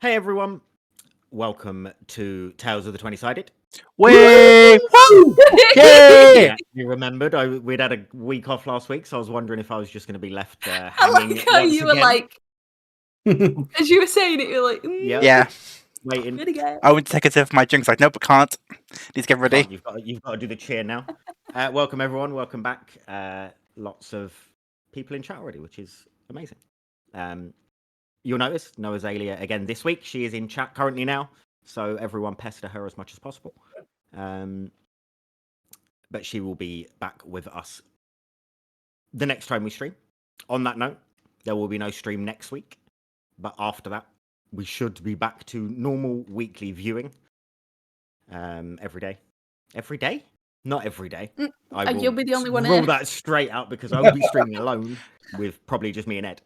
Hey everyone, welcome to Tales of the 20-Sided. Way! Woo! Yay! You remembered we'd had a week off last week, so I was wondering if I was just going to be left I hanging like how once you were again. like, as you were saying it, you were like, Yeah. Waiting. Gonna go. I went to take a sip of my drinks. Like, nope, I can't. Need to get ready. You've got to do the cheer now. Welcome everyone, welcome back. Lots of people in chat already, which is amazing. You'll notice no Azalea again this week. She is in chat currently now, so everyone pester her as much as possible. But she will be back with us the next time we stream. On that note, there will be no stream next week, but after that, we should be back to normal weekly viewing. Every day. Every day? Not every day. You'll be the only one roll here. that straight out because I'll be streaming alone with probably just me and Ed.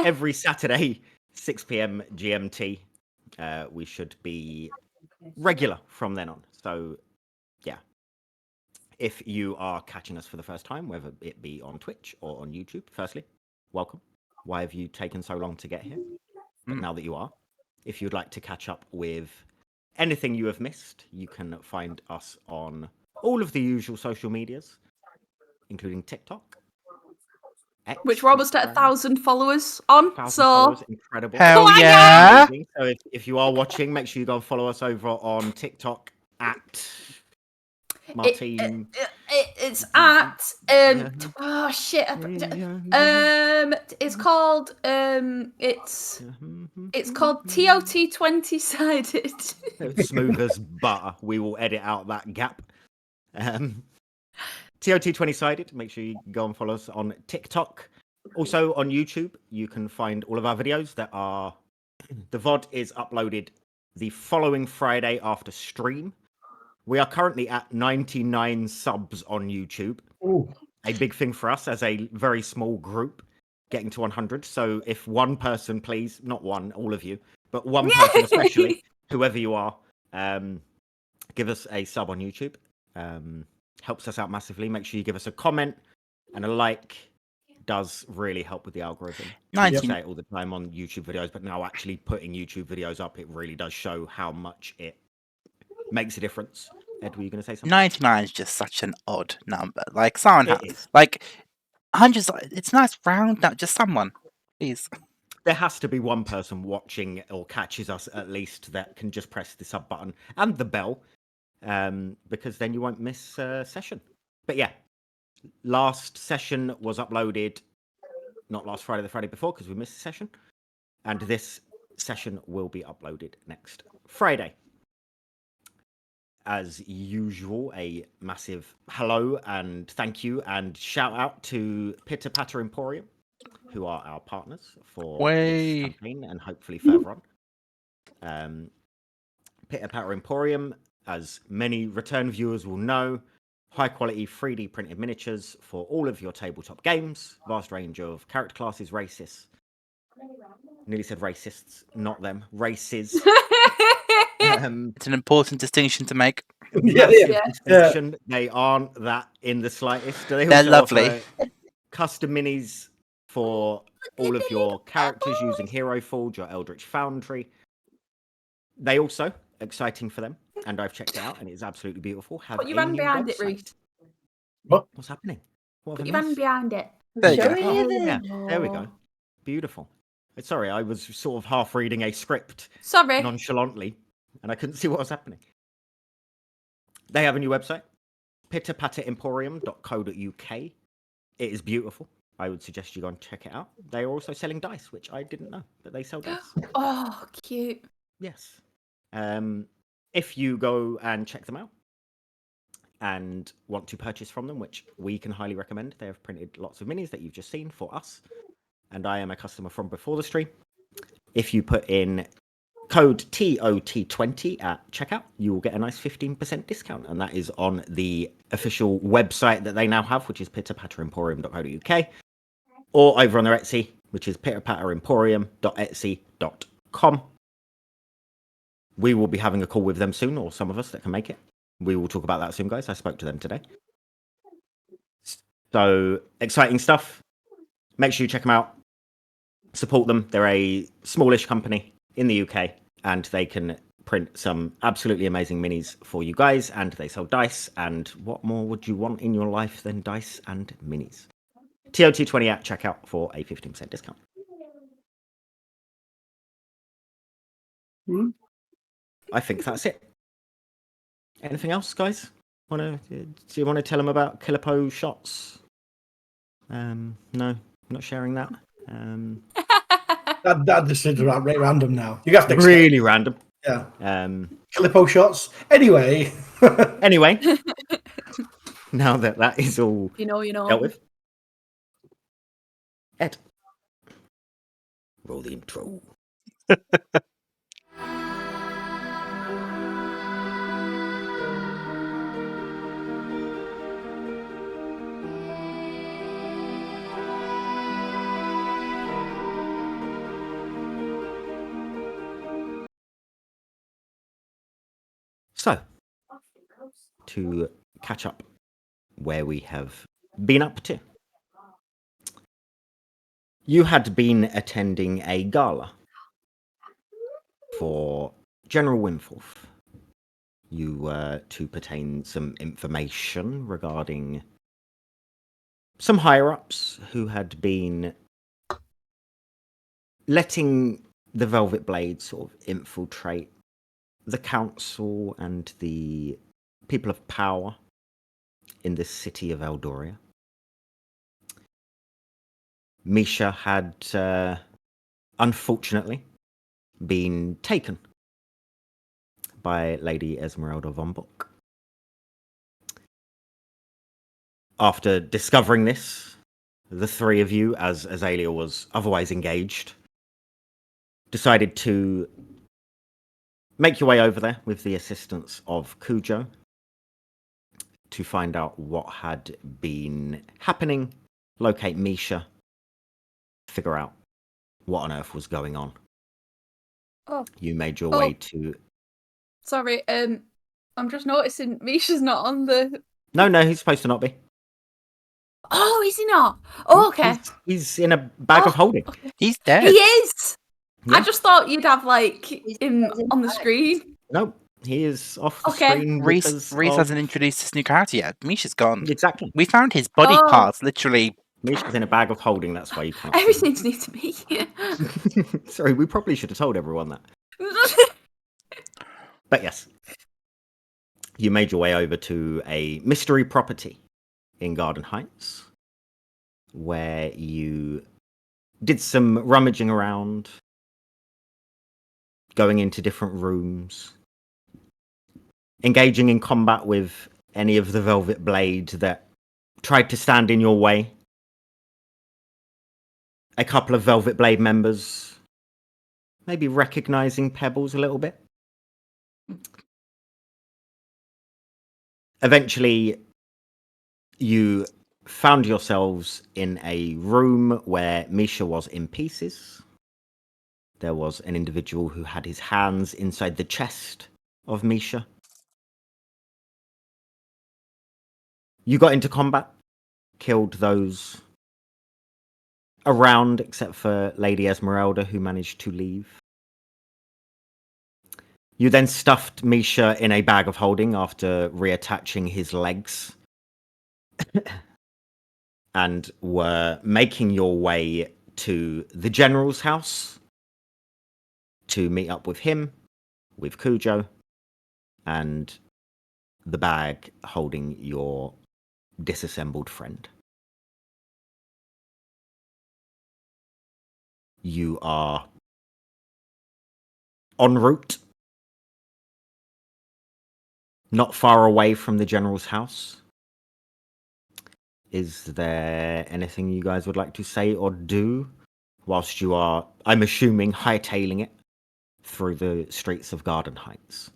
Every Saturday, 6 p.m. GMT, we should be regular from then on. So, yeah. If you are catching us for the first time, whether it be on Twitch or on YouTube, firstly, welcome. Why have you taken so long to get here? But now that you are, if you'd like to catch up with anything you have missed, you can find us on all of the usual social medias, including TikTok, X, Which we're almost at Instagram, 1,000 followers on. 1,000 So followers, incredible. Hell Come on, yeah! Amazing. So if you are watching, make sure you go and follow us over on TikTok at Martine. it's at oh shit. It's called it's called TOT 20-sided. Smooth as butter. We will edit out that gap. TOT 20-sided. Make sure you go and follow us on TikTok. Also on YouTube, you can find all of our videos that are. The VOD is uploaded the following Friday after stream. We are currently at 99 subs on YouTube. Ooh. A big thing for us as a very small group, getting to 100. So if one person, please, not one, all of you, but one person especially, whoever you are, give us a sub on YouTube. Helps us out massively. Make sure you give us a comment and a like. Does really help with the algorithm. I say it all the time on YouTube videos, but now actually putting YouTube videos up, it really does show how much it makes a difference. Ed, were you going to say something? 99 is just such an odd number. Like, someone It has, is. like, 100's, it's nice round, not just someone. Please. There has to be one person watching or catches us at least that can just press the sub button and the bell, because then you won't miss a session. But yeah, last session was uploaded, not last Friday, the Friday before, because we missed a session. And this session will be uploaded next Friday. As usual, a massive hello and thank you and shout out to Pitter Patter Emporium, who are our partners for this campaign and hopefully further on. Pitter Patter Emporium, as many return viewers will know, high quality 3D printed miniatures for all of your tabletop games, vast range of character classes, races. Nearly said racists, not them, races. It's an important distinction to make. Distinction. They aren't that in the slightest. They're lovely. Custom minis for all of your characters using Hero Forge or Eldritch Foundry. They also, exciting for them, and I've checked it out, and it's absolutely beautiful. Have Put your hand behind it, Reese. What's happening? Put your hand behind it. There you go. Oh, yeah, there we go. Beautiful. Sorry, I was sort of half reading a script Sorry. nonchalantly, and I couldn't see what was happening. They have a new website, pitterpatteremporium.co.uk. It is beautiful. I would suggest you go and check it out. They are also selling dice, which I didn't know, but they sell dice. Oh, cute. Yes. If you go and check them out and want to purchase from them, which we can highly recommend, they have printed lots of minis that you've just seen for us. And I am a customer from before the stream. If you put in code TOT20 at checkout, you will get a nice 15% discount. And that is on the official website that they now have, which is pitterpatteremporium.co.uk, or over on their Etsy, which is pitterpatteremporium.etsy.com. We will be having a call with them soon, or some of us that can make it. We will talk about that soon, guys. I spoke to them today. So, exciting stuff. Make sure you check them out. support them. They're a smallish company in the UK, and they can print some absolutely amazing minis for you guys, and they sell dice, and what more would you want in your life than dice and minis? TOT20 at checkout for a 15% discount. I think that's it. Anything else, guys? Do you want to tell them about Kilipo shots? No, I'm not sharing that. That just seems right random now. You have to Really random. Yeah. Kilipo shots. Anyway. Anyway, now that is all You know. dealt with. Ed, roll the intro. So, to catch up where we have been up to. You had been attending a gala for General Wimforth. You were to pertain some information regarding some higher-ups who had been letting the Velvet Blade sort of infiltrate the council and the people of power in the city of Eldoria. Misha had, unfortunately, been taken by Lady Esmeralda von Bock. After discovering this, the three of you, as Azalea was otherwise engaged, decided to make your way over there with the assistance of Cujo to find out what had been happening, locate Misha, figure out what on earth was going on. Oh. You made your way to... Sorry, I'm just noticing Misha's not on the... No, he's supposed to not be. Oh, is he not? Oh, okay. He's in a bag of holding. Okay. He's dead. He is! Yeah. I just thought you'd have, like, him on the screen. No, he is off the Okay. screen Reese because hasn't introduced his new character yet. Misha's gone. Exactly. We found his body Oh. parts literally. Misha's in a bag of holding, that's why you can't see Everything's new to me. him. Sorry, we probably should have told everyone that. But yes, you made your way over to a mystery property in Garden Heights, where you did some rummaging around, going into different rooms, engaging in combat with any of the Velvet Blade that tried to stand in your way. A couple of Velvet Blade members maybe recognizing Pebbles a little bit. Eventually, you found yourselves in a room where Misha was in pieces. There was an individual who had his hands inside the chest of Misha. You got into combat, killed those around, except for Lady Esmeralda, who managed to leave. You then stuffed Misha in a bag of holding after reattaching his legs and were making your way to the general's house to meet up with him, with Cujo, and the bag holding your disassembled friend. You are en route, not far away from the general's house. Is there anything you guys would like to say or do whilst you are, I'm assuming, hightailing it through the streets of Garden Heights?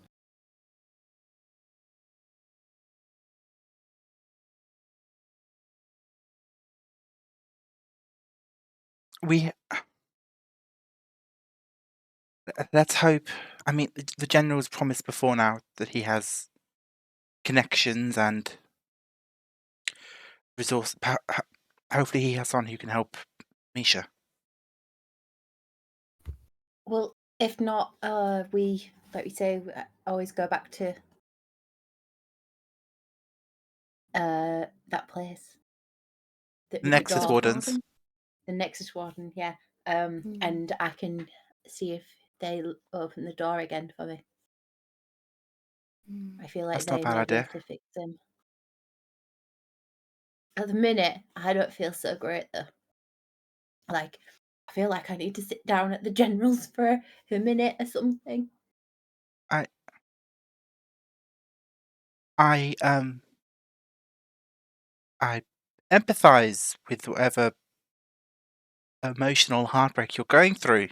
Let's hope. I mean, the general's promised before now that he has connections and resource. Hopefully, he has someone who can help Misha. Well, if not, we, like we say, always go back to that place. That with the Nexus door. Wardens. The Nexus Warden, yeah. Mm. And I can see if they open the door again for me. I feel like That's not a they bad may be idea. able to fix them. At the minute, I don't feel so great though. Like, I feel like I need to sit down at the general's for a minute or something. I empathize with whatever emotional heartbreak you're going through,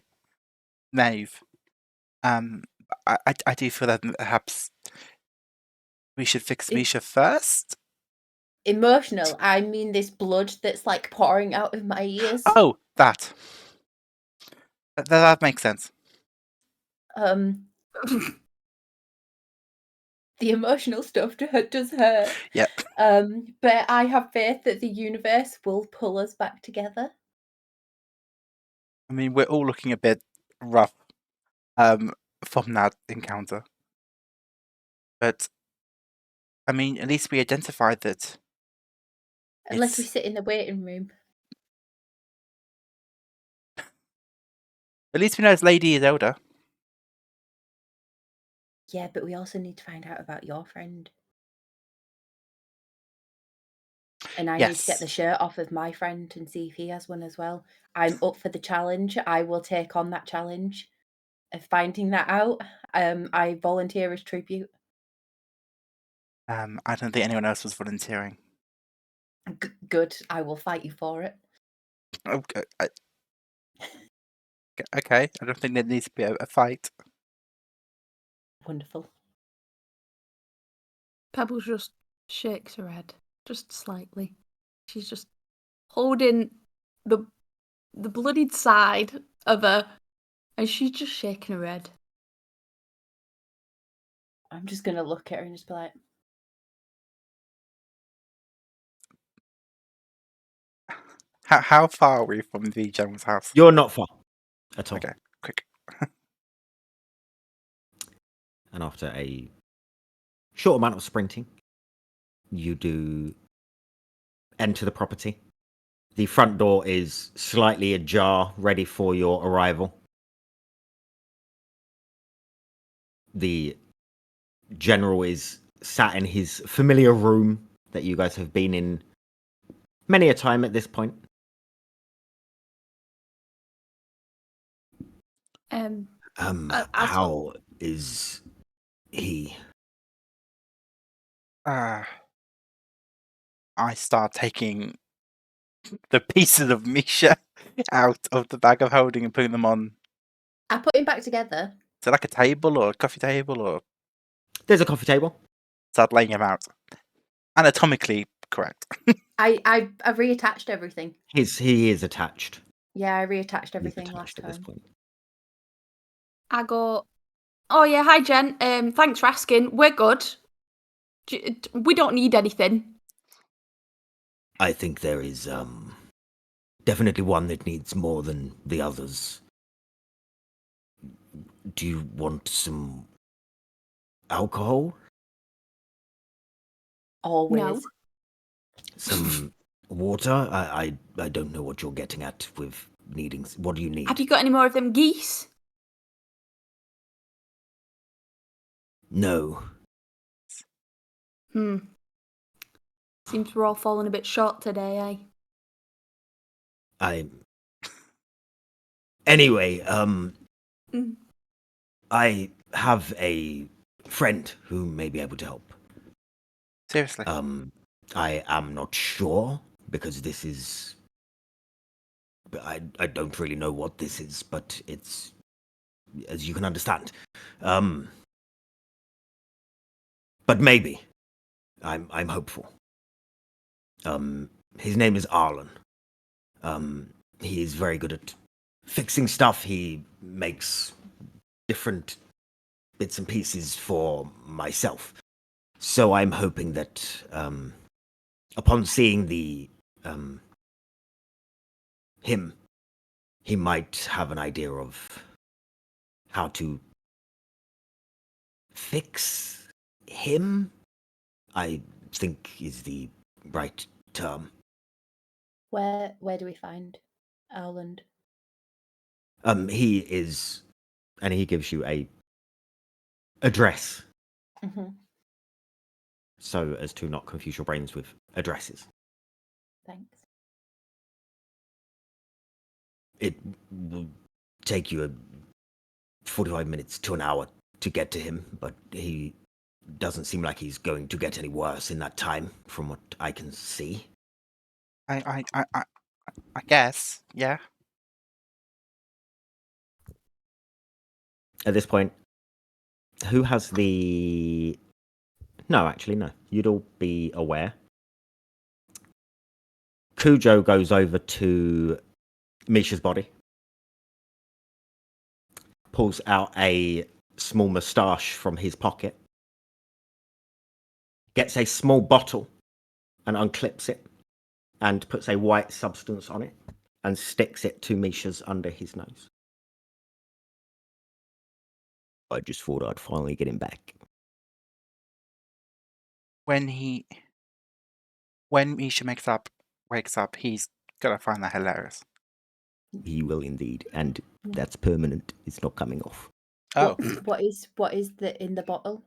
Maeve. I do feel that perhaps we should fix It- Misha first. Emotional. I mean this blood that's like pouring out of my ears. Oh, that makes sense. The emotional stuff does hurt. Yep. But I have faith that the universe will pull us back together. I mean, we're all looking a bit rough from that encounter. But, I mean, at least we identified that. Unless we It's- sit in the waiting room. At least we know this lady is older. Yeah, but we also need to find out about your friend. And I need to get the Yes. shirt off of my friend and see if he has one as well. I'm up for the challenge. I will take on that challenge of finding that out. I volunteer as tribute. I don't think anyone else was volunteering. Good. I will fight you for it. Okay. Okay. I don't think there needs to be a fight. Wonderful. Pebbles just shakes her head, just slightly. She's just holding the bloodied side of her, and she's just shaking her head. I'm just gonna look at her and just be like, How far are we from the general's house? You're not far at all. Okay, quick. And after a short amount of sprinting, you do enter the property. The front door is slightly ajar, ready for your arrival. The general is sat in his familiar room that you guys have been in many a time at this point. How is he? I start taking the pieces of Misha out of the bag of holding and putting them on. I put him back together. Is it like a table or a coffee table, or There's a coffee table. start laying him out? Anatomically correct. I reattached everything. He is attached. Yeah, I reattached He's everything last attached at this time. point. I go, oh yeah, hi Jen. Thanks for asking. We're good. We don't need anything. I think there is definitely one that needs more than the others. Do you want some alcohol? Always. No. Some water? I don't know what you're getting at with needing. What do you need? Have you got any more of them geese? No. Seems we're all falling a bit short today, eh? Anyway, Mm. I have a friend who may be able to help. Seriously. I am not sure because this is. I don't really know what this is, but it's, as you can understand. But maybe. I'm hopeful. His name is Arlen. He is very good at fixing stuff. He makes different bits and pieces for myself. So I'm hoping that upon seeing him, he might have an idea of how to fix him, I think is the right term. Where do we find Owland? He is, and he gives you a address, Mm-hmm. so as to not confuse your brains with addresses. Thanks. It will take you 45 minutes to an hour to get to him, but he doesn't seem like he's going to get any worse in that time, from what I can see. I guess, yeah. At this point, who has the... No, actually, no. You'd all be aware. Cujo goes over to Misha's body, pulls out a small moustache from his pocket, gets a small bottle and unclips it, and puts a white substance on it, and sticks it to Misha's under his nose. I just thought I'd finally get him back. When Misha wakes up, he's gonna find that hilarious. He will indeed, and that's permanent. It's not coming off. Oh, What is the in the bottle?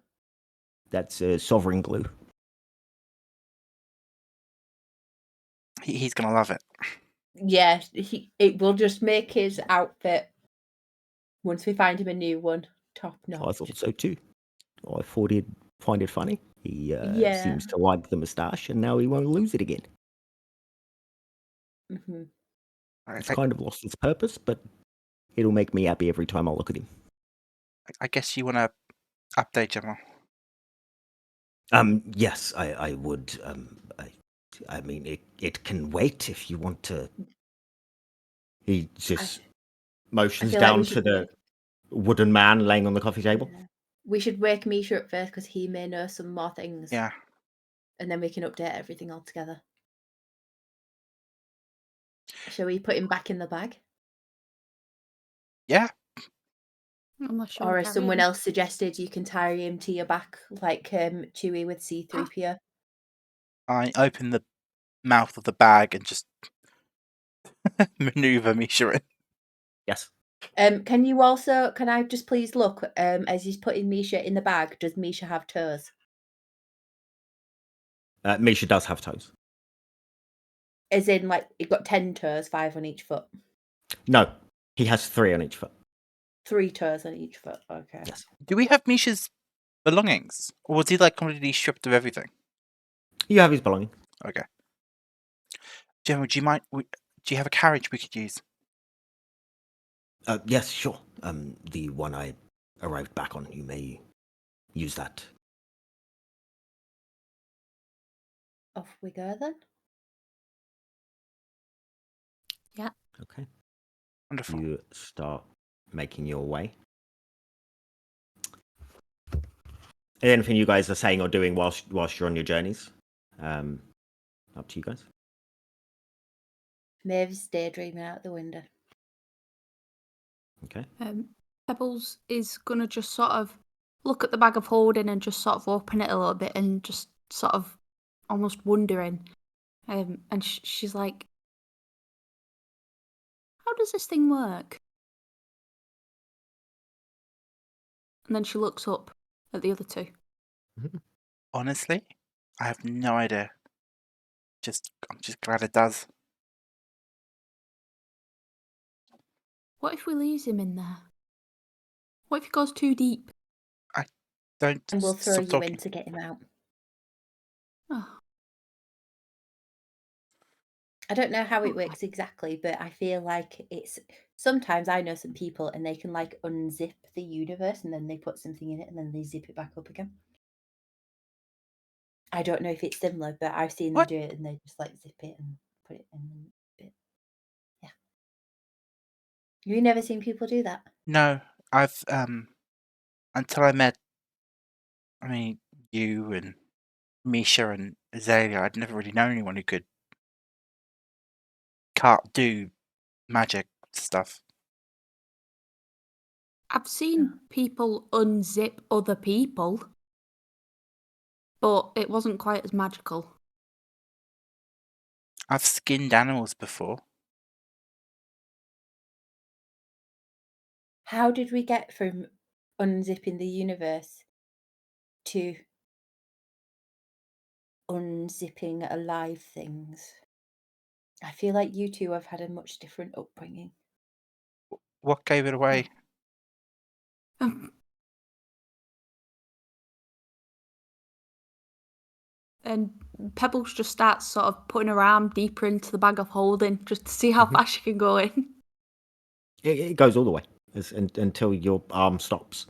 That's sovereign glue. he's gonna love it. Yeah, it will just make his outfit, once we find him a new one, top I notch. thought so too. I thought he'd find it funny. He Yeah. seems to like the moustache, and now he won't lose it again. Mm-hmm. It's kind of lost its purpose, but it'll make me happy every time I look at him. I guess you want to update Gemma. Yes, I would. I mean, it can wait if you want to. He just motions feel like down we to should the wooden man laying on the coffee table. Yeah. We should wake Misha up first because he may know some more things. Yeah. And then we can update everything all together. Shall we put him back in the bag? Yeah. Unless you Or want as to carry someone him. else suggested, you can tie him to your back like Chewie with C-3PO. I open the mouth of the bag and just maneuver Misha in. Yes. Can I just please look, as he's putting Misha in the bag, does Misha have toes? Misha does have toes. As in, like, he got 10 toes, 5 on each foot. No, he has 3 on each foot. 3 toes on each foot, okay. Yes. Do we have Misha's belongings? Or was he like completely stripped of everything? You have his belonging. Okay. Gemma, do you have a carriage we could use? Yes, sure. The one I arrived back on. You may use that. Off we go then. Yeah. Okay. Wonderful. You start making your way. Anything you guys are saying or doing whilst you're on your journeys? Up to you guys. Maeve's daydreaming out the window. Okay. Pebbles is gonna just sort of look at the bag of holding and just sort of open it a little bit and just sort of almost wondering. And she's like, "How does this thing work?" And then she looks up at the other two. Honestly, I have no idea. I'm just glad it does. What if we leave him in there? What if he goes too deep? Don't And we'll throw stop you talking. in to get him out. Oh, I don't know how it Okay. works exactly, but I feel like it's... Sometimes I know some people and they can like unzip the universe and then they put something in it and then they zip it back up again. I don't know if it's similar, but I've seen What? them do it and they just like zip it and put it in and zip it. Yeah. You've never seen people do that? No, I've until I met you and Misha and Azalea, I'd never really known anyone who could do magic stuff. I've seen people unzip other people, but it wasn't quite as magical. I've skinned animals before. How did we get from unzipping the universe to unzipping alive things? I feel like you two have had a much different upbringing. What gave it away? And Pebbles just starts sort of putting her arm deeper into the bag of holding just to see how fast she can go in. It goes all the way until your arm stops.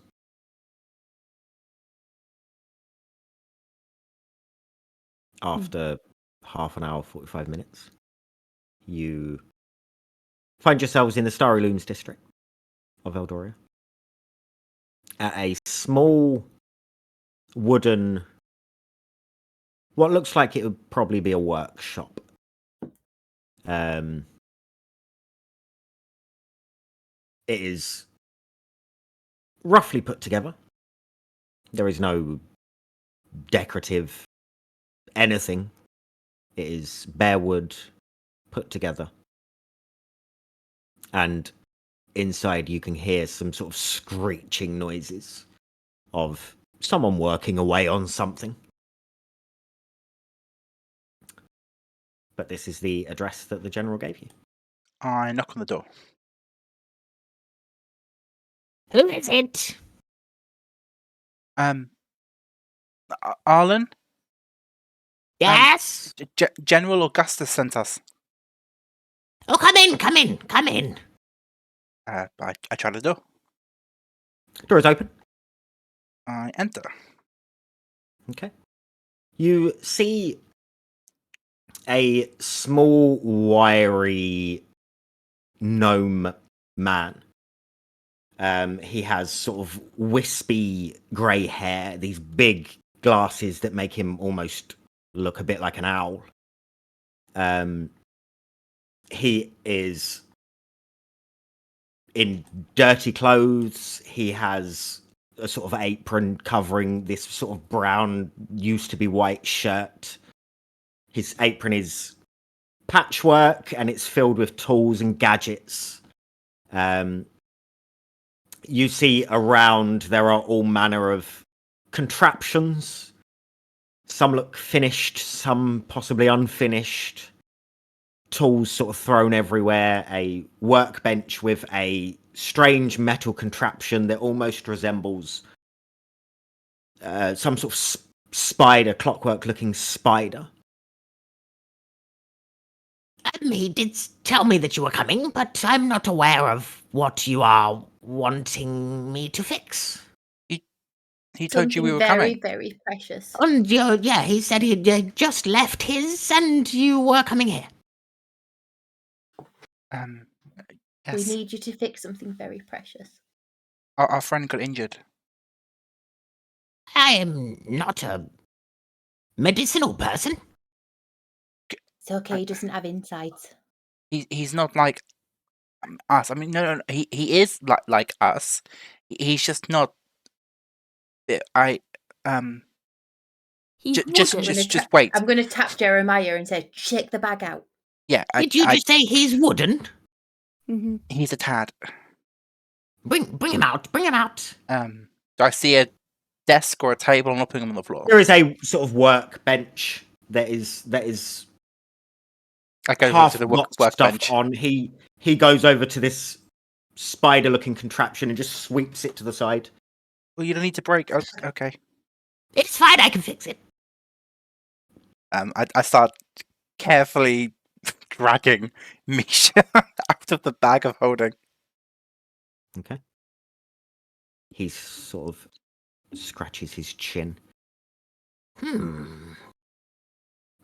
After half an hour, 45 minutes, you find yourselves in the Starry Looms district of Eldoria. At a small wooden, what looks like it would probably be a workshop. It is roughly put together. There is no decorative anything. It is bare wood put together. And inside you can hear some sort of screeching noises of someone working away on something. But this is the address that the general gave you. I knock on the door. Who is it? Arlen? Yes? General Augustus sent us. Oh, come in, come in, come in. I try the door. Door is open. I enter. Okay. You see a small, wiry gnome man. He has sort of wispy grey hair, these big glasses that make him almost look a bit like an owl. He is in dirty clothes. He has a sort of apron covering this sort of brown, used to be white shirt. His apron is patchwork and it's filled with tools and gadgets. You see around there are all manner of contraptions. Some look finished, some possibly unfinished. Tools sort of thrown everywhere. A workbench with a strange metal contraption that almost resembles some sort of spider, clockwork-looking spider. He did tell me that you were coming, but I'm not aware of what you are wanting me to fix. He told you we Something were very, coming. very precious. And yeah, he said he'd just left his and you were coming here. Yes. We need you to fix something very precious. Our friend got injured. I am not a medicinal person. It's okay, he doesn't have insights. He's not like us. I mean, no. He is like us. He's just not. He Just wouldn't. just wait. I'm going to tap Jeremiah and say, shake the bag out. Yeah. Did you just say he's wooden? Mm-hmm. He's a tad. Bring him out. Bring him out. Do I see a desk or a table and I'll put him on the floor? There is a sort of workbench that is I go over half to the got workbench. stuff on. He goes over to this spider-looking contraption and just sweeps it to the side. Well, you don't need to break. Oh, okay. It's fine. I can fix it. I start carefully dragging Misha out of the bag of holding. Okay. He sort of scratches his chin.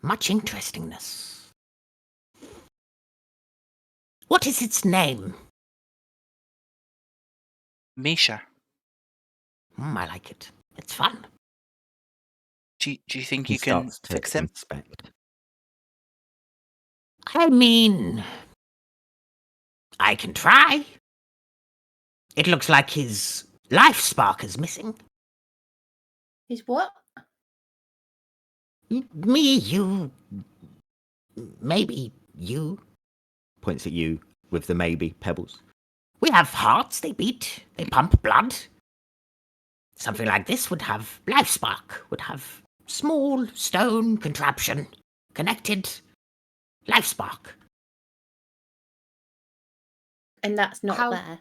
Much interestingness. What is its name? Misha, I like it. It's fun. do you think He you can starts to fix him? inspect. I mean, I can try. It looks like his life spark is missing. Is what? Me, you, maybe you. Points at you with the maybe pebbles. We have hearts, they beat, they pump blood. Something like this would have life spark, would have small stone contraption, connected life spark. And that's not How- there.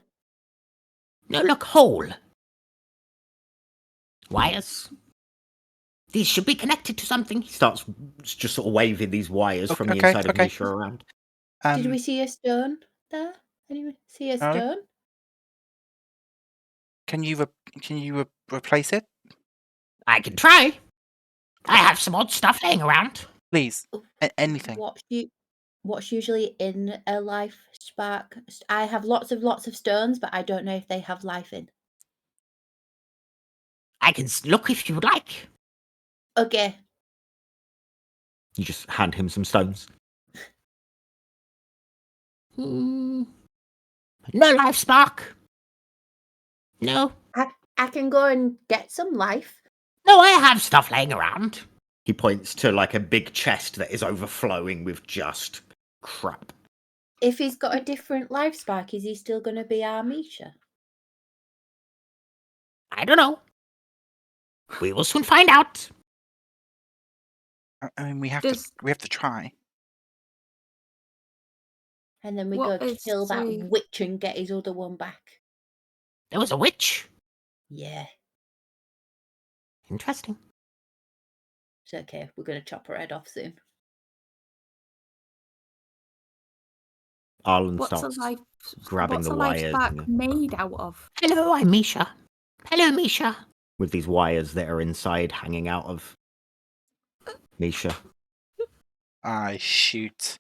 No, look, hole. Wires. These should be connected to something. He starts just sort of waving these wires from the Okay, inside of okay. Misha around. Did we see a stone there? Anyone see a No. stone? Can you replace it, I can try. I have some odd stuff laying around. please? Anything. What's usually in a life spark? I have lots of stones, but I don't know if they have life in. I can look if you would like. Okay. You just hand him some stones. No life spark. No. I can go and get some life. No, I have stuff laying around. He points to like a big chest that is overflowing with just crap. If he's got a different life spark, is he still going to be our Misha? I don't know. We will soon find out. I mean, we have Does- to try. And then we What go is kill that the- witch and get his other one back. There was a witch. Yeah. Interesting. It's okay. We're going to chop her head off soon. Arlen What's a starts life? grabbing What's the a life wires spark and the- made out of? Hello, I'm Misha. Hello, Misha. with these wires that are inside hanging out of Misha. I shoot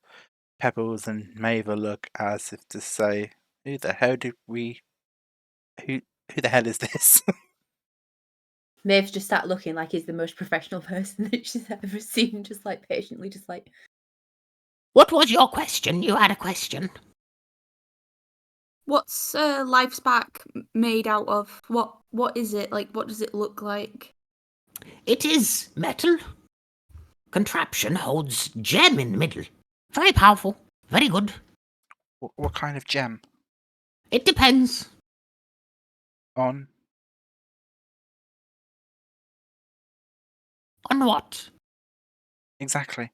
Pebbles and Mava look as if to say, "Who the hell did we? Who the hell is this?" Maeve's just sat looking like he's the most professional person that she's ever seen, just like patiently, just like. What was your question? You had a question. What's a life spark made out of? What is it? Like, what does it look like? It is metal. Contraption holds gem in the middle. Very powerful. Very good. What kind of gem? It depends. On On what? exactly.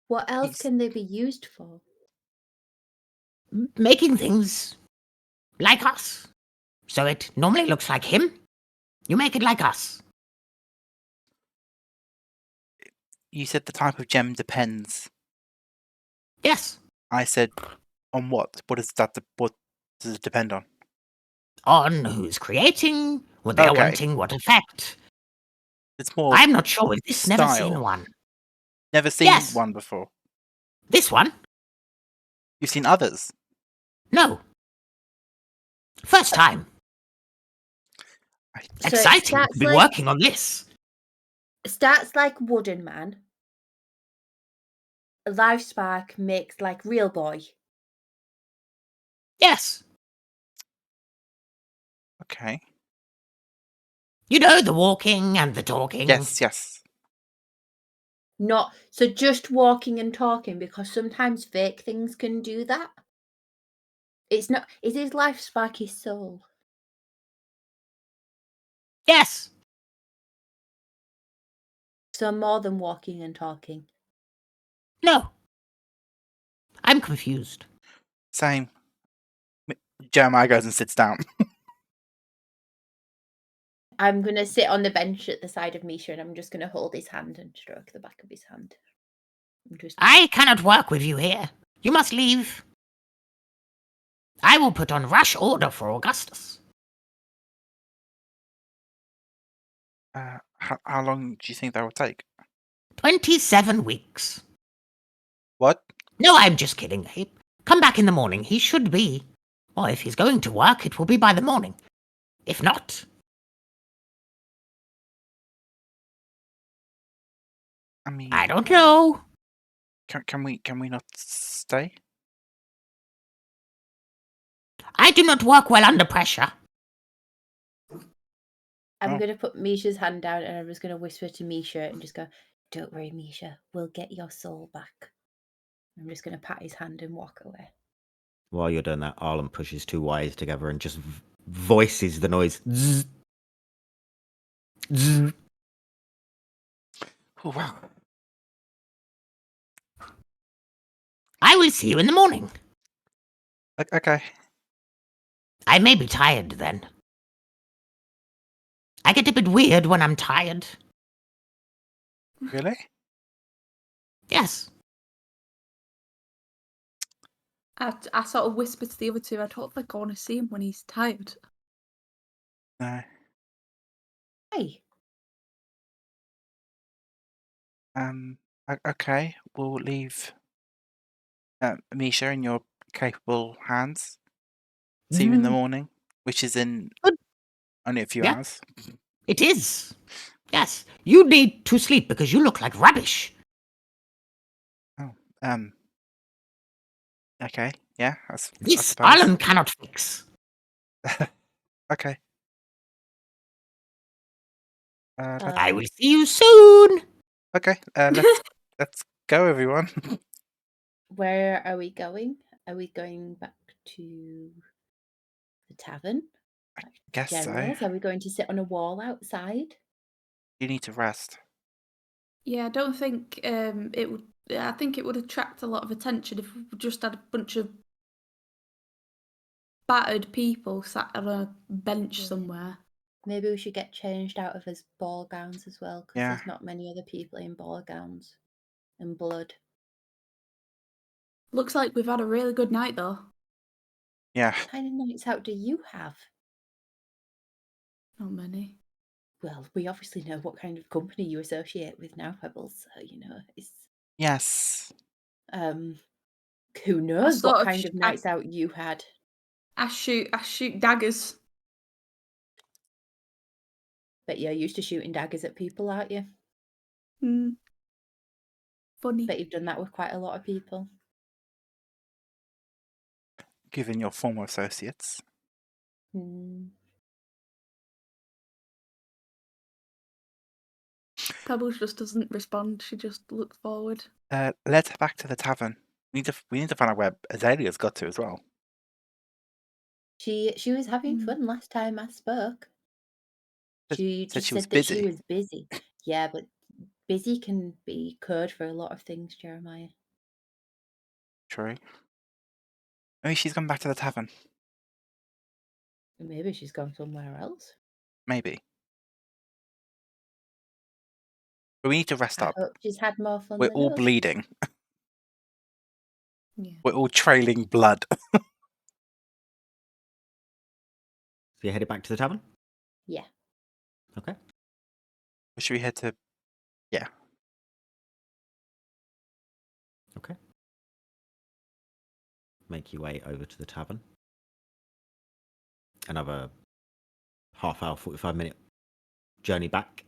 What else He's- can they be used for? Making things like us. So it normally looks like him. You make it like us. You said the type of gem depends. Yes. I said, on what? What is that? What does it depend on? On who's creating, what they're Okay. wanting, what effect. It's more. I'm not sure with this. Never seen style. one. Never seen Yes. one before. This one? You've seen others. No. First time. So it Exciting to starts be like- working on this. Starts like wooden man. A life spark makes like real boy. Yes. Okay. You know, the walking and the talking. Yes. Not so just walking and talking, because sometimes fake things can do that. It's not. Is his life spark his soul? Yes. So more than walking and talking. No. I'm confused. Same. Jeremiah goes and sits down. I'm gonna sit on the bench at the side of Misha, and I'm just gonna hold his hand and stroke the back of his hand. I'm just. I cannot work with you here. You must leave. I will put on rush order for Augustus. How long do you think that will take? 27 weeks. What? No, I'm just kidding. Come back in the morning. He should be. Or if he's going to work, it will be by the morning. If not, I mean, I don't know. can we not stay? I do not work well under pressure. I'm Oh. going to put Misha's hand down and I'm just going to whisper to Misha and just go, "Don't worry, Misha. We'll get your soul back." I'm just going to pat his hand and walk away. While you're doing that, Arlen pushes two wires together and just voices the noise. Zzz. Zzz. Oh, wow. I will see you in the morning. Okay. I may be tired then. I get a bit weird when I'm tired. Really? Yes. I sort of whisper to the other two, I don't think I want to see him when he's tired. No. Hey, Okay. We'll leave Misha in your capable hands. See you in the morning, which is in Good. only a few Yeah. hours. It is. Yes. You need to sleep because you look like rubbish. Oh, okay. Yeah, I This suppose. Alan cannot fix. Okay. I will see you soon. Okay. Let's go, everyone. where are we going? Are we going back to the tavern? Back to Guess so. General's? Are we going to sit on a wall outside? You need to rest. Yeah, I don't think it would. I think it would attract a lot of attention if we just had a bunch of battered people sat on a bench Yeah. somewhere. Maybe we should get changed out of his ball gowns as well, because Yeah. there's not many other people in ball gowns and blood. Looks like we've had a really good night though. Yeah. What kind of nights out do you have? Not many. Well, we obviously know what kind of company you associate with now, Pebbles. So, it's Yes. who knows sort what of kind of nights out you had. I shoot daggers. Bet you're used to shooting daggers at people, aren't you? Funny. Bet you've done that with quite a lot of people. Given your former associates. Hmm. Pebbles just doesn't respond. She just looks forward. Let's head back to the tavern. We need to find out where Azalea's got to as well. She was having Hmm. fun last time I spoke. She Said just she was said that she busy. was busy. Yeah, but busy can be code for a lot of things, Jeremiah. True. Maybe she's gone back to the tavern. Maybe she's gone somewhere else. Maybe. But we need to rest I up. hope she's had more fun We're than all us. bleeding. Yeah. We're all trailing blood. So you're headed back to the tavern? Yeah. Okay. Or should we head to... Yeah. Okay. Make your way over to the tavern. Another half hour, 45-minute journey back.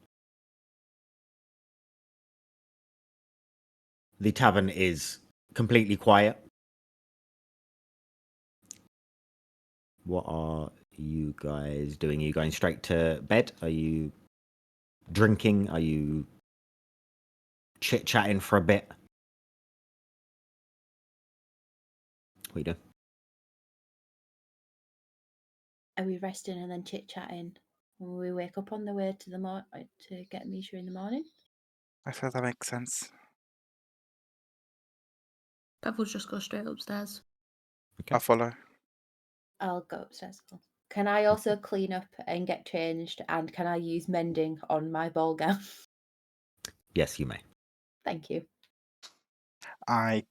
The tavern is completely quiet. What are you guys doing? Are you going straight to bed? Are you drinking? Are you chit-chatting for a bit? What are you doing? Are we resting and then chit-chatting when we wake up on the way to to get Misha in the morning? I feel that makes sense. Pebbles just goes straight upstairs. I'll follow. I'll go upstairs. Can I also clean up and get changed? And can I use mending on my ball gown? Yes, you may. Thank you. I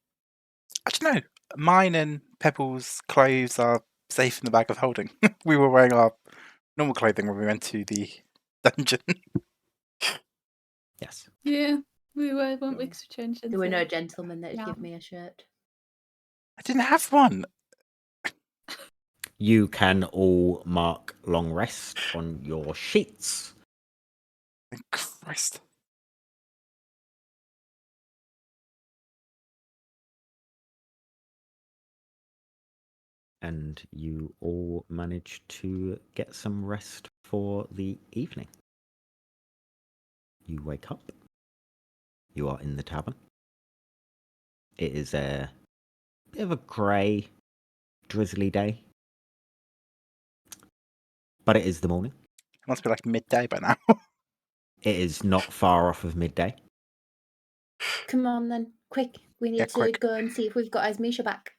don't know. Mine and Pebbles' clothes are safe in the bag of holding. We were wearing our normal clothing when we went to the dungeon. Yes. Yeah, we were, weren't we? 'Cause we changed There were no into- gentlemen that'd Yeah. give me a shirt. I didn't have one. You can all mark long rest on your sheets. Thank Christ. and you all manage to get some rest for the evening. You wake up. You are in the tavern. It is a bit of a grey, drizzly day, but it is the morning. It must be like midday by now. It is not far off of midday. Come on then, quick. We need Yeah, to quick. go and see if we've got Misha back.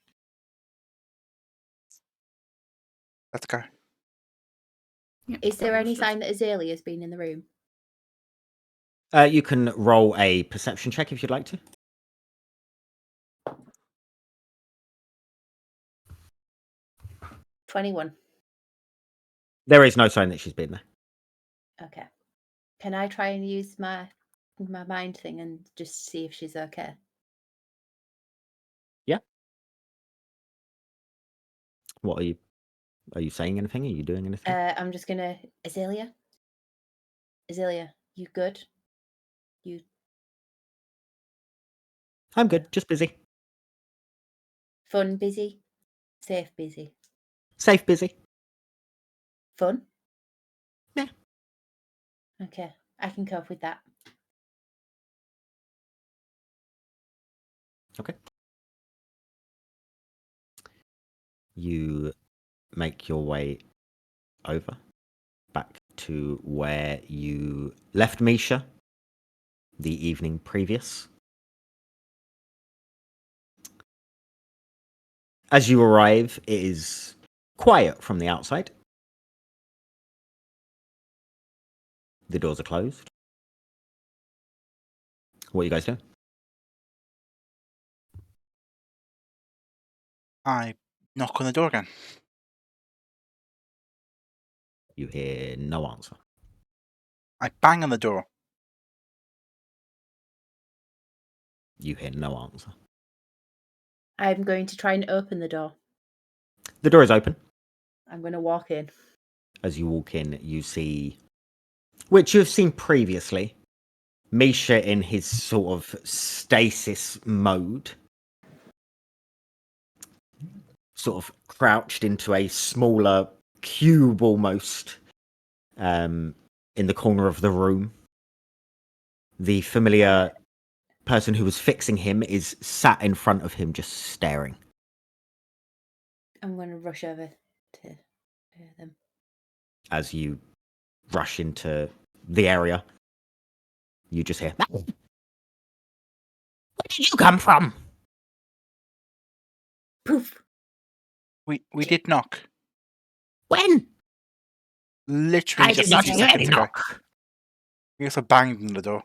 Let's go. Yep, Is there any understood. sign that Azalea has been in the room? You can roll a perception check if you'd like to. 21. There is no sign that she's been there. Okay. Can I try and use my mind thing and just see if she's okay? What are you saying anything? Are you doing anything? I'm just gonna Azalea, you good? You I'm good, just busy. fun busy? Safe busy? Safe busy. Fun? Yeah. Okay, I can cope with that. Okay. You make your way over back to where you left Misha the evening previous. As you arrive, it is quiet from the outside. The doors are closed. What are you guys doing? I knock on the door again. You hear no answer. I bang on the door. You hear no answer. I'm going to try and open the door. The door is open. I'm going to walk in. As you walk in, you see, which you have seen previously, Misha in his sort of stasis mode, sort of crouched into a smaller cube almost, in the corner of the room. The familiar person who was fixing him is sat in front of him, just staring. I'm going to rush over to them. As you rush into the area, you just hear, Where did you come from? Poof! We did knock. When? Literally I just did not 2 hear any seconds ago. knock. We also banged on the door.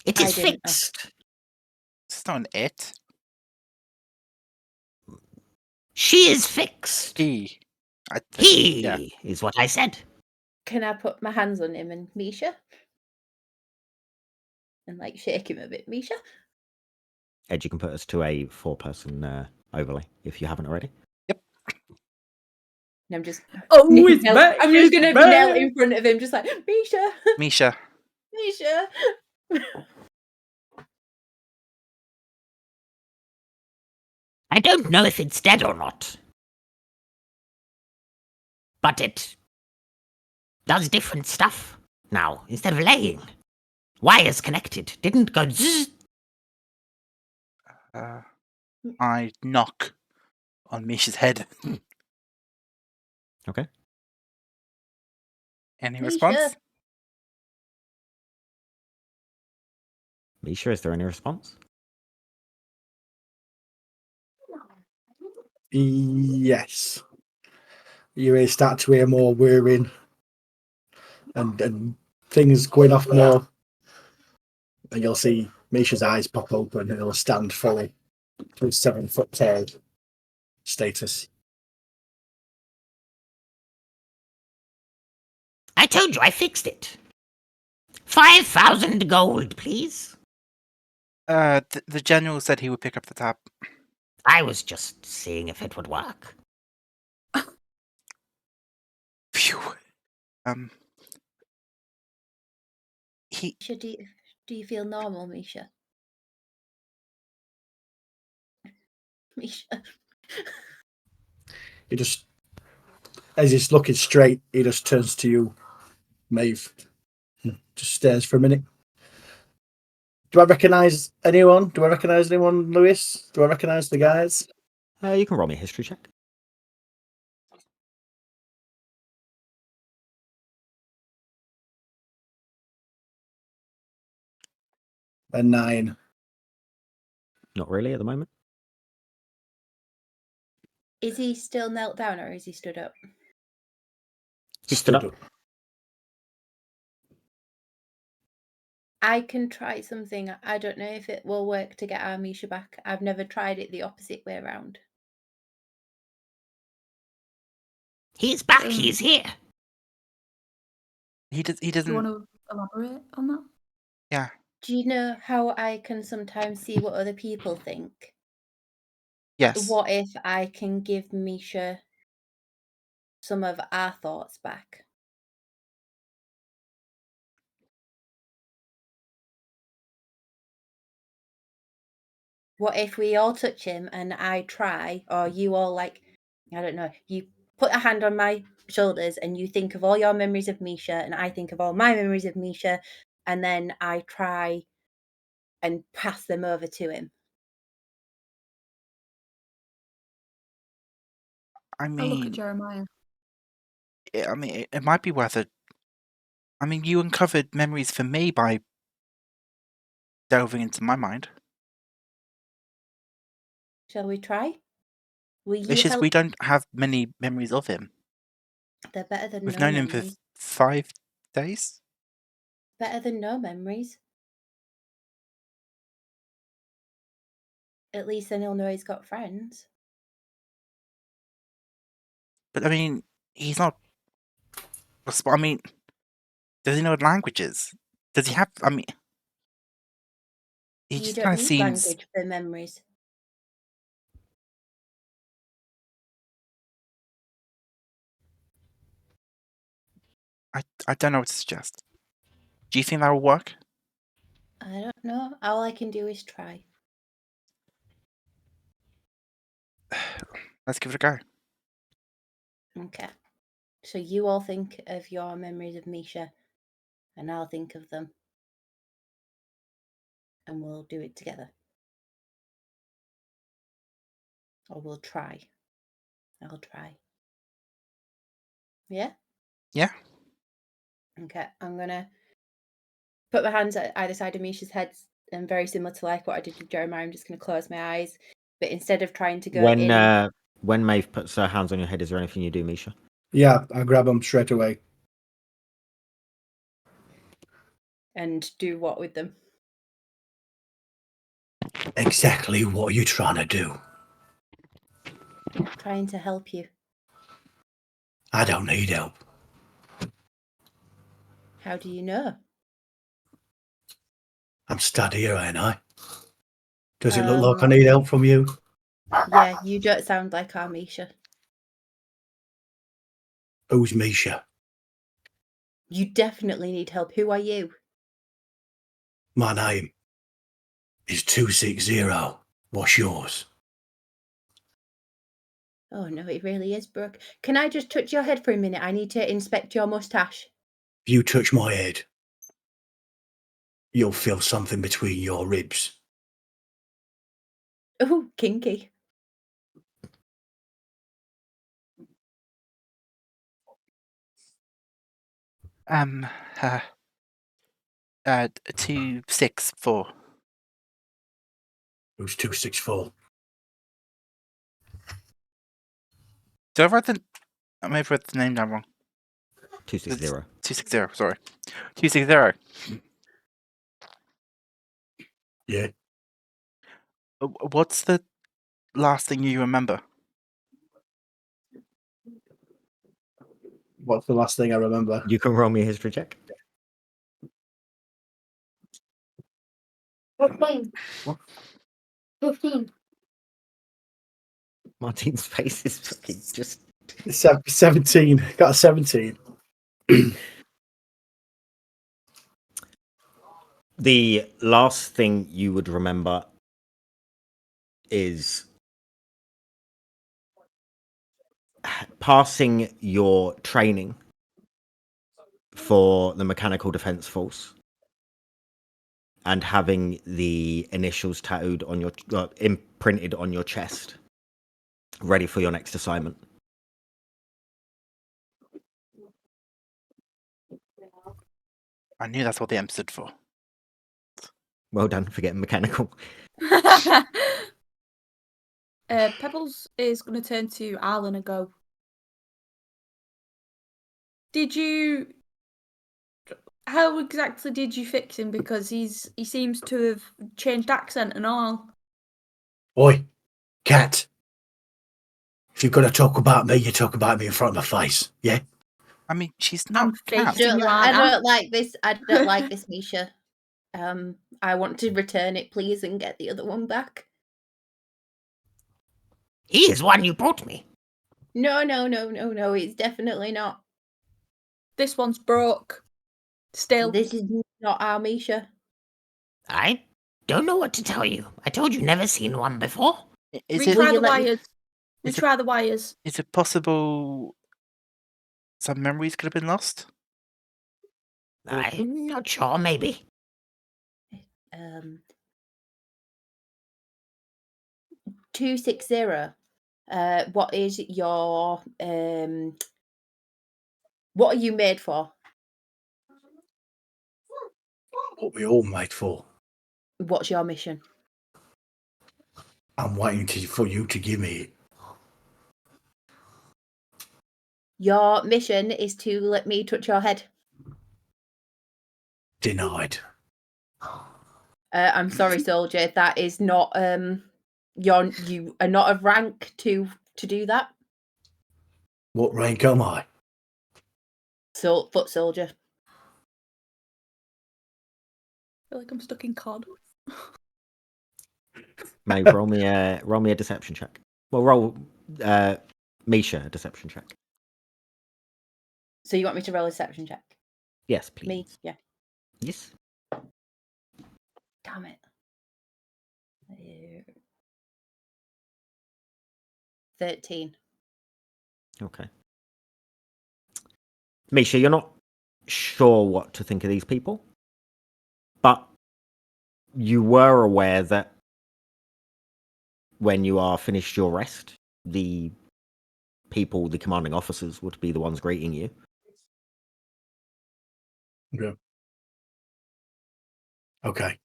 It I is didn't. fixed. It's not an it. She is fixed. He. I think, He yeah. is what I said. Can I put my hands on him and Misha? And like shake him a bit. Misha? Ed, you can put us to a 4-person overlay if you haven't already. And I'm just Oh, it's back! I'm just it's gonna back! kneel in front of him, just like Misha, Misha. Misha. I don't know if it's dead or not. But it does different stuff now instead of laying. Wires connected. Didn't go zzz. I knock on Misha's head. Okay. Any Misha. response? Misha, is there any response? Yes. You start to hear more whirring and things going off more. And you'll see Misha's eyes pop open and he'll stand fully to his 7-foot tall status. I told you I fixed it. 5,000 gold, please. The general said he would pick up the tab. I was just seeing if it would work. Phew. He. Misha, do you feel normal, Misha? Misha. He just, as he's looking straight, he just turns to you, Maeve. Just stares for a minute. Do I recognise anyone? Lewis? Do I recognise the guys? You can roll me a history check. A 9. Not really at the moment. Is he still knelt down or is he stood up? He stood up. I can try something. I don't know if it will work to get our Misha back. I've never tried it the opposite way around. He's back. He's here. He Do you doesn't. want to elaborate on that? Yeah. Do you know how I can sometimes see what other people think? Yes. What if I can give Misha some of our thoughts back? What if we all touch him and I try, or you all I don't know, you put a hand on my shoulders and you think of all your memories of Misha and I think of all my memories of Misha, and then I try and pass them over to him. I I look at mean, Jeremiah. it might be worth it. I mean, you uncovered memories for me by delving into my mind. Shall we try? Will you It's just help? we don't have many memories of him. They're better than We've no known him for memories. 5 days. Better than no memories. At least then he'll know he's got friends. But I mean, he's not. I mean, does he know languages? Does he have? I mean, he You just don't kind of need seems. language for memories. I don't know what to suggest. Do you think that will work? I don't know. All I can do is try. Let's give it a go. Okay. So you all think of your memories of Misha, and I'll think of them. And we'll do it together. Or we'll try. I'll try. Yeah? Yeah. Okay. I'm going to put my hands at either side of Misha's head, and very similar to like what I did with Jeremiah, I'm just going to close my eyes. But instead of trying to go in... When Maeve puts her hands on your head, is there anything you do, Misha? Yeah, I grab him straight away. And do what with them? Exactly what are you trying to do? Trying to help you. I don't need help. How do you know? I'm stood here, ain't I? Does it look like I need help from you? Yeah, you don't sound like our Misha. Who's Misha? You definitely need help. Who are you? My name is 260. What's yours? Oh no, it really is, Brooke. Can I just touch your head for a minute? I need to inspect your moustache. If you touch my head, you'll feel something between your ribs. Oh, kinky. Uh, 264. Who's 264? Did I write the? I may have read the name down wrong. 260. 260. Sorry, 260. Yeah. What's the last thing you remember? What's the last thing I remember? You can roll me a history check. 15. Martin's face is fucking just... 17. Got a 17. The last thing you would remember is passing your training for the Mechanical Defense Force and having the initials tattooed on your imprinted on your chest, ready for your next assignment. I knew that's what the M stood for. Well done for getting mechanical. Pebbles is going to turn to Arlen and go, how exactly did you fix him? Because he seems to have changed accent and all. Oi, cat. If you're going to talk about me, you talk about me in front of my face, yeah? I mean, she's I'm not cat. facing you, I aren't I? don't like this. I don't like this, Misha. I want to return it, please, and get the other one back. He is one you brought me. No. It's definitely not. This one's broke. Still. This is not our Misha. I don't know what to tell you. I told you never seen one before. Is it, Will Retry you the let me- wires. Is it- Retry the wires. is it possible some memories could have been lost? I'm not sure, maybe. 260. What is your what are you made for? What we all made for. What's your mission? I'm waiting for you to give me Your mission is to let me touch your head. denied. I'm sorry, soldier. That is not you are not of rank to do that. What rank am I? So foot soldier. I feel like I'm stuck in COD. Maeve, roll me a deception check. Well, roll Misha a deception check. So you want me to roll a deception check? Yes, please. Me? Yeah. Yes. Damn it. 13. Okay. Misha, you're not sure what to think of these people, but you were aware that when you are finished your rest, the people, the commanding officers, would be the ones greeting you. Yeah. Okay.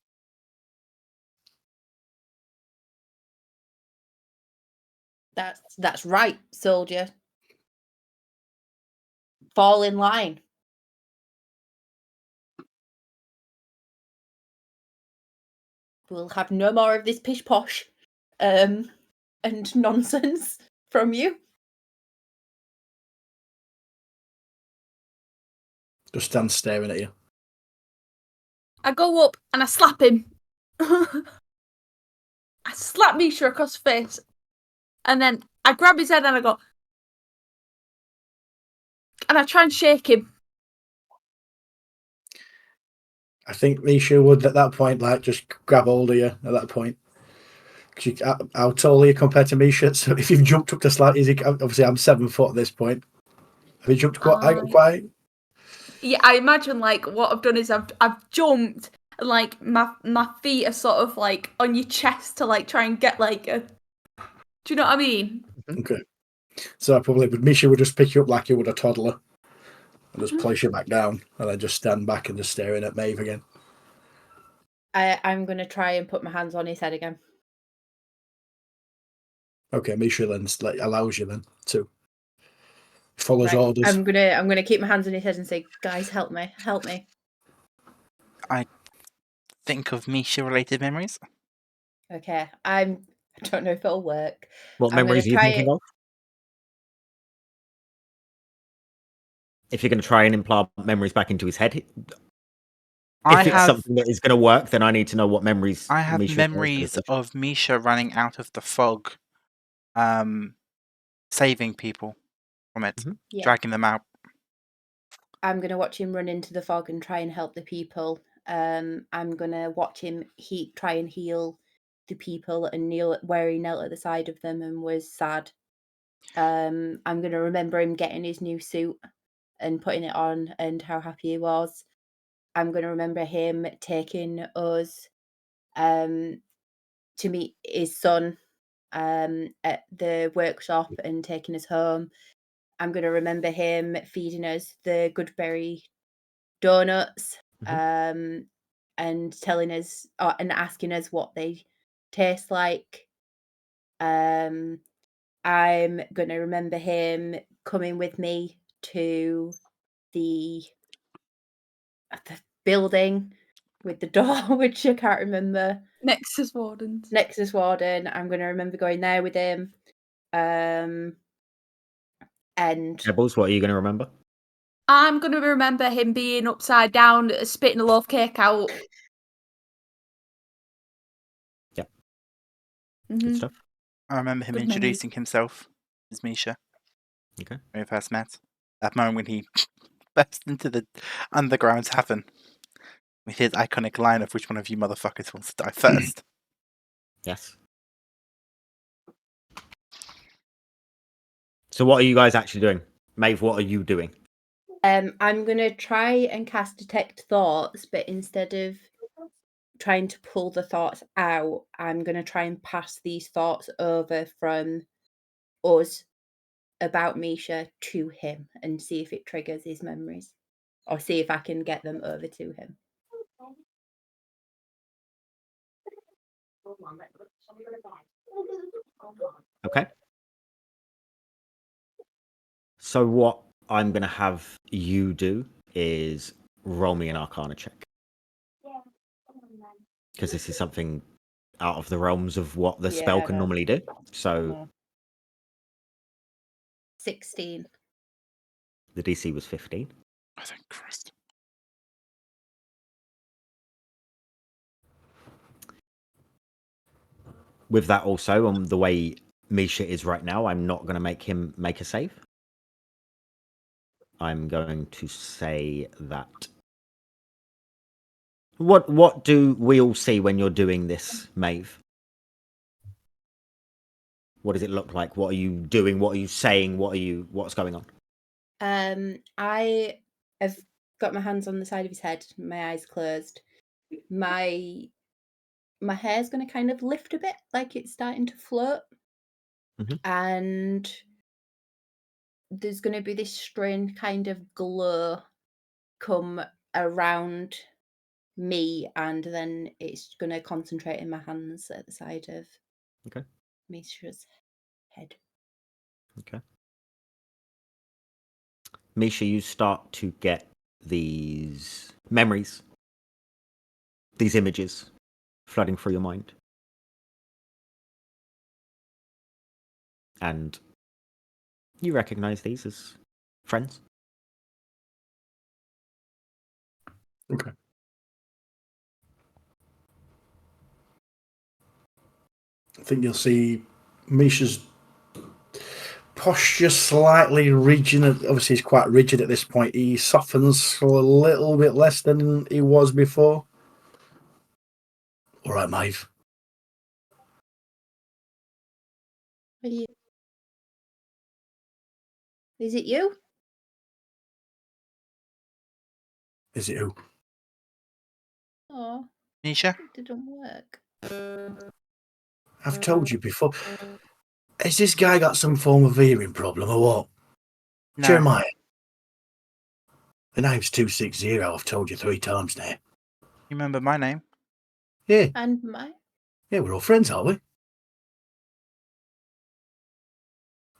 That's right, soldier. Fall in line. We'll have no more of this pish posh and nonsense from you. Just stand staring at you. I go up and I slap him. I slap Misha across the face. And then I grab his head and I go. And I try and shake him. I think Misha would at that point like just grab hold of you at that point. How tall are you compared to Misha? So if you've jumped up to slightly, obviously I'm 7 foot at this point. Have you jumped quite? Yeah, I imagine like what I've done is I've jumped and like my feet are sort of like on your chest to like try and get like a. Do you know what I mean? Okay. So I probably would. Misha would just pick you up like you would a toddler and just place you back down, and then just stand back and just staring at Maeve again. I'm going to try and put my hands on his head again. Okay, Misha then allows you then to follows Right. orders. I'm gonna keep my hands on his head and say, "Guys, help me! Help me!" Think of Misha-related memories. Okay. I don't know if it'll work. What I'm memories are gonna you try thinking it. of? If you're going to try and implant memories back into his head, if it's something that is going to work, then I need to know what memories. I have Misha memories of Misha running out of the fog, saving people from it, Yeah. dragging them out. I'm gonna watch him run into the fog and try and help the people. I'm gonna watch him try and heal the people and kneel where he knelt at the side of them and was sad. I'm going to remember him getting his new suit and putting it on and how happy he was. I'm going to remember him taking us to meet his son at the workshop and taking us home. I'm going to remember him feeding us the Goodberry donuts and telling us and asking us what they taste like. I'm going to remember him coming with me to the building with the door, which I can't remember. Nexus Wardens. Nexus Warden. I'm going to remember going there with him. And Pebbles, what are you going to remember? I'm going to remember him being upside down, spitting a loaf cake out. Yep. Mhm. Good stuff. I remember him Good memories. introducing himself as Misha Okay. when we first met. That moment when he burst into the underground tavern with his iconic line of which one of you motherfuckers wants to die first. Yes. So what are you guys actually doing? Maeve, what are you doing? I'm going to try and cast Detect Thoughts, but instead of trying to pull the thoughts out, I'm going to try and pass these thoughts over from us about Misha to him and see if it triggers his memories or see if I can get them over to him. Okay. So what I'm going to have you do is roll me an Arcana check. Because this is something out of the realms of what the spell Yeah, can no. normally do. So No. 16. the DC was 15. Oh, thank Christ. With that also, the way Misha is right now, I'm not going to make him make a save. I'm going to say that. What do we all see when you're doing this, Maeve? What does it look like? What are you doing? What are you saying? What's going on? I have got my hands on the side of his head, my eyes closed. My hair's going to kind of lift a bit, like it's starting to float. Mhm. And there's going to be this strange kind of glow come around me, and then it's going to concentrate in my hands at the side of Okay. Misha's head. Okay. Misha, you start to get these memories, these images flooding through your mind. And you recognize these as friends. Okay. I think you'll see Misha's posture slightly rigid. Obviously, he's quite rigid at this point. He softens a little bit less than he was before. All right, Maeve. Are you? Is it you? Is it who? Oh, Misha? it didn't work. I've told you before. Has this guy got some form of hearing problem or what? No. Jeremiah. The name's 260. I've told you 3 times now. You remember my name? Yeah. And my Yeah, we're all friends, aren't we?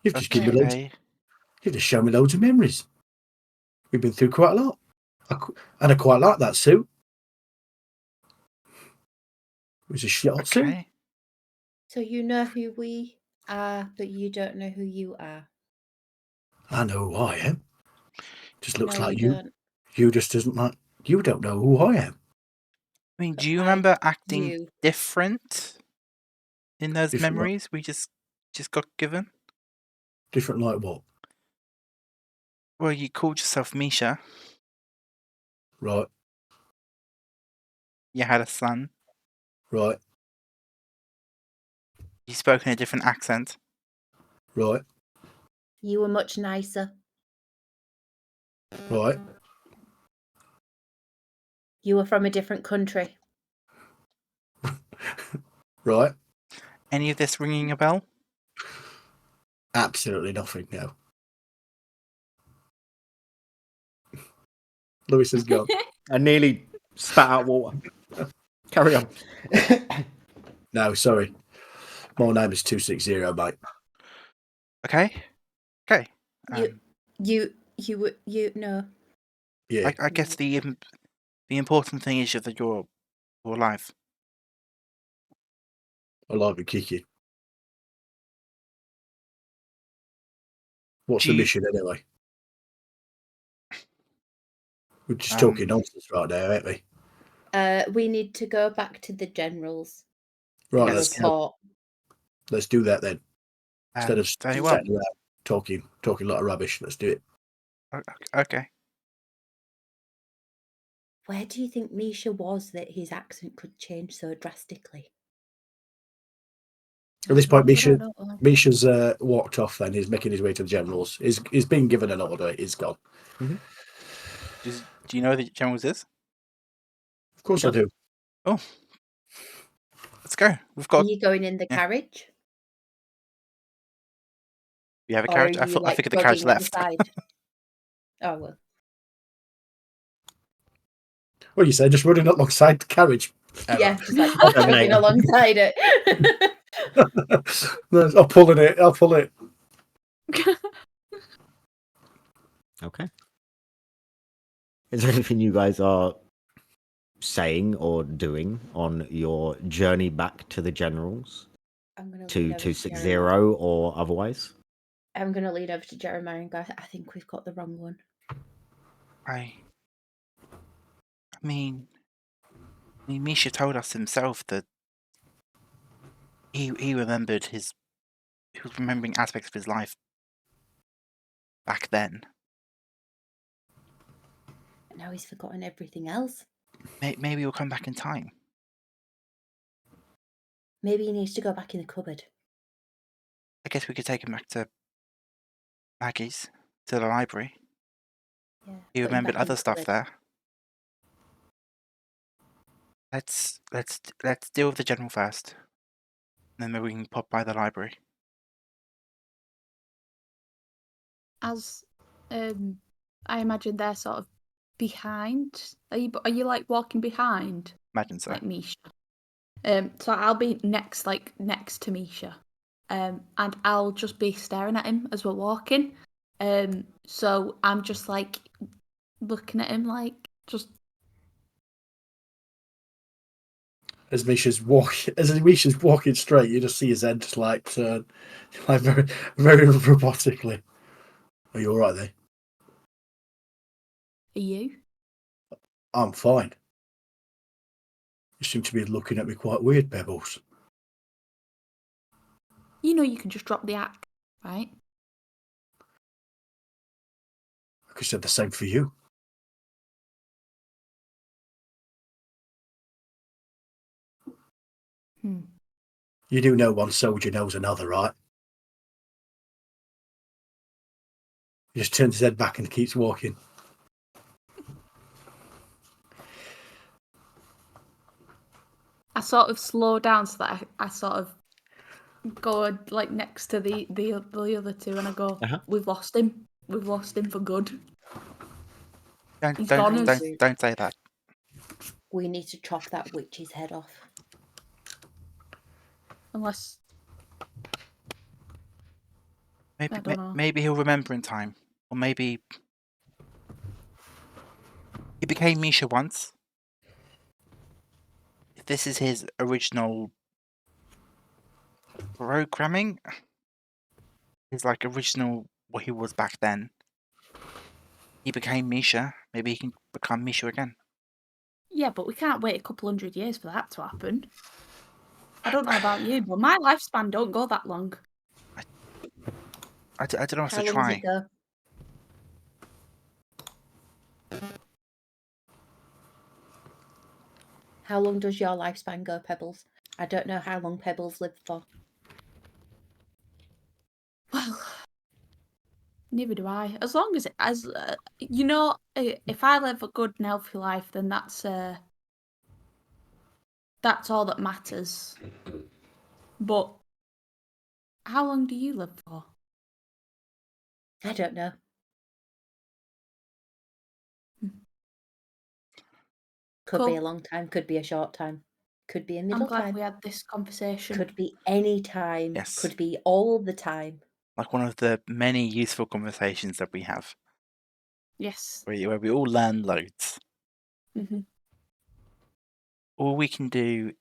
You've just given me loads. Okay. You've just shown me loads of memories. We've been through quite a lot. And I quite like that suit. It was a shit suit. Okay. So you know who we are, but you don't know who you are. I know who I am. Just looks No, like you you. don't. You just doesn't like. You don't know who I am. I mean, But do you I remember acting do. different in those Different like- memories we just got given? Different like what? Well, you called yourself Misha. Right, You had a son. right, You spoke in a different accent. right. You were much nicer. Right. You were from a different country. Right. Any of this ringing a bell? Absolutely nothing. No. Lewis has gone. I nearly spat out water. Carry on. No, sorry. My name is 260, mate. Okay. Okay. You no. Yeah. I guess the important thing is that you're alive. I like to kick you. What's Do the you- mission anyway? We're just Um, talking nonsense right now, aren't we? We need to go back to the generals. Right, and Yes. report. let's do that then. Instead of very sitting well. around talking a lot of rubbish, let's do it. Okay. Where do you think Misha was that his accent could change so drastically? At this point, I don't know. Misha's walked off. Then he's making his way to the generals. He's been given an order. He's gone. Do you know who the generals is? Of course, I do. Oh. Let's go. We've Are got. you going in the yeah. carriage? You have a Or carriage. are you I figured the carriage jogging at the left. side? Oh well. What do you say? Just running alongside the carriage. Yeah, just like Okay, jogging mate. alongside it. No, I'll pull it. I'll pull it. Okay. Is there anything you guys are saying or doing on your journey back to the generals? I'm gonna To lean over 260 Jeremiah. or otherwise? I'm gonna lean over to Jeremiah and go, I think we've got the wrong one. I mean, Misha told us himself that he remembered he was remembering aspects of his life back then. Now he's forgotten everything else. Maybe he'll come back in time. Maybe he needs to go back in the cupboard. I guess we could take him back to Maggie's, to the library. Yeah. He put him remembered back in other the stuff cupboard. there. Let's deal with the general first. Then maybe we can pop by the library. As I imagine they're sort of behind. Are you like walking behind, Imagine so. like Misha? So I'll be next to Misha, and I'll just be staring at him as we're walking. So I'm just like looking at him, like just. As Misha's walking straight, you just see his head just like turn, like very, very robotically. Are you all right there? Are you? I'm fine. You seem to be looking at me quite weird, Pebbles. You know you can just drop the act, right? I could say the same for you. You do know one soldier knows another, right? He just turns his head back and keeps walking. I sort of slow down so that I sort of go like next to the other two, and I go, Uh-huh. "We've lost him. We've lost him for good." Don't He's don't gone. don't say that. We need to chop that witch's head off. Unless Maybe I don't know. maybe he'll remember in time, or maybe he became Misha once. If this is his original programming, his like original what he was back then. He became Misha. Maybe he can become Misha again. Yeah, but we can't wait a couple 100 years for that to happen. I don't know about you, but my lifespan don't go that long. I don't know what How to long does it try. go? How long does your lifespan go, Pebbles? I don't know how long Pebbles lived for. Well, Neither do I. As long as if I live a good and healthy life, then that's all that matters. But how long do you live for? I don't know. Could be a Cool. long time, could be a short time, could be a I'm middle glad time, we had this conversation. could be any time, Yes. could be all the time. Like one of the many useful conversations that we have, Yes. where we all learn loads. Mm-hmm. All we can do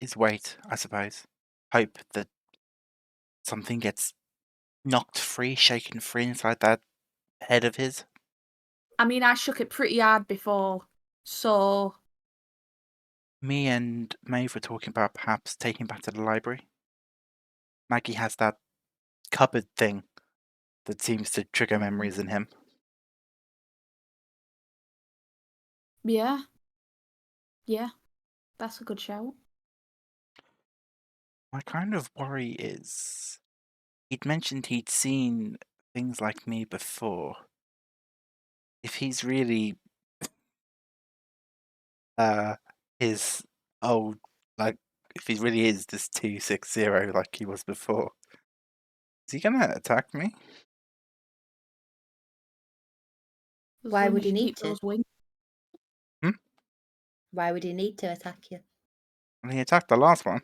is wait, I suppose. Hope that something gets knocked free, shaken free inside that head of his. I mean, I shook it pretty hard before, so Me and Maeve were talking about perhaps taking back to the library. Maggie has that cupboard thing that seems to trigger memories in him. yeah, that's a good shout. My kind of worry is he'd mentioned he'd seen things like me before. If he's really his old, like, if he really is this 260 like he was before, is he gonna attack me? As Why long would as he you need keep to? those wings. Why would he need to attack you? And he attacked the last one.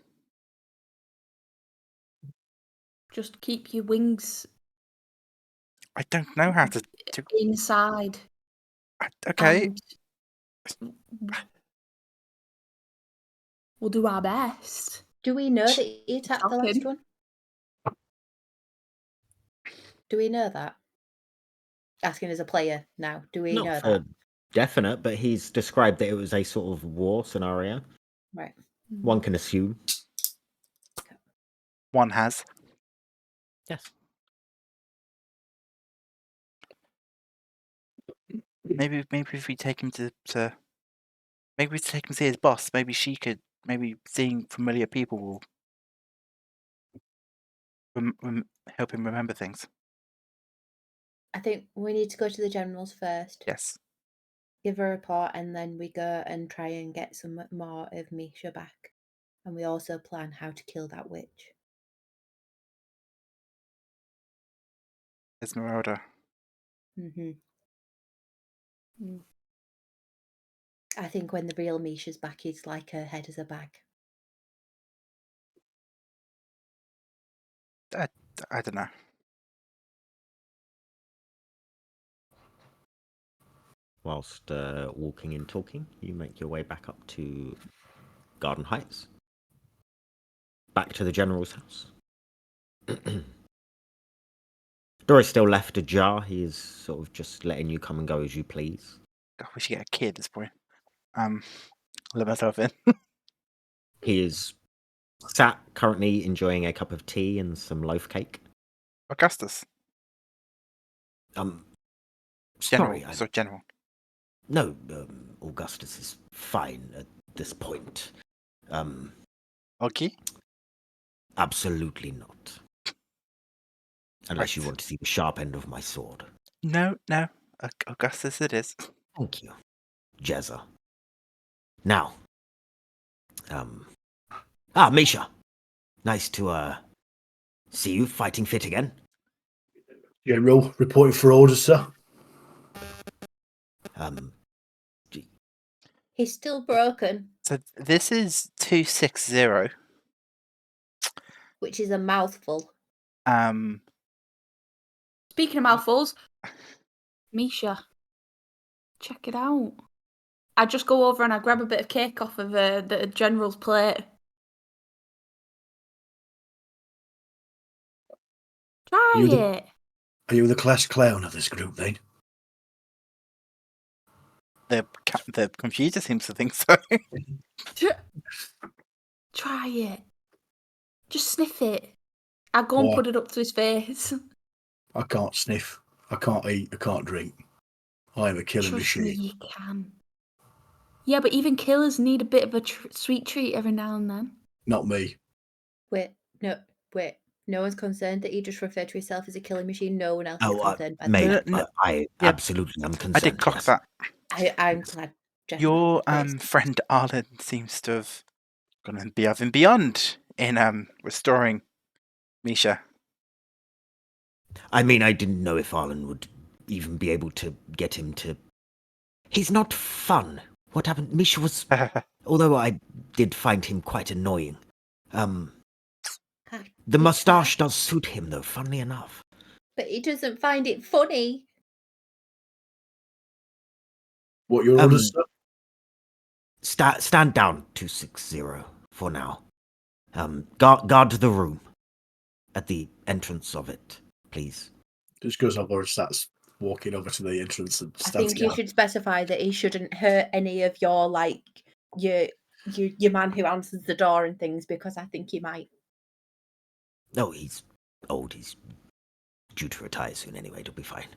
Just keep your wings I don't know how to. inside. Okay, And we'll do our best. Do we know that he attacked the last Shocking. one? Do we know that? Asking as a player now. Do we know Not that? for definite, but he's described that it was a sort of war scenario. Right. One can assume. one has. Yes. Maybe if we take him to maybe we take him to see his boss. Maybe she could. Maybe seeing familiar people will help him remember things. I think we need to go to the generals first. Yes. Give a report, and then we go and try and get some more of Misha back. And we also plan how to kill that witch. Esmeralda. Mm-hmm. I think when the real Misha's back, it's like her head as a bag. I don't know. Whilst walking and talking, you make your way back up to Garden Heights. Back to the General's house. Door is still left ajar. He is sort of just letting you come and go as you please. God, we should get a key at this point. Let myself in. He is sat currently enjoying a cup of tea and some loaf cake. Augustus. Sorry, General. No, Augustus is fine at this point. Okay. Absolutely not. Unless you Right. want to see the sharp end of my sword. No. Augustus it is. Thank you, Jezza. Now, Misha. Nice to, see you fighting fit again. General, reporting for orders, sir. He's still broken, So this is 260. which is a mouthful. Speaking of mouthfuls, Misha, check it out. I just go over and I grab a bit of cake off of the general's plate. Try it. Are you the class clown of this group, then? The computer seems to think so. Try it. Just sniff it. I go and Why? put it up to his face. I can't sniff. I can't eat. I can't drink. I am a killing Trust me, machine. you can. Yeah, but even killers need a bit of a sweet treat every now and then. Not me. Wait, no, No one's concerned that you just referred to yourself as a killing machine. No one else is Oh, concerned by mate, that. No, I yeah. absolutely am concerned. I did clock yes. that. I'm glad. Jeff Your knows. friend Arlen seems to have gone above and beyond in restoring Misha. I mean, I didn't know if Arlen would even be able to get him to. He's not fun. What happened? Misha was. Although I did find him quite annoying. The He mustache tried, does suit him, though, funnily enough. but he doesn't find it funny. What your orders, sir? Stand down, 260, for now. Guard the room. At the entrance of it, please. Just goes over and starts walking over to the entrance and I stands think you down. should specify that he shouldn't hurt any of your your man who answers the door and things, because I think he might. No, he's old. He's due to retire soon anyway. It'll be fine.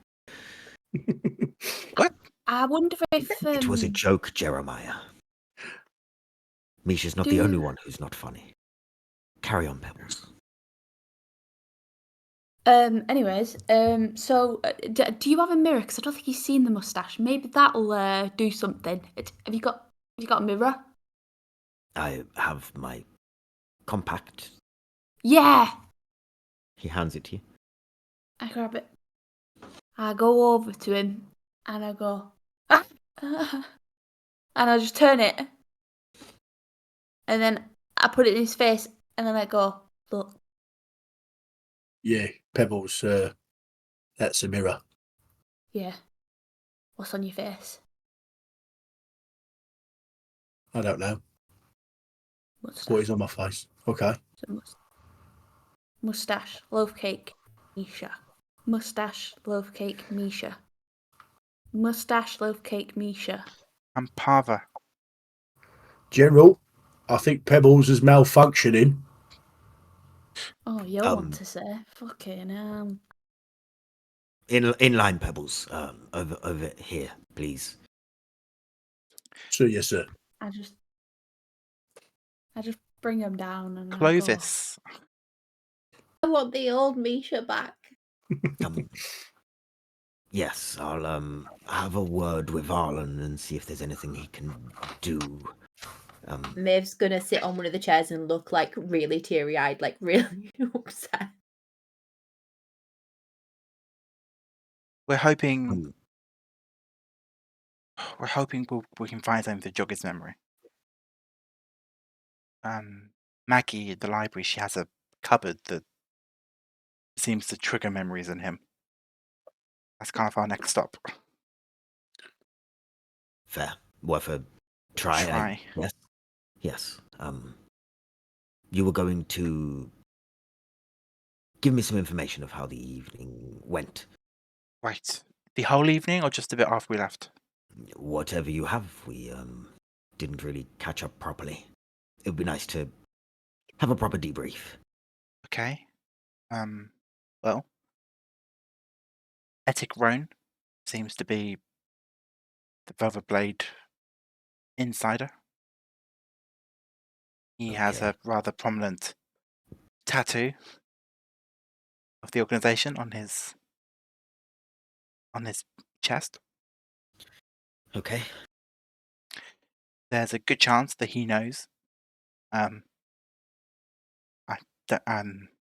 What? I wonder if It was a joke, Jeremiah. Misha's not the only one who's not funny. Carry on, Pebbles. Anyways, so do you have a mirror? Because I don't think you've seen the mustache. Maybe that'll do something. Have you got a mirror? I have my compact. Yeah. He hands it to you. I grab it. I go over to him and I go, ah! And I just turn it, and then I put it in his face, and then I go, look. Yeah, Pebbles, that's a mirror. Yeah. What's on your face? I don't know. What's What that? is on my face? Okay. Mustache, loaf cake, Misha. Mustache, loaf cake, Misha. Mustache, loaf cake, Misha. I'm Pava. General, I think Pebbles is malfunctioning. Oh, you want to say? Fucking Inline Pebbles. Over here, please. So yes, sir. I just bring him down and I go, Clovis. I want the old Misha back. Yes, I'll have a word with Arlen and see if there's anything he can do. Mav's gonna sit on one of the chairs and look like really teary-eyed, like really upset. We're hoping we can find something to jog his memory. Maggie at the library, she has a cupboard that seems to trigger memories in him. That's kind of our next stop. Fair. Worth a try. Yes. Yes. You were going to give me some information of how the evening went. Right. The whole evening or just a bit after we left? Whatever you have. We didn't really catch up properly. It would be nice to have a proper debrief. Okay. Well, Etic Roan seems to be the Velvet Blade insider. He has Okay. a rather prominent tattoo of the organization on his chest. Okay. There's a good chance that he knows.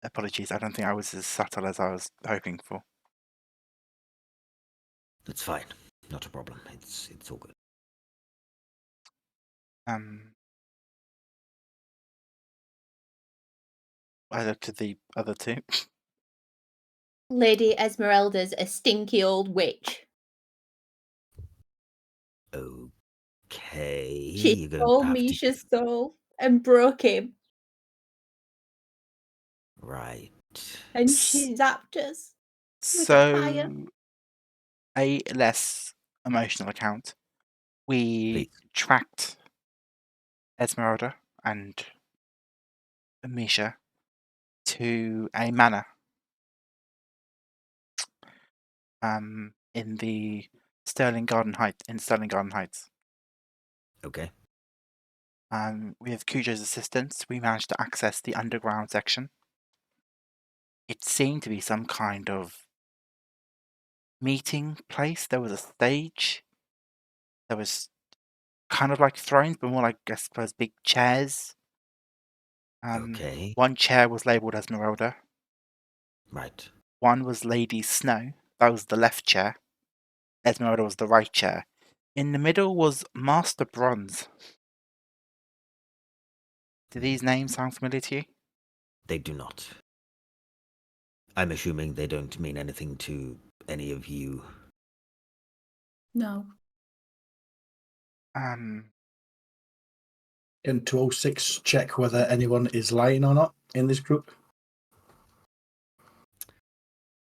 Apologies, I don't think I was as subtle as I was hoping for. That's fine. Not a problem. It's all good. I looked at the other two. Lady Esmeralda's a stinky old witch. Okay. She You're going stole to have Misha's soul and broke him, Right. and she zapped us with a fire. So, a less emotional account. We Please. tracked Esmeralda and Misha to a manor in the Sterling Garden Heights. Okay. With Cujo's assistance, we managed to access the underground section. it seemed to be some kind of meeting place. There was a stage. There was kind of like thrones, but more like, I suppose, big chairs. Okay. One chair was labelled Esmeralda. Right. One was Lady Snow. That was the left chair. Esmeralda was the right chair. In the middle was Master Bronze. Do these names sound familiar to you? They do not. I'm assuming they don't mean anything to any of you. No. Um, Can 206 check whether anyone is lying or not in this group?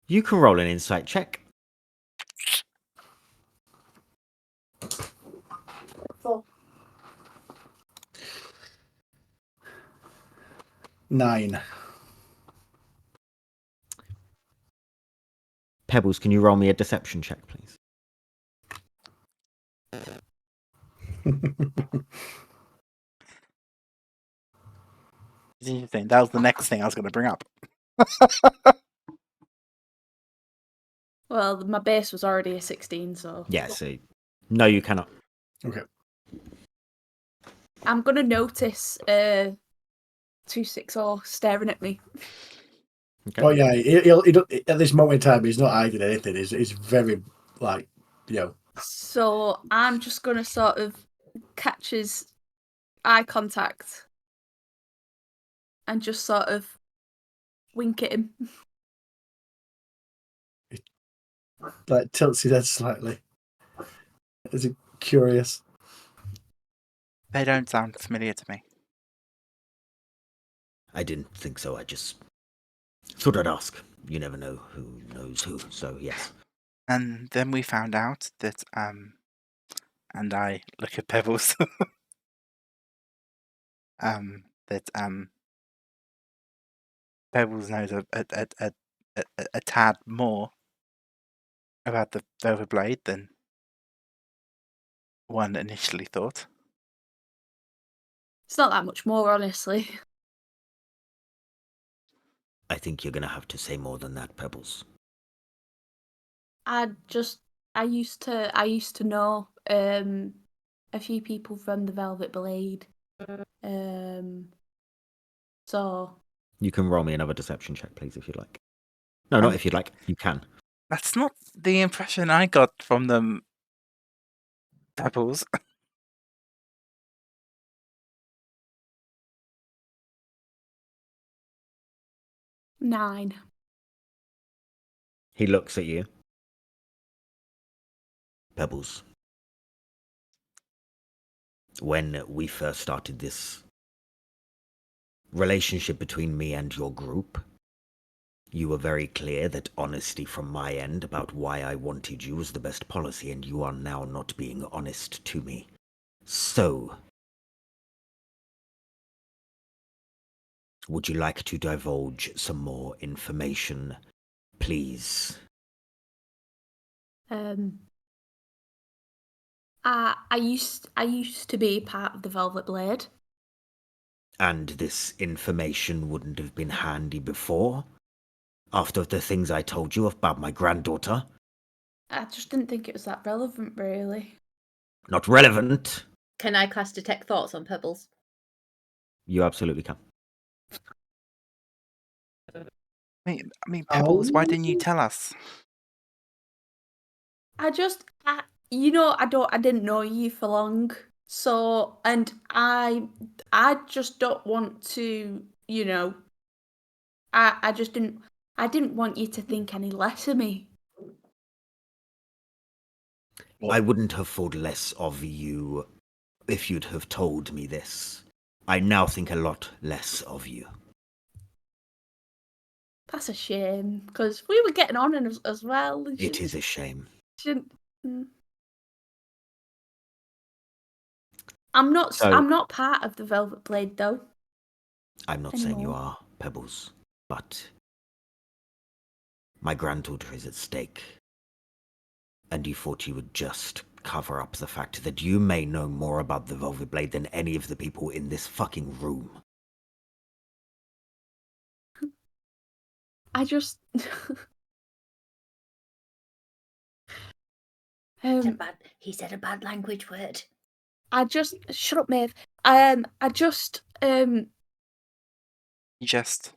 You can roll an insight check. 9. Pebbles, can you roll me a deception check, please? it's interesting. That was the next thing I was going to bring up. Well, my base was already a 16, so Yeah, so no, you cannot. Okay. I'm gonna notice 260 staring at me. Okay. Oh yeah, he don't, at this moment in time, he's not hiding anything. He's very like, So I'm just gonna sort of catch his eye contact and just sort of wink at him. like tilts his head slightly. Is he curious? They don't sound familiar to me. I didn't think so. I just thought I'd ask. You never know who knows who. So yes. And then we found out that, and I look at Pebbles, that Pebbles knows a tad more about the Velvet Blade than one initially thought. It's not that much more, honestly. I think you're gonna have to say more than that, Pebbles. I used to know a few people from the Velvet Blade. So You can roll me another deception check, please, if you'd like. No, not if you'd like. You can. That's not the impression I got from them, Pebbles. 9. He looks at you. Pebbles. When we first started this relationship between me and your group, you were very clear that honesty from my end about why I wanted you was the best policy, and you are now not being honest to me. So, would you like to divulge some more information, please? I used to be part of the Velvet Blade. And this information wouldn't have been handy before? After the things I told you about my granddaughter? I just didn't think it was that relevant, really. Not relevant? Can I cast Detect Thoughts on Pebbles? You absolutely can. I mean, Pebbles, why Oh. didn't you tell us? I didn't know you for long. So, and I just don't want to, I didn't want you to think any less of me. I wouldn't have thought less of you if you'd have told me this. I now think a lot less of you. That's a shame, because we were getting on as well. It is a shame. I'm not part of the Velvet Blade, though. I'm not saying you are, Pebbles, but my granddaughter is at stake. And you thought you would just cover up the fact that you may know more about the Velvet Blade than any of the people in this fucking room. I just. He said a bad language word. I just shut up, Maeve. I just You just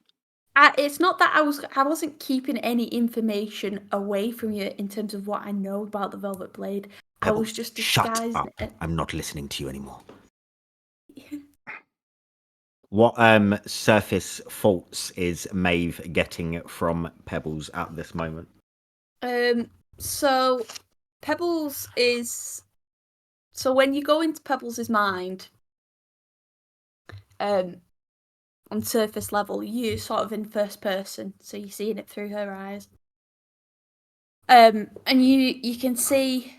it's not that I wasn't keeping any information away from you in terms of what I know about the Velvet Blade. I was Pebbles, just shut disguising up. it. I'm not listening to you anymore. What surface faults is Maeve getting from Pebbles at this moment? So Pebbles is when you go into Pebbles' mind, on surface level, you're sort of in first person, so you're seeing it through her eyes. And you can see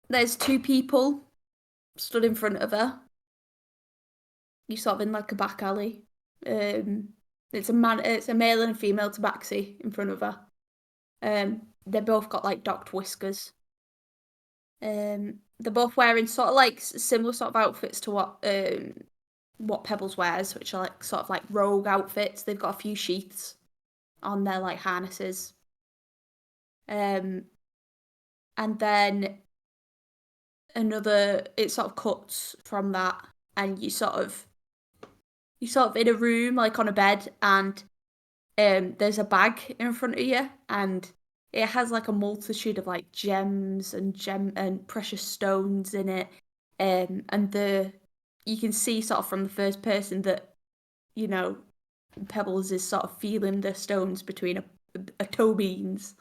there's two people stood in front of her. You're sort of in like a back alley. It's a male and a female tabaxi in front of her. They both got like docked whiskers. They're both wearing sort of like similar sort of outfits to what Pebbles wears, which are like sort of like rogue outfits. They've got a few sheaths on their like harnesses. And then it sort of cuts from that, and you sort of in a room like on a bed, and there's a bag in front of you, and it has like a multitude of like gems and precious stones in it, and you can see sort of from the first person that, you know, Pebbles is sort of feeling the stones between a toe beans,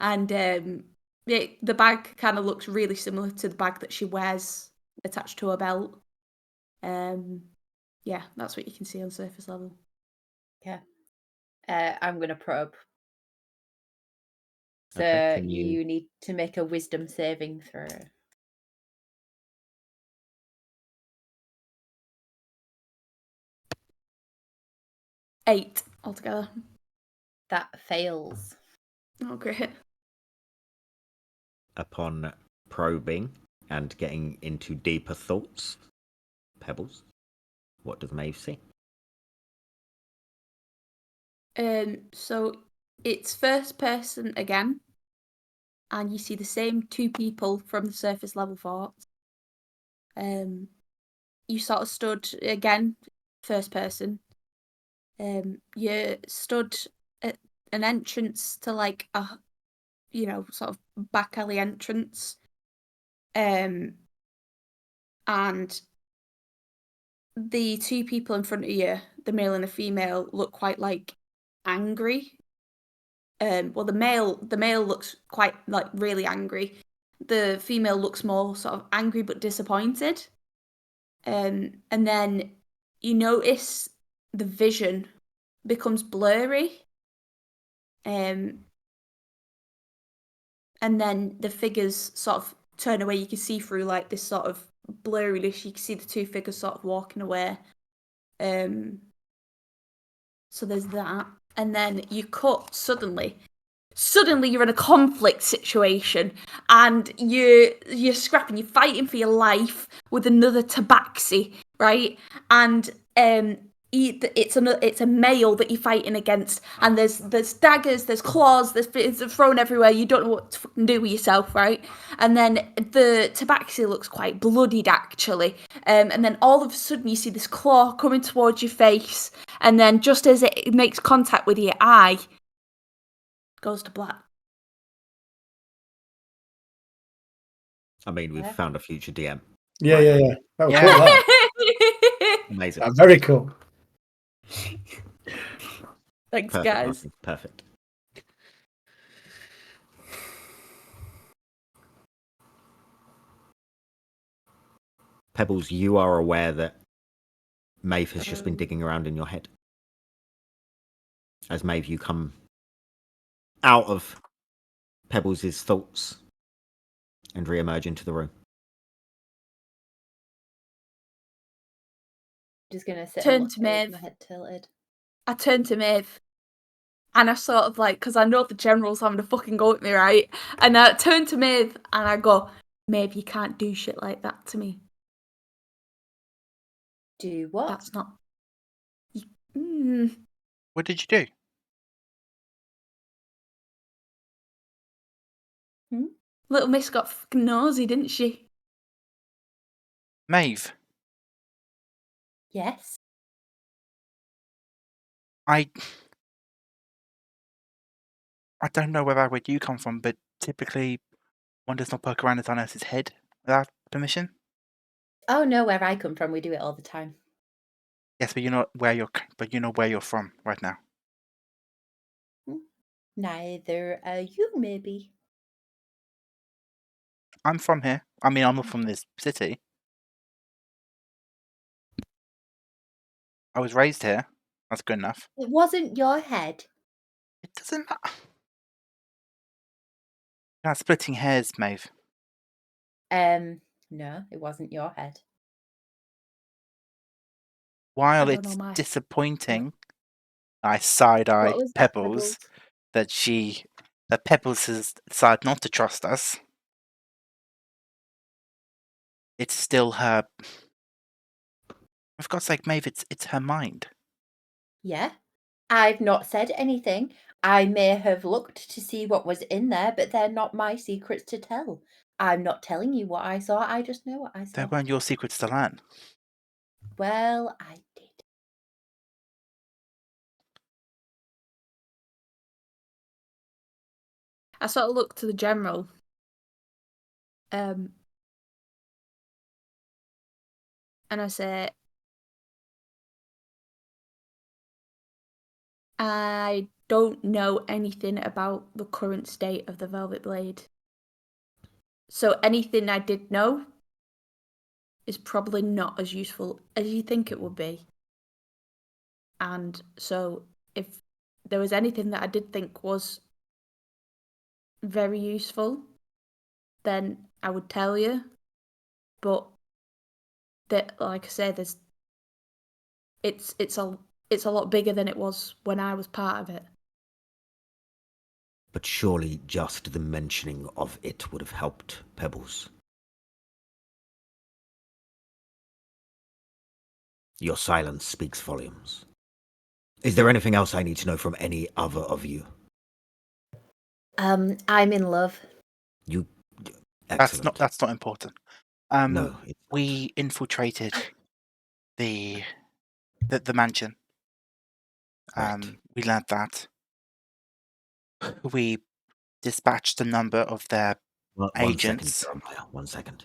and the bag kind of looks really similar to the bag that she wears attached to her belt. Yeah, that's what you can see on surface level. Yeah. I'm going to probe. So Okay, you need to make a wisdom saving throw. Eight altogether. That fails. Oh, great. Upon probing and getting into deeper thoughts, Pebbles, what does Maeve see? So it's first person again, and you see the same two people from the surface level forts. You sort of stood again, first person. You stood at an entrance to like a, sort of back alley entrance. And the two people in front of you, the male and the female, look quite like angry. Well, the male looks quite like really angry. The female looks more sort of angry but disappointed. And then you notice the vision becomes blurry. And then the figures sort of turn away. You can see through like this sort of blurriness. You can see the two figures sort of walking away. So there's that. And then you cut suddenly you're in a conflict situation, and you're scrapping, you're fighting for your life with another tabaxi, right? And it's a male that you're fighting against, and there's daggers, there's claws, it's thrown everywhere. You don't know what to fucking do with yourself, right? And then the tabaxi looks quite bloodied actually, and then all of a sudden you see this claw coming towards your face, and then just as it makes contact with your eye, goes to black. I mean, we've found a future DM. Yeah. That was Yeah. cool. That. Amazing. Very cool. Thanks, Perfect, guys. Martin. Perfect. Pebbles, you are aware that Maeve has just been digging around in your head. As Maeve, you come out of Pebbles' thoughts and re-emerge into the room. Just going to sit Turn and look to at it with Maeve. my head tilted. I turn to Maeve, and I sort of like, because I know the general's having a fucking go at me, right? And I turn to Maeve and I go, Maeve, you can't do shit like that to me. Do what? That's not. What did you do? Little Miss got fucking nosy, didn't she? Maeve, Yes. I don't know where you come from, but typically one does not poke around at someone else's head without permission. Oh no, where I come from, we do it all the time. Yes, but you know where you're from right now. Neither are you, maybe. I'm from here. I mean, I'm not from this city. I was raised here. That's good enough. It wasn't your head. It doesn't matter. You're not splitting hairs, Maeve. No, it wasn't your head. While don't know it's my- disappointing, I side-eye What was that, Pebbles that Pebbles has decided not to trust us. It's still her. For God's sake, Maeve, it's her mind. Yeah. I've not said anything. I may have looked to see what was in there, but they're not my secrets to tell. I'm not telling you what I saw. I just know what I They saw. weren't your secrets to learn. Well, I did. I sort of look to the general. And I say, I don't know anything about the current state of the Velvet Blade. So anything I did know is probably not as useful as you think it would be. And so if there was anything that I did think was very useful, then I would tell you. But that, like I said, it's a lot bigger than it was when I was part of it. But surely just the mentioning of it would have helped, Pebbles. Your silence speaks volumes. Is there anything else I need to know from any other of you? I'm in love. You... Excellent. That's not important. No, it's we infiltrated the mansion. Right. We learned that. We dispatched a number of their agents. 1 second, Jeremiah. 1 second.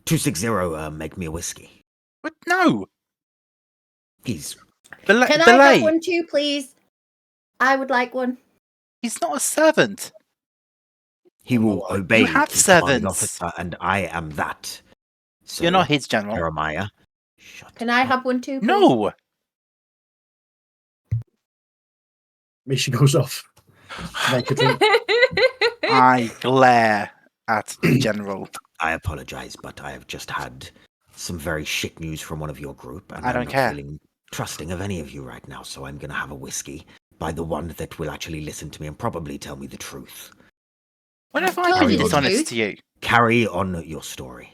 260, make me a whiskey. But no! He's... Can I have one too, please? I would like one. He's not a servant. He will obey You have his commanding servants. officer, and I am that. So, You're not his general. Jeremiah. Shut Can I up. have one too, please? No! Misha goes off. Make a drink. I glare at the general. I apologize, but I have just had some very shit news from one of your group, and I don't I'm not care. feeling trusting of any of you right now, so I'm going to have a whiskey by the one that will actually listen to me and probably tell me the truth. When have I've I told been you the dishonest truth. to you? Carry on your story.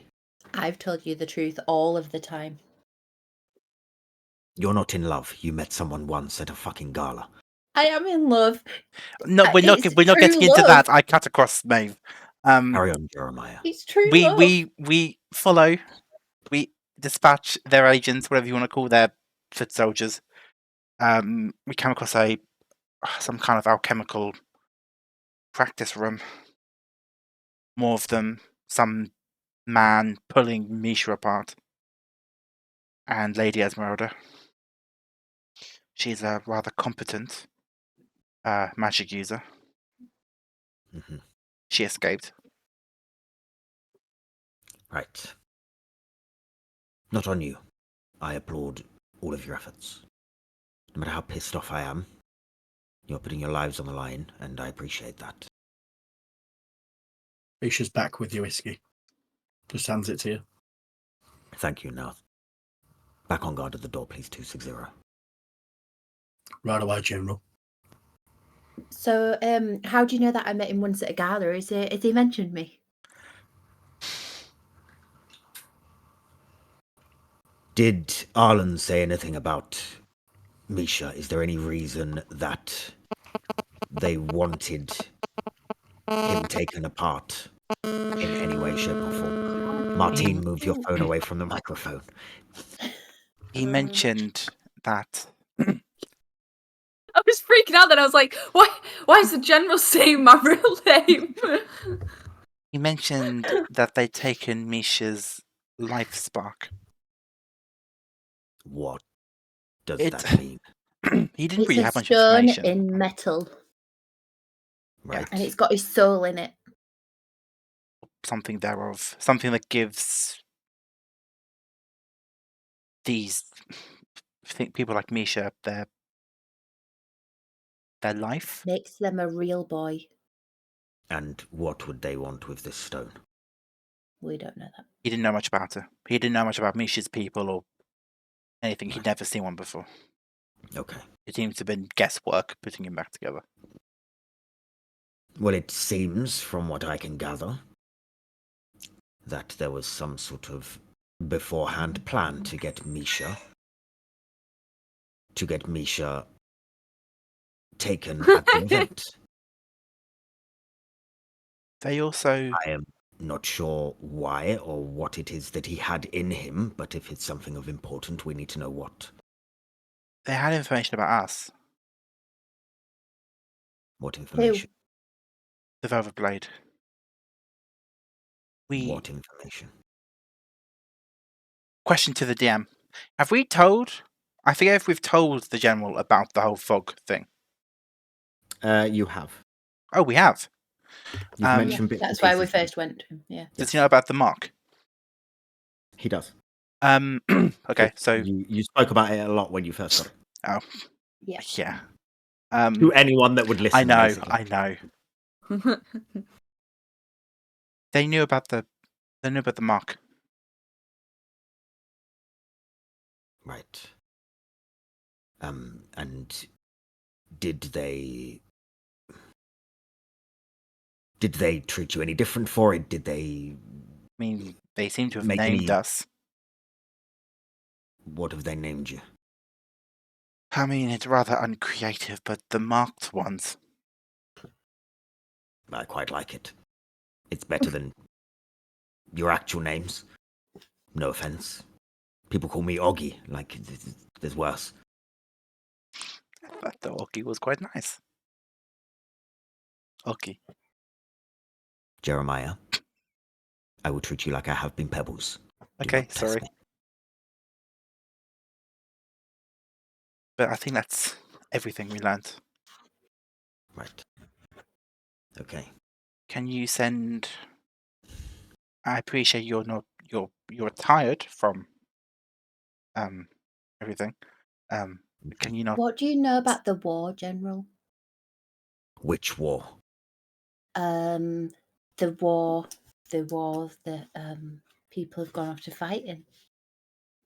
I've told you the truth all of the time. You're not in love. You met someone once at a fucking gala. I am in love. No, we're not It's getting true into love. that. I cut across Maeve. Carry on, Jeremiah. It's true love. We follow. We dispatch their agents, whatever you want to call their foot soldiers. We came across some kind of alchemical practice room. More of them. Some man pulling Misha apart. And Lady Esmeralda. She's a rather competent magic user. Mm-hmm. She escaped. Right. Not on you. I applaud all of your efforts. No matter how pissed off I am, you're putting your lives on the line, and I appreciate that. Misha's back with your whiskey. Just hands it to you. Thank you, now. Back on guard at the door, please, 260. Right away, General. So, how do you know that I met him once at a gala? Has he mentioned me? Did Arlen say anything about Misha? Is there any reason that they wanted him taken apart in any way, shape, or form. Martine, move your phone away from the microphone. He mentioned that I was freaking out. Then I was like, "Why? Why is the general saying my real name?" he mentioned that they'd taken Misha's life spark. What does It- that mean? He didn't It's really a have much stone information. in metal, Right. and it's got his soul in it. Something thereof. Something that gives these people like Misha their life. Makes them a real boy. And what would they want with this stone? We don't know that. He didn't know much about her. He didn't know much about Misha's people or anything. He'd Right. never seen one before. Okay. It seems to have been guesswork putting him back together. Well, it seems, from what I can gather, that there was some sort of beforehand plan to get Misha taken at the event. They also I am not sure why or what it is that he had in him, but if it's something of importance, we need to know what. they had information about us, What information? the Velvet Blade. What information? Question to the DM: have we told? I forget if we've told the general about the whole fog thing. You have. Oh, we have. You've Um, mentioned bits and That's why we pieces. first went to him. Yeah. Does Yes. he know about the mark? He does. Okay, so you spoke about it a lot when you first got it. Yeah. yeah. To anyone that would listen. I know, basically. I know. They knew about the mark. Right. And did they treat you any different for it? Did they? I mean, they seem to have Make named any- us. What have they named you? I mean, it's rather uncreative, but the marked ones. I quite like it. It's better than your actual names. No offense. People call me Oggy. Like, there's worse. I thought the Oki was quite nice. Oki. Jeremiah, I will treat you like I have been Pebbles. Do Okay, not test sorry. me. But I think that's everything we learned. Right. Okay. Can you send? I appreciate you're tired from everything. Can you not? What do you know about the war, General? Which war? The war that people have gone off to fight in.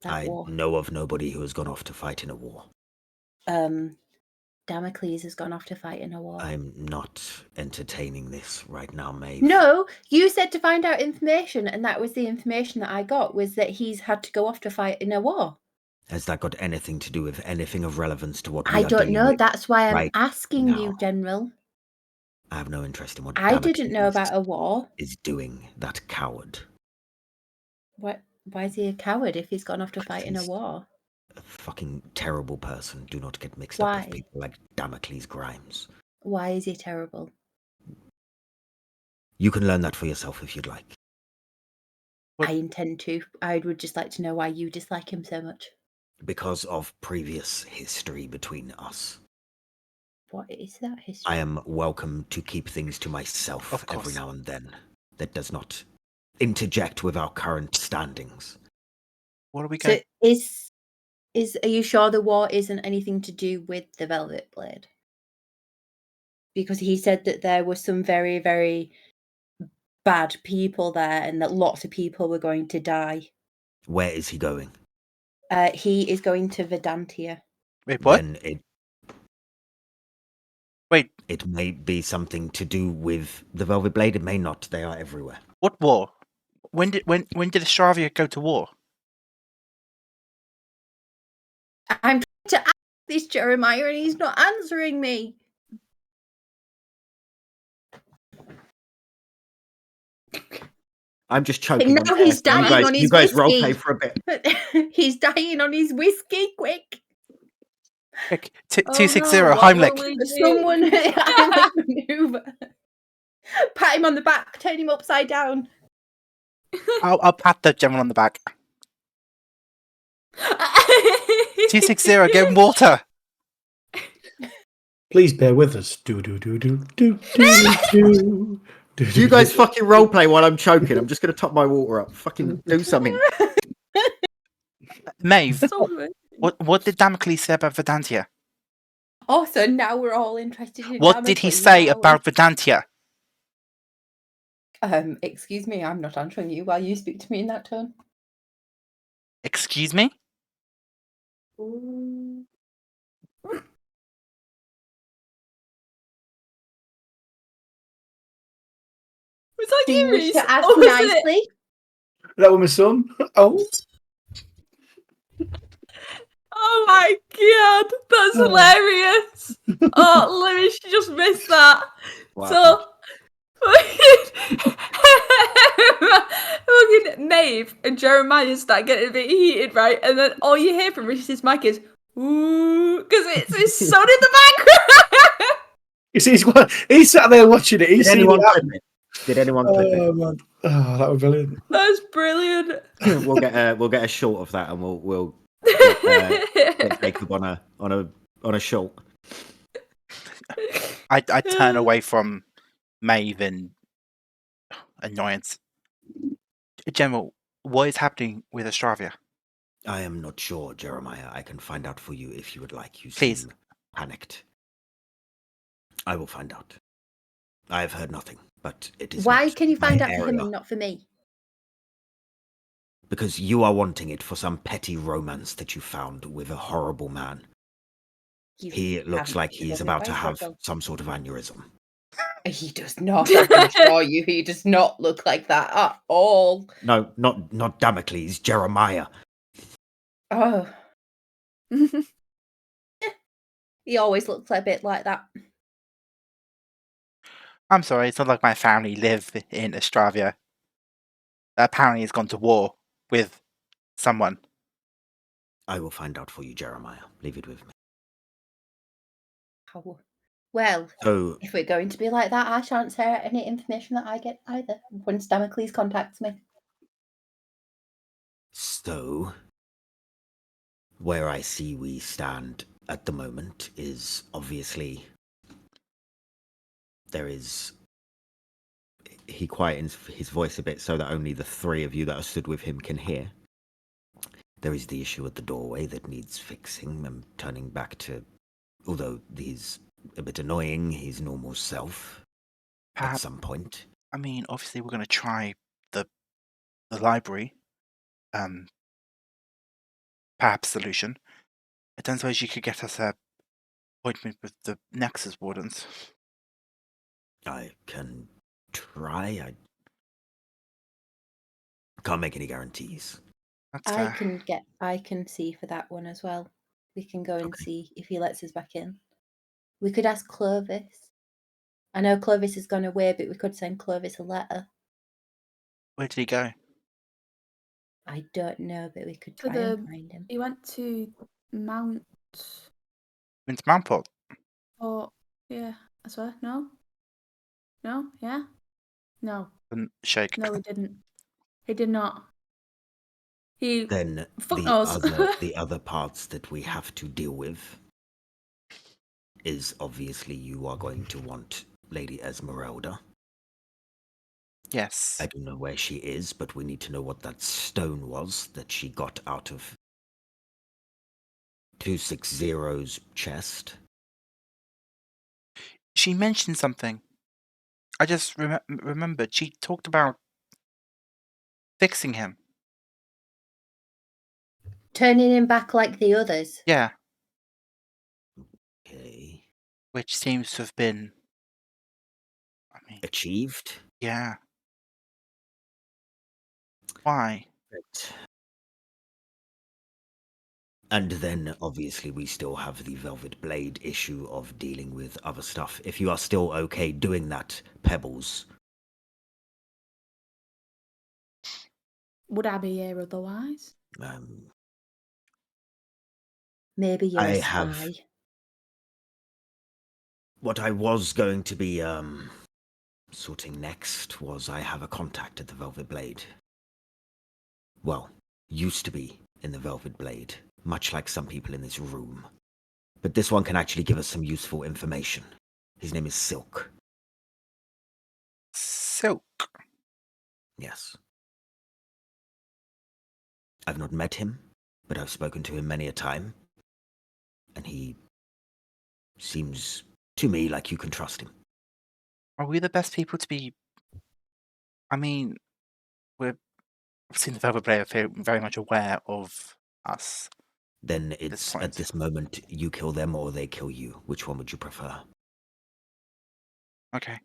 That I war. know of nobody who has gone off to fight in a war. Damocles has gone off to fight in a war. I'm not entertaining this right now, Maeve. No, you said to find out information, and that was the information that I got, was that he's had to go off to fight in a war. Has that got anything to do with anything of relevance to what we I are don't dealing know. with? That's why I'm right asking now? you, General. I have no interest in what I didn't know Damocles about a war. is doing, that coward. Why is he a coward if he's gone off to Because fight in a he's war? A fucking terrible person. Do not get mixed Why? up with people like Damocles Grimes. Why is he terrible? You can learn that for yourself if you'd like. What- I intend to. I would just like to know why you dislike him so much. Because of previous history between us. What is that history? I am welcome to keep things to myself Of every course. now and then. That does not interject with our current standings. What are we So going? are you sure the war isn't anything to do with the Velvet Blade? Because he said that there were some very, very bad people there and that lots of people were going to die. Where is he going? He is going to Vedantia. Wait, what? Then Wait, it may be something to do with the Velvet Blade. It may not. They are everywhere. what war? When did Astravia go to war? I'm trying to ask this Jeremiah and he's not answering me. I'm just choking. And on now air, he's so you dying guys, on you his guys roleplay whiskey. for a bit. He's dying on his whiskey, quick. Quick, Oh 260 no, what Heimlich. will we do? Someone I'm like maneuver. Pat him on the back, turn him upside down. I'll pat the general on the back. 260, get him water. Please bear with us. Do do do do do do do. You guys fucking roleplay while I'm choking. I'm just gonna top my water up. Fucking do something. Maeve, Something. what did Damocles say about Vedantia? Oh, so now we're all interested in What did he Damocles, say are we? about Vedantia? Excuse me, I'm not answering you while you speak to me in that tone. Excuse me? Was that Do you, you wish Reese? to ask Or was it- nicely? That was my son. Oh, Oh my god, that's Oh. hilarious. Oh, Louis, she just missed that. What So, fucking Maeve and Jeremiah start getting a bit heated, right? And then all you hear from Reese's mic is, ooh, because it's his son in the background. you see, he's sat there watching it. He's Did seen anyone it. clip it? Did anyone clip it? Oh man, oh, that was brilliant. That's brilliant. We'll get a short of that, and we'll get Jacob on a short. I turn away from Maeve in annoyance. General, what is happening with Astravia? I am not sure, Jeremiah. I can find out for you if you would like. You Please. seem panicked. I will find out. I have heard nothing, but it is. Why not can you find my out for him area. and not for me? Because you are wanting it for some petty romance that you found with a horrible man. You He looks haven't like he's told me about to about have yourself. some sort of aneurysm. He does not. I can assure you, he does not look like that at all. No, not Damocles, Jeremiah. Oh, he always looks a bit like that. I'm sorry, it's not like my family live in Astravia. Apparently he's gone to war with someone. I will find out for you, Jeremiah. Leave it with me. How? Well, So, if we're going to be like that, I shan't share any information that I get either once Damocles contacts me. So, where I see we stand at the moment is obviously there is. He quietens his voice a bit so that only the three of you that are stood with him can hear. There is the issue at the doorway that needs fixing and turning back to, although he's a bit annoying, his normal self at Perhaps, some point. I mean, obviously we're going to try the library. Perhaps solution. I don't suppose you could get us a appointment with the Nexus wardens. I can try. I can't make any guarantees. That's I can see for that one as well. We can go and Okay. see if he lets us back in. We could ask Clovis. I know Clovis has gone away, but we could send Clovis a letter. Where did he go? I don't know, but we could For try and the- find him. He went to Mount. Into Mountport. Oh, yeah. I swear. No. No. Yeah. No. And shake. No, he didn't. He did not. He. Then Fuck knows. the other parts that we have to deal with is obviously you are going to want Lady Esmeralda. Yes. I don't know where she is, but we need to know what that stone was that she got out of 260's chest. She mentioned something. I just remembered. She talked about fixing him. Turning him back like the others. Yeah. Okay. Which seems to have been. I mean, Achieved? yeah. Why? Right. And then, obviously, we still have the Velvet Blade issue of dealing with other stuff. If you are still okay doing that, Pebbles, Would I be here otherwise? Maybe you're I a have- spy. What I was going to be sorting next was I have a contact at the Velvet Blade. Well, used to be in the Velvet Blade, much like some people in this room. But this one can actually give us some useful information. His name is Silk. Silk. Yes. I've not met him, but I've spoken to him many a time. And he seems to me like you can trust him. Are we the best people to be? I mean, we've seen the Velvet Blade are very much aware of us. Then this it's point. at this moment you kill them or they kill you. Which one would you prefer? Okay.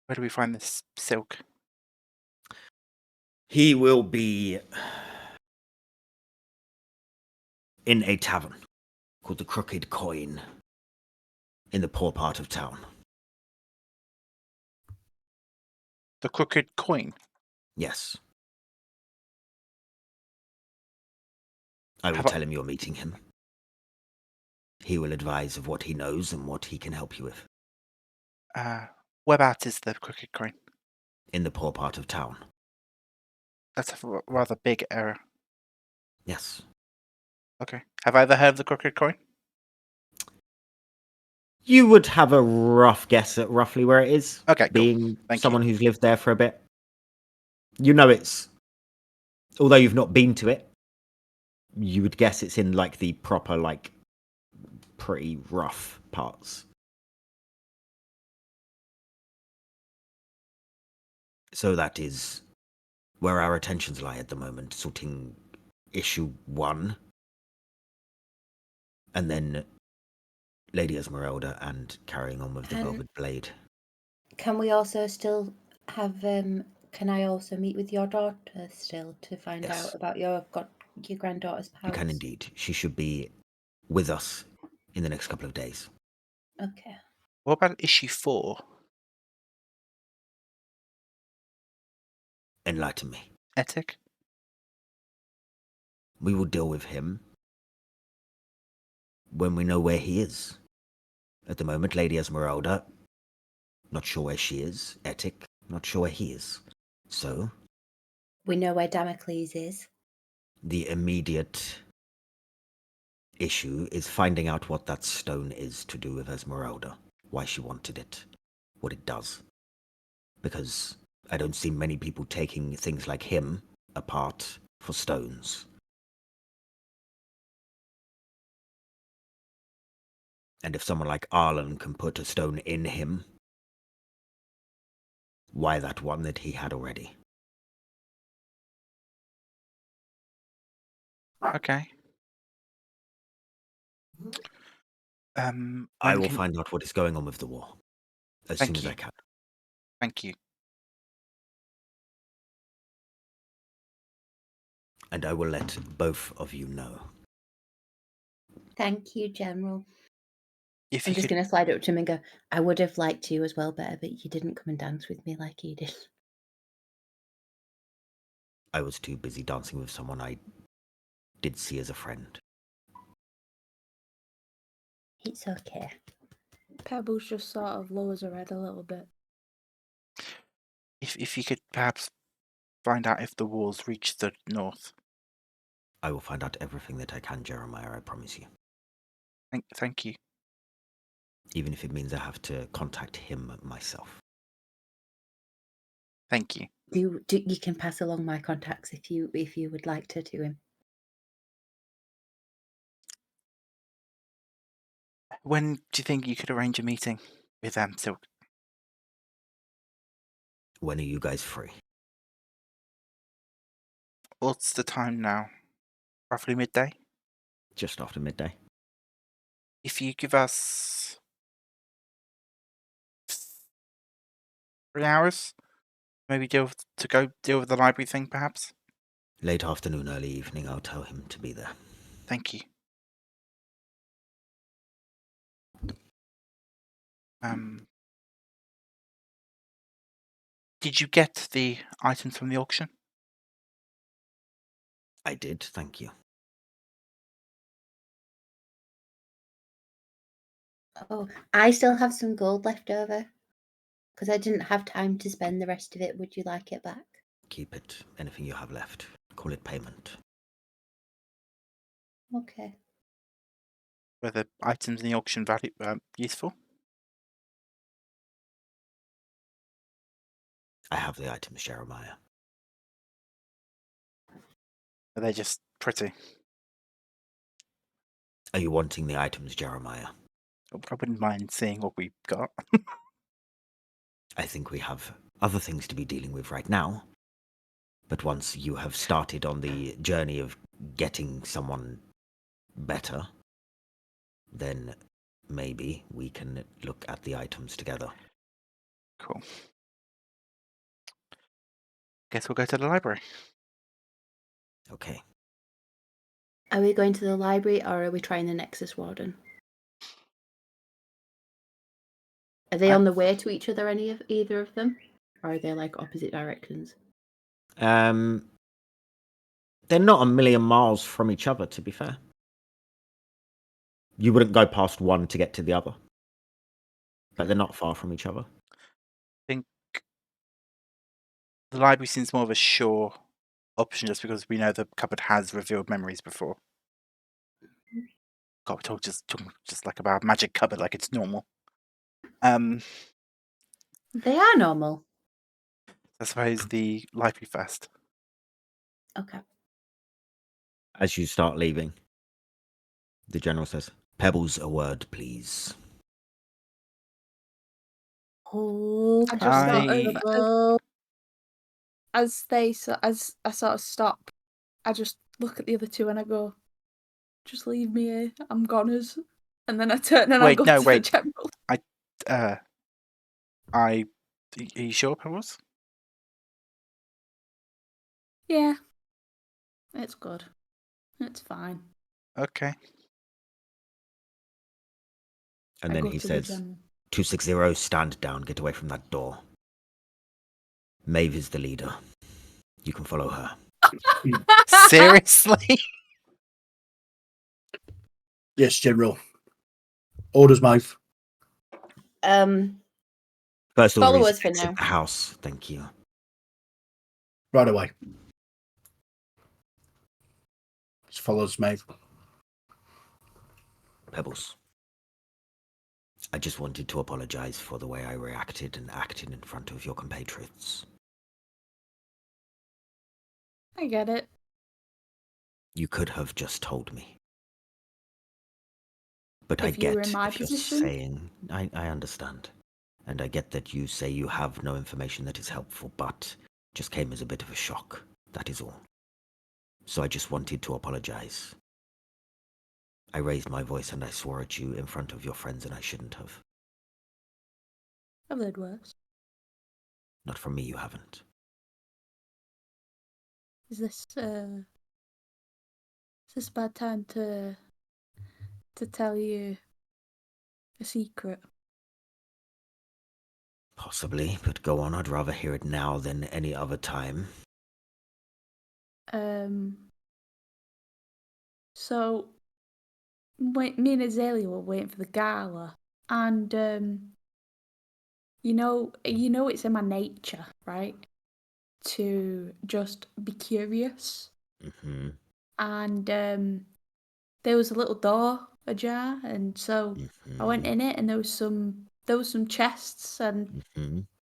Where do we find this Silk? He will be in a tavern called the Crooked Coin in the poor part of town. The Crooked Coin. Yes. I will Have I- tell him you're meeting him. He will advise of what he knows and what he can help you with. Whereabouts is the Crooked Coin? In the poor part of town. That's a rather big area. Yes. Okay. Have I ever heard of the Crooked Coin? You would have a rough guess at roughly where it is. Okay, cool. Being Thank someone who's lived there for a bit. You know it's... Although you've not been to it, you would guess it's in, like, the proper, like, pretty rough parts. So that is where our attentions lie at the moment, sorting issue 1. And then Lady Esmeralda and carrying on with the Velvet Blade. Can we also still have? Can I also meet with your daughter still to find Yes. out about your granddaughter's powers? You can indeed. She should be with us in the next couple of days. Okay. What about issue 4? Enlighten me. Etic? We will deal with him when we know where he is. At the moment, Lady Esmeralda, not sure where she is. Etic, not sure where he is. So, We know where Damocles is. the immediate issue is finding out what that stone is to do with Esmeralda, why she wanted it, what it does. Because I don't see many people taking things like him apart for stones. And if someone like Arlen can put a stone in him, why that one that he had already? Okay. I when will can- find out what is going on with the war as Thank soon as you. I can. Thank you. And I will let both of you know. Thank you, General. If I'm you just could, going to slide up to him and go, I would have liked you as well better, but you didn't come and dance with me like you did. I was too busy dancing with someone I did see as a friend. It's okay. Pebbles just sort of lowers her head a little bit. if you could perhaps find out if the walls reach the north. I will find out everything that I can, Jeremiah, I promise you. Thank you. Even if it means I have to contact him myself. Thank you. You can pass along my contacts if you would like to him. When do you think you could arrange a meeting with Silk? When are you guys free? What's the time now? Roughly midday? Just after midday. If you give us 3 hours, maybe deal with the library thing, perhaps? Late afternoon, early evening, I'll tell him to be there. Thank you. Did you get the items from the auction? I did, thank you. Oh, I still have some gold left over because I didn't have time to spend the rest of it. Would you like it back? Keep it. Anything you have left. Call it payment. Okay. Were the items in the auction value useful? I have the items, Jeremiah. Are they just pretty? Are you wanting the items, Jeremiah? I wouldn't mind seeing what we've got. I think we have other things to be dealing with right now. But once you have started on the journey of getting someone better, then maybe we can look at the items together. Cool. Guess we'll go to the library. Okay. Are we going to the library or are we trying the Nexus Warden? Are they on the way to each other, either of them? Or are they like opposite directions? They're not a million miles from each other, to be fair. You wouldn't go past one to get to the other. But they're not far from each other. I think the library seems more of a sure option just because we know the cupboard has revealed memories before. God, we're talking just like about a magic cupboard, like it's normal. They are normal. I suppose the library first. Okay. As you start leaving, the general says, "Pebbles, a word, please." Oh, I just I- as I sort of stop, I just look at the other two and I go, "Just leave me here. I'm goners." And then I turn and I go to the general. Are you sure, Pebbles? Yeah, it's good. It's fine. Okay. And I then go he to the says, general. 260, stand down, get away from that door. Maeve is the leader. You can follow her. Seriously? Yes, General. Orders, Maeve. First order Follow is us for exit now. the house. Thank you. Right away. Just follows Maeve. Pebbles. I just wanted to apologize for the way I reacted and acted in front of your compatriots. I get it. You could have just told me. But I If you were get in my if you're position. saying, I understand. And I get that you say you have no information that is helpful, but just came as a bit of a shock. That is all. So I just wanted to apologize. I raised my voice and I swore at you in front of your friends and I shouldn't have. I've heard worse. Not from me, you haven't. Is this a bad time to tell you a secret? Possibly, but go on, I'd rather hear it now than any other time. So me and Azalea were waiting for the gala, and you know it's in my nature, right, to just be curious. Mm-hmm. And there was a little door ajar, and so I went in it, and there was some chests, and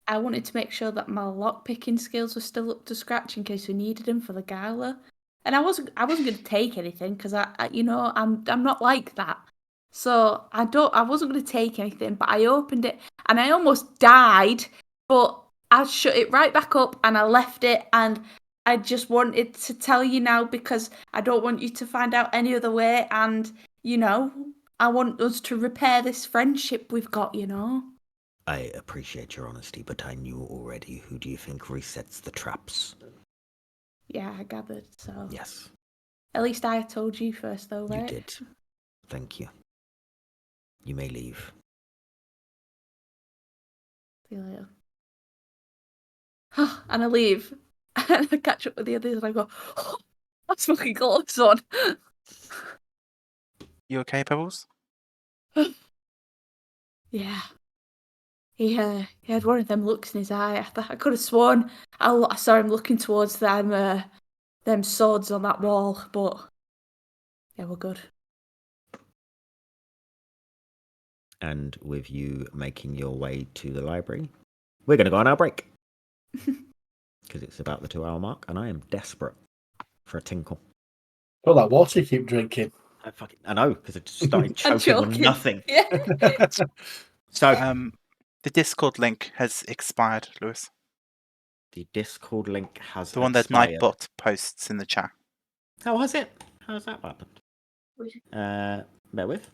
I wanted to make sure that my lockpicking skills were still up to scratch in case we needed them for the gala. And I wasn't going to take anything because I'm not like that. So I wasn't going to take anything, but I opened it and I almost died, but I shut it right back up and I left it, and I just wanted to tell you now because I don't want you to find out any other way, and I want us to repair this friendship we've got, I appreciate your honesty, but I knew already. Who do you think resets the traps? Yeah, I gathered, so... Yes. At least I told you first, though, right? You did. Thank you. You may leave. See you later. And I leave. And I catch up with the others and I go, That's fucking close one. You okay, Pebbles? Yeah. He had one of them looks in his eye. I could have sworn I saw him looking towards them swords on that wall, but yeah, we're good. And with you making your way to the library, we're going to go on our break. Because it's about the 2-hour mark, and I am desperate for a tinkle. All that water you keep drinking. I know, because I just started I'm choking on joking. nothing. Yeah. So, The Discord link has expired, Lewis. the Discord link has The one that expired. Nightbot posts in the chat. How was it? How's that happened? Bear with.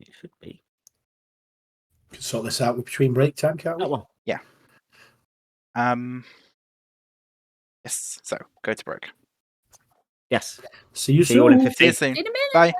It should be. Can sort this out between break time, can't we? That one. Yeah. Yes. So go to break. Yes. See you See you all in soon. See you 15. soon. In a minute. Bye.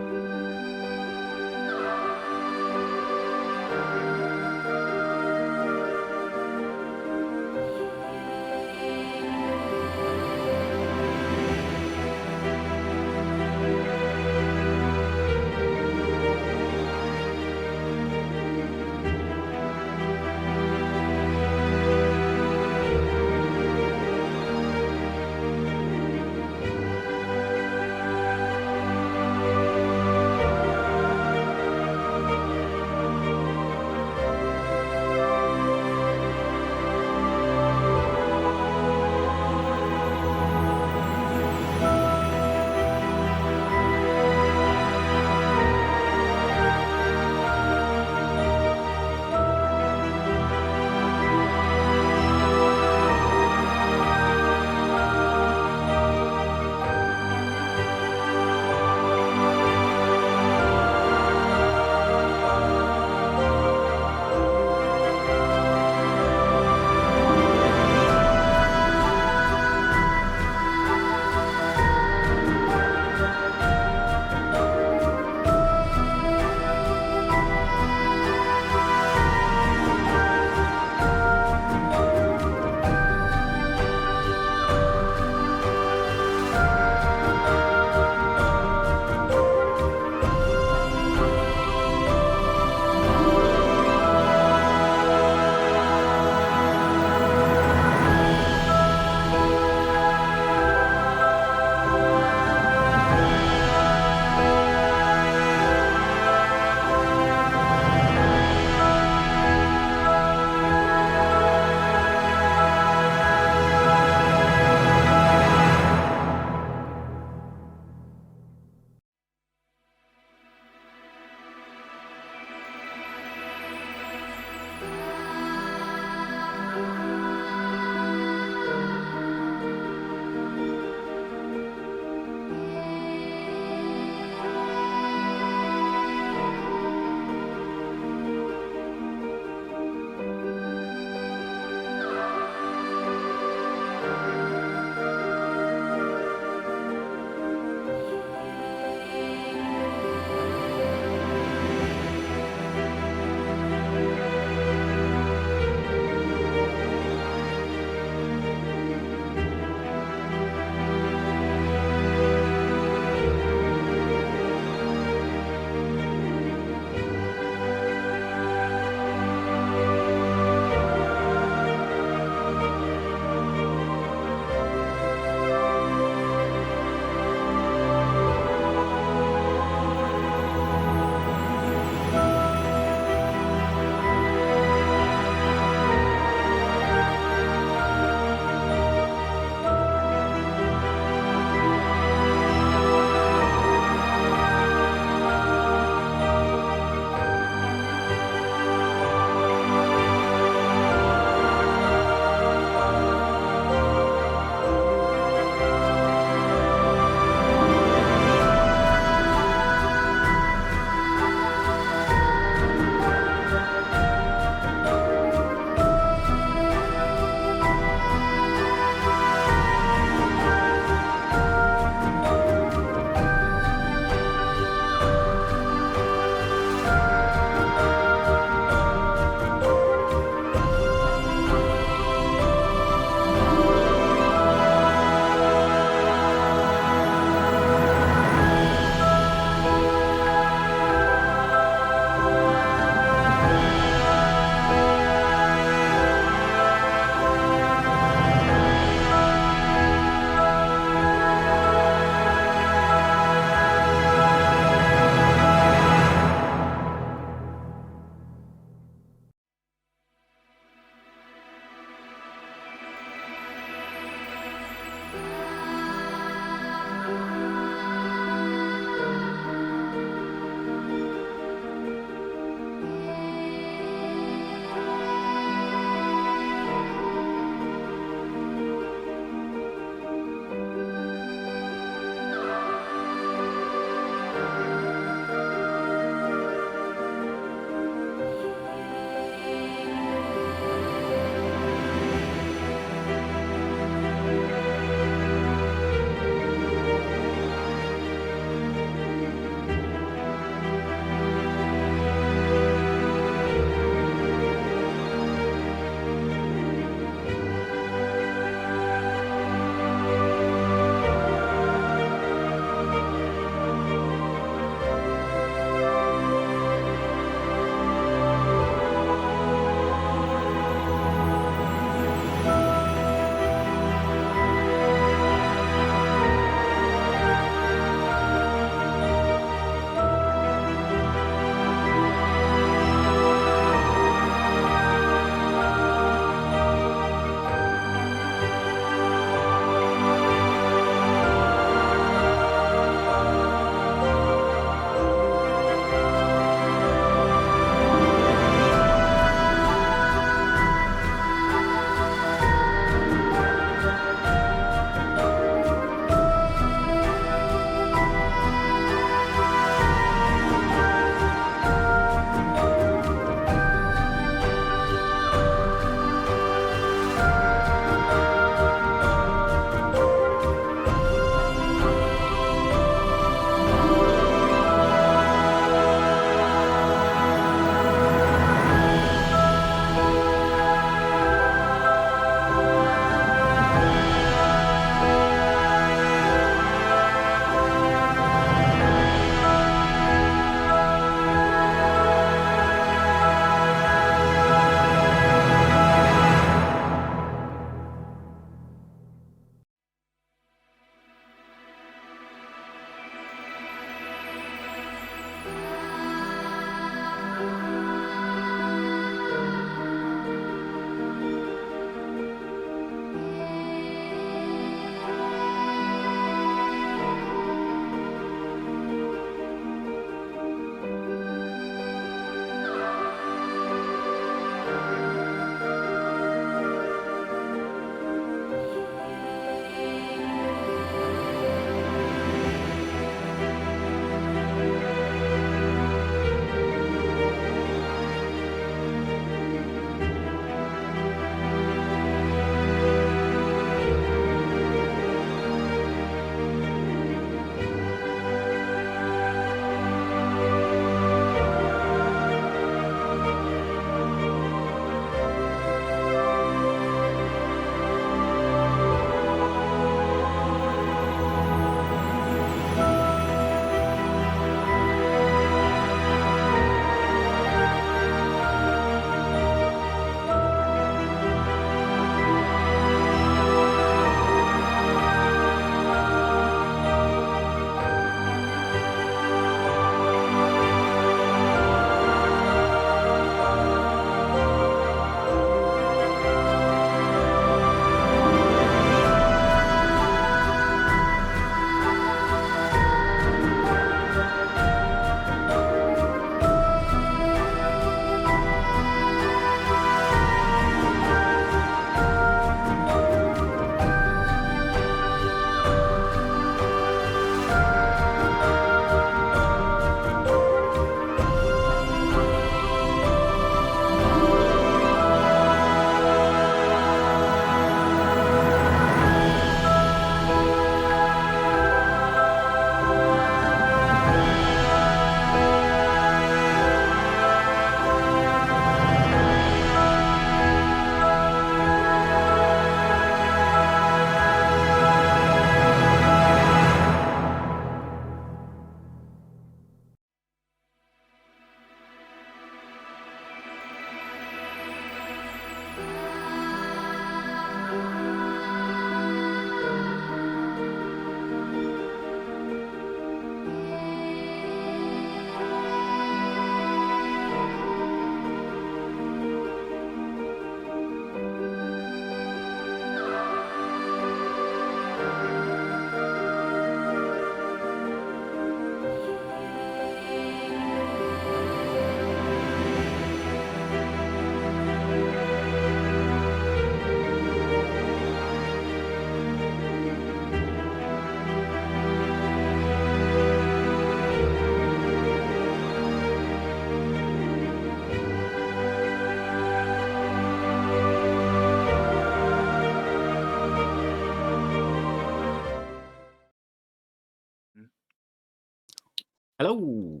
Hello.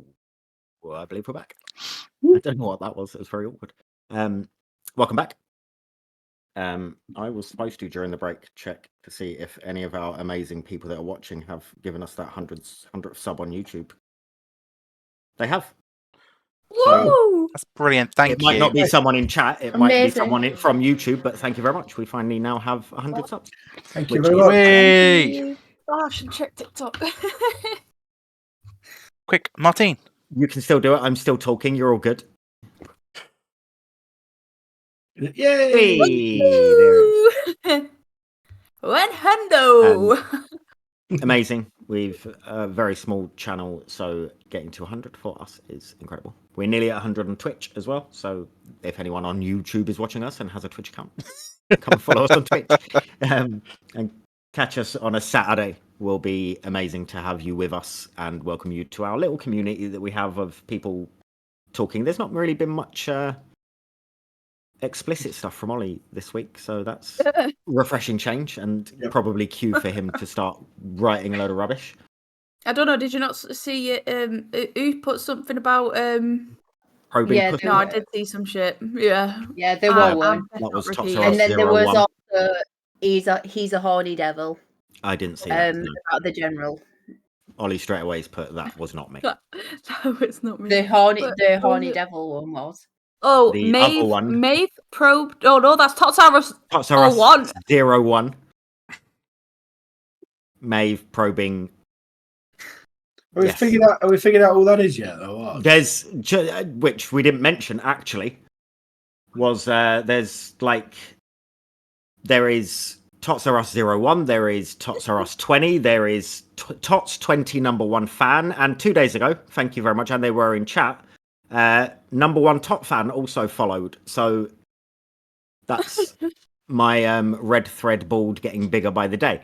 Well, I believe we're back. I don't know what that was. It was very awkward. Welcome back. I was supposed to, during the break, check to see if any of our amazing people that are watching have given us that 100th sub on YouTube. They have. Woo! That's brilliant. Thank It might you. not be someone in chat. It might be Amazing. someone from YouTube. But thank you very much. We finally now have 100 subs. Thank you Which very is- much. Whee! Oh, I should check TikTok. Quick, Martine. You can still do it. I'm still talking. You're all good. Yay! Hey, there it is. 100. Amazing. We've a very small channel, so getting to 100 for us is incredible. We're nearly at 100 on Twitch as well. So if anyone on YouTube is watching us and has a Twitch account, come follow us on Twitch and catch us on a Saturday. Will be amazing to have you with us and welcome you to our little community that we have of people talking. There's not really been much explicit stuff from Ollie this week, so that's refreshing change and probably cue for him to start writing a load of rubbish. I don't know. Did you not see who put something about Probing Yeah, pussy. No, I did see some shit. Yeah. Yeah, there I'm- was I'm one. That was definitely Totsaros And then there was 01. also he's a horny devil. I didn't see that. No. About the general. Ollie straight away's put that was not me. No, it's not me. The horny But- devil one was. Oh, The other Maeve. one- Maeve probed. Oh no, that's Totsaros. Totsaros 01. 01. Maeve probing. Have we Yes. figured out who that is yet? Though? What? There's which we didn't mention actually was there's like there is Totsaros 01, there is Totsaros 20, there is Tots 20 #1 fan, and 2 days ago, thank you very much, and they were in chat. #1 top fan also followed, so that's my red thread board getting bigger by the day.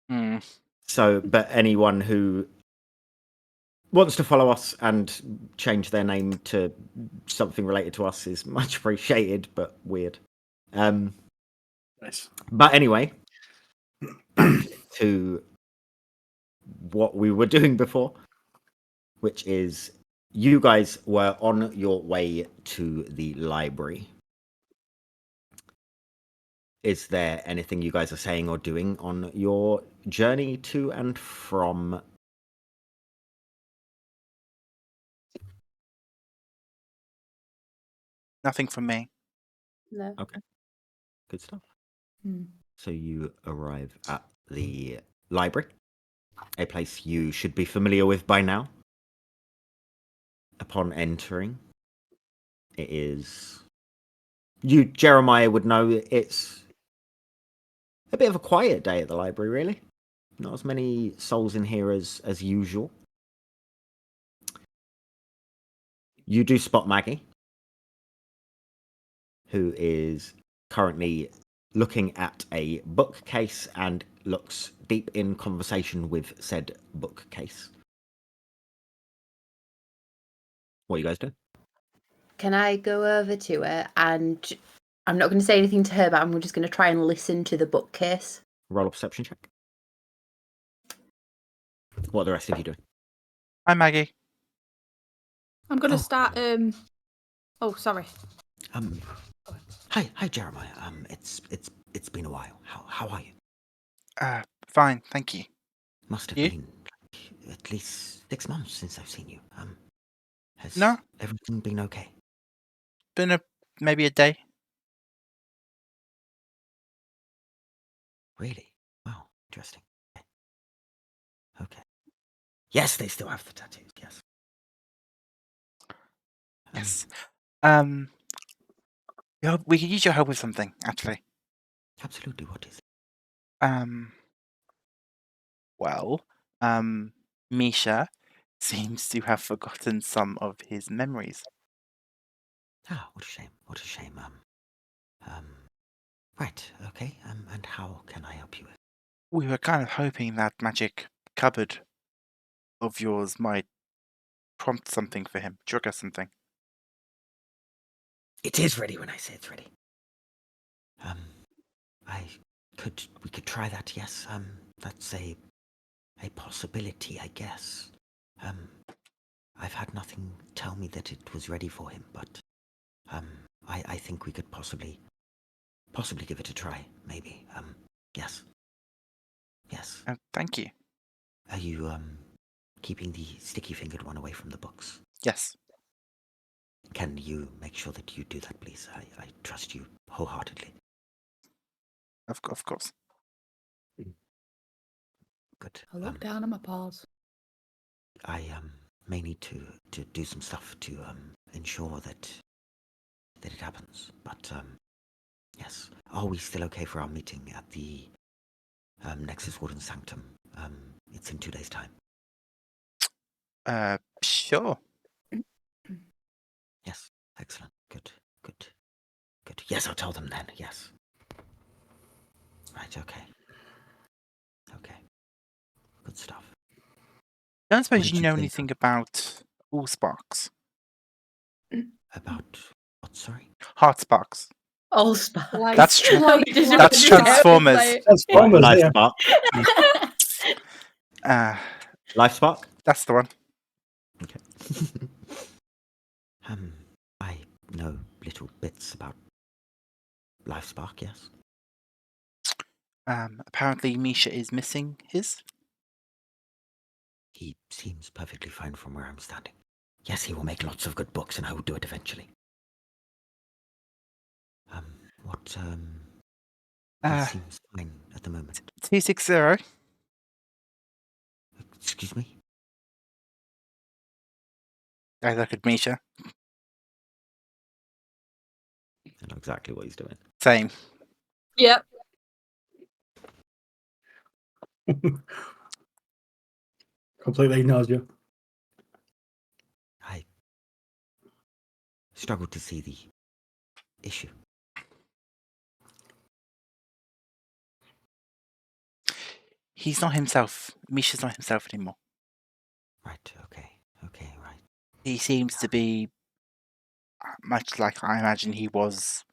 Hmm. So, but anyone who wants to follow us and change their name to something related to us is much appreciated, but weird. Nice. But anyway, back to what we were doing before, which is you guys were on your way to the library. Is there anything you guys are saying or doing on your journey to and from? Nothing from me. No. Good stuff. Hmm. So you arrive at the library, a place you should be familiar with by now. Upon entering, it is... You, Jeremiah, would know it's a bit of a quiet day at the library, really. Not as many souls in here as usual. You do spot Maggie, who is currently looking at a bookcase and looks deep in conversation with said bookcase. What are you guys doing? Can I go over to her and I'm not going to say anything to her, but I'm just going to try and listen to the bookcase. Roll a perception check. What are the rest of you doing? Hi, Maggie. I'm gonna Oh. start. Oh, sorry. Hi, Jeremiah. It's been a while. How are you? Fine, thank you. Must have You? been like, at least 6 months since I've seen you. Has No. everything been okay? Been maybe a day. Really? Wow, interesting. Okay. Yes, they still have the tattoos. Yes. Yes. Yeah, we could use your help with something, actually. Absolutely. What is it? Well, Misha seems to have forgotten some of his memories. Ah, what a shame. What a shame. Right. Okay. And how can I help you with? We were kind of hoping that magic cupboard of yours might prompt something for him, trigger something. It is ready when I say it's ready. We could try that. Yes. That's a possibility, I guess. I've had nothing tell me that it was ready for him, but I think we could possibly give it a try, maybe. Yes. Yes. Thank you. Are you keeping the sticky-fingered one away from the books? Yes. Can you make sure that you do that, please? I trust you wholeheartedly. Of course. Good. I look down at my paws. I may need to do some stuff to ensure that it happens. But yes, are we still okay for our meeting at the Nexus Warden Sanctum? It's in 2 days' time. Sure. Yes, excellent. Good. Yes, I'll tell them then. Yes. Right. Okay. Good stuff. I don't suppose did you you know think anything about Allsparks. About what? Sorry. Heartsparks. All sparks. Like- That's true. like- That's Transformers. Transformers, Life yeah. Spark. Life Spark. That's the one. Okay. I know little bits about Life Spark. Yes. Apparently Misha is missing his. He seems perfectly fine from where I'm standing. Yes, he will make lots of good books, and I will do it eventually. He seems fine at the moment. 260. Excuse me? I look at Misha. I know exactly what he's doing. Same. Yep. Completely ignores you. I struggle to see the issue. He's not himself. Misha's not himself anymore. Right, okay, right. He seems to be much like I imagine he was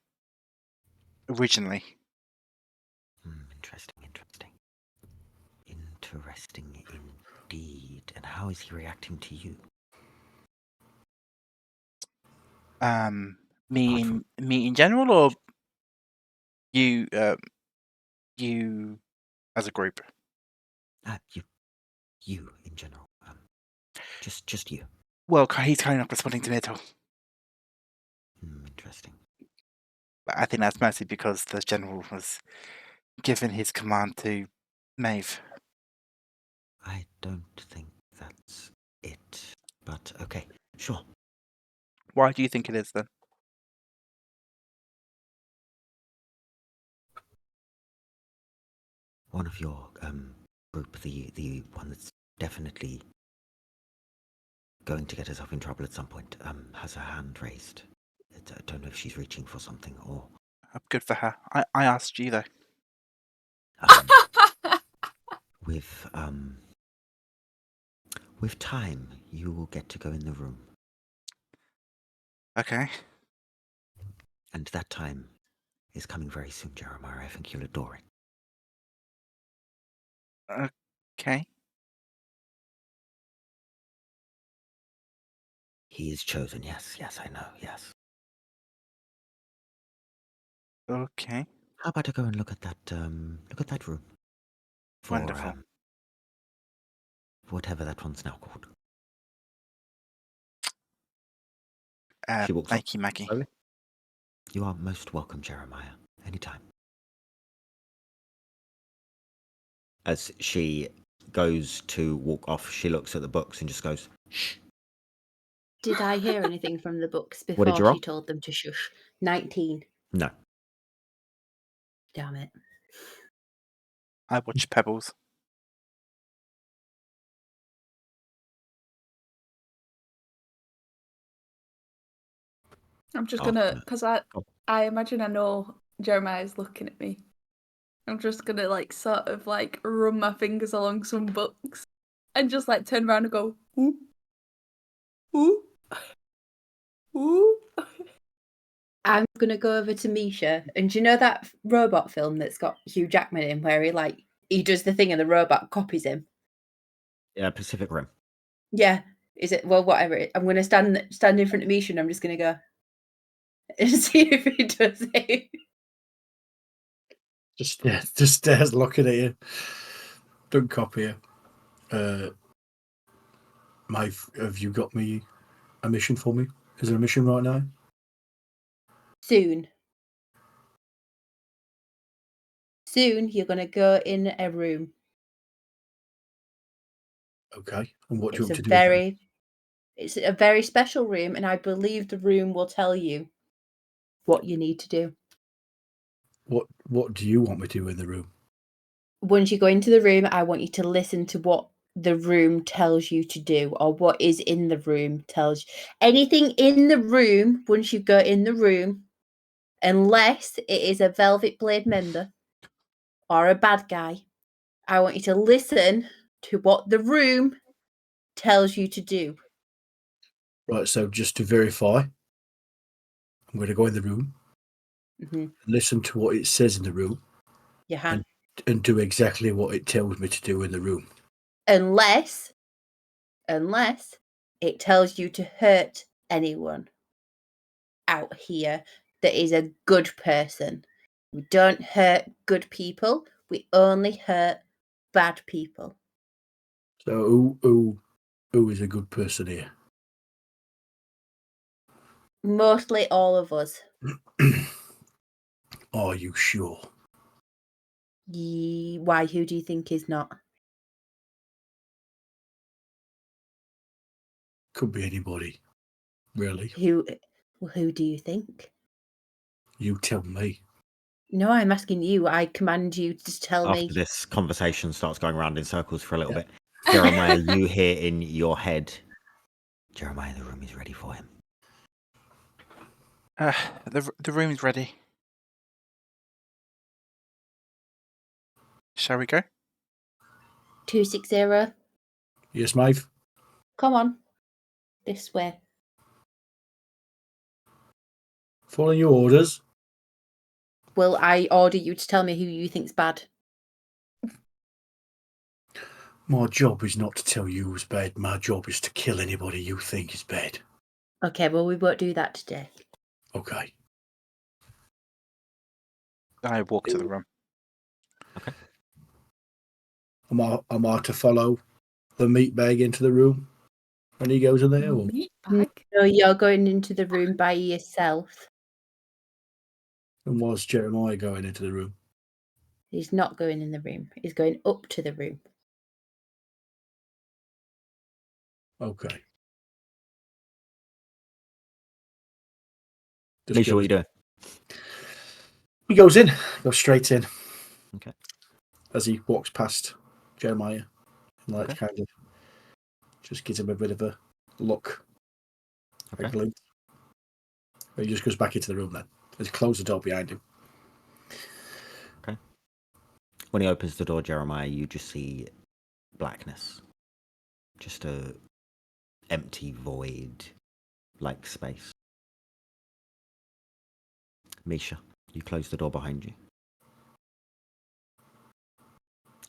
originally. Interesting. Interesting indeed. And how is he reacting to you? Me in general, or you you as a group? You in general. Just you. Well, he's kind of not responding to me at all. Interesting. But I think that's mostly because the general was given his command to Maeve. I don't think that's it. But okay, sure. Why do you think it is then? One of your group, the one that's definitely going to get herself in trouble at some point, has her hand raised. I don't know if she's reaching for something or. Good for her. I asked you though. With time, you will get to go in the room, Okay. and that time is coming very soon, Jeremiah. I think you'll adore it. Okay. He is chosen. Yes, I know. Yes. Okay. How about I go and look at that room? For, Wonderful. Whatever that one's now called. She walks Thank you, Maggie. slowly. You are most welcome, Jeremiah. Anytime. As she goes to walk off, she looks at the books and just goes, "Shh." Did I hear anything from the books What did before you roll? she told them to shush? 19. No. Damn it. I watch Pebbles. I'm just Oh, gonna, no. because Oh. I imagine I know Jeremiah's looking at me. I'm just gonna sort of run my fingers along some books and just turn around and go, ooh, ooh, ooh. I'm going to go over to Misha. And do you know that robot film that's got Hugh Jackman in where he does the thing and the robot copies him? Yeah, Pacific Rim. Yeah. Is it? Well, whatever. I'm going to stand in front of Misha and I'm just going to go and see if he does it. Just stares looking at you. Don't copy you. Maeve, have you got me a mission for me? Is there a mission right now? Soon, you're going to go in a room. Okay. And what do you It's want a to do? With that? it's a very special room, and I believe the room will tell you what you need to do. What do you want me to do in the room? Once you go into the room, I want you to listen to what the room tells you to do, or what is in the room tells you. Anything in the room, once you go in the room, unless it is a Velvet Blade member or a bad guy, I want you to listen to what the room tells you to do. Right. So just to verify, I'm going to go in the room, listen to what it says in the room, Yeah. and do exactly what it tells me to do in the room. Unless it tells you to hurt anyone out here that is a good person. We don't hurt good people. We only hurt bad people. So who is a good person here? Mostly all of us. Are you sure? Why? Who do you think is not? Could be anybody, really. Who do you think? You tell me. No, I'm asking you. I command you to tell me. After this conversation starts going around in circles for a little bit, Jeremiah, you hear in your head, Jeremiah, the room is ready for him. The room is ready. Shall we go? 260. Yes, Maeve? Come on. This way. Following your orders. Will I order you to tell me who you think's bad? My job is not to tell you who's bad. My job is to kill anybody you think is bad. Okay, well, we won't do that today. Okay. I walk to the room. Okay. Am I to follow the meat bag into the room when he goes in there? Or? Meat bag. No, you're going into the room by yourself. And was Jeremiah going into the room? He's not going in the room. He's going up to the room. Okay. Misha, what are you doing? He goes in, goes straight in. Okay. As he walks past Jeremiah, and like Okay. kind of just gives him a bit of a look. Okay. A glint. But he just goes back into the room then. He's closed the door behind him. Okay. When he opens the door, Jeremiah, you just see blackness. Just a empty void like space. Misha, you close the door behind you.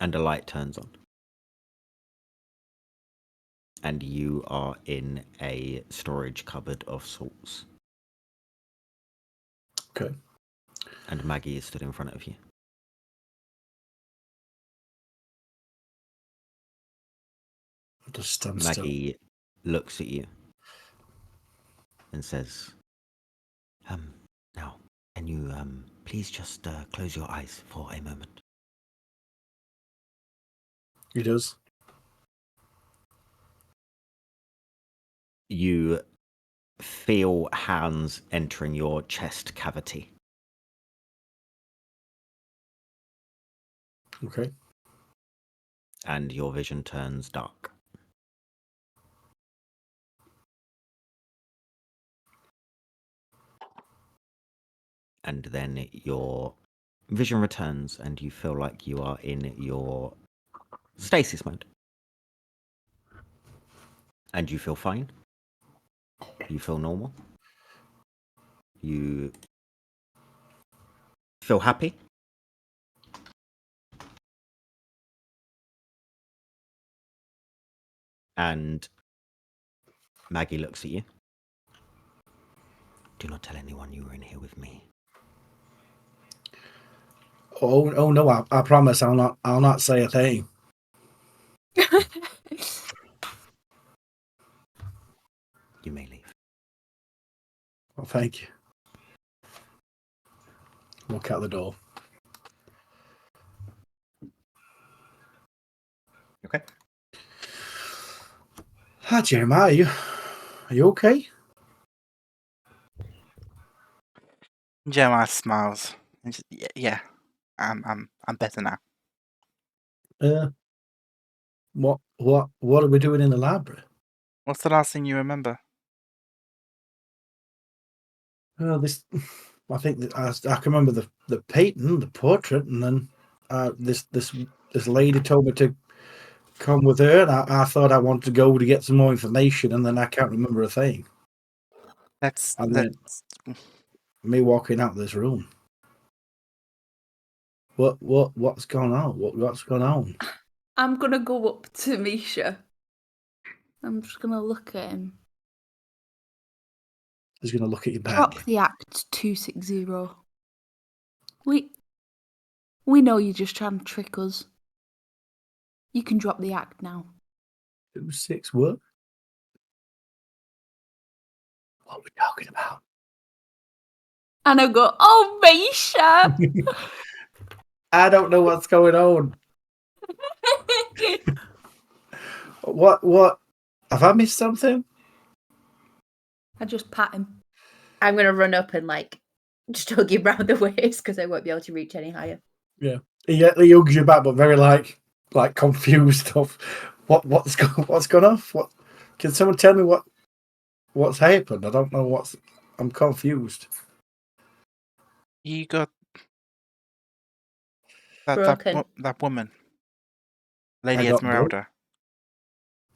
And a light turns on. And you are in a storage cupboard of sorts. Okay. And Maggie is stood in front of you. I'll just stand still. Maggie looks at you and says, now, can you please just close your eyes for a moment? He does. You feel hands entering your chest cavity. Okay. And your vision turns dark. And then your vision returns and you feel like you are in your stasis mode. And you feel fine. You feel normal. You feel happy. And Maggie looks at you. Do not tell anyone you were in here with me. Oh no! I promise I'll not say a thing. You may leave. Well, thank you. Walk out the door. Okay. Hi, Jeremiah. Are you okay? Jeremiah smiles. And just, yeah, I'm better now. What are we doing in the library? What's the last thing you remember? This. I think that I can remember the painting, the portrait, and then this lady told me to come with her, and I thought I wanted to go to get some more information, and then I can't remember a thing. And then me walking out of this room. What's going on? What's going on? I'm gonna go up to Misha. I'm just gonna look at him. He's gonna look at you back. Drop the act 260. We know you're just trying to trick us. You can drop the act now. 26 what? What are we talking about? And I go, oh, Misha! I don't know what's going on. What? Have I missed something? I just pat him. I'm going to run up and just hug him round the waist because I won't be able to reach any higher. Yeah. He hugs you back, but very like confused of what's gone off. What? Can someone tell me what's happened? I don't know I'm confused. You got Broken. that woman, Lady I got Esmeralda.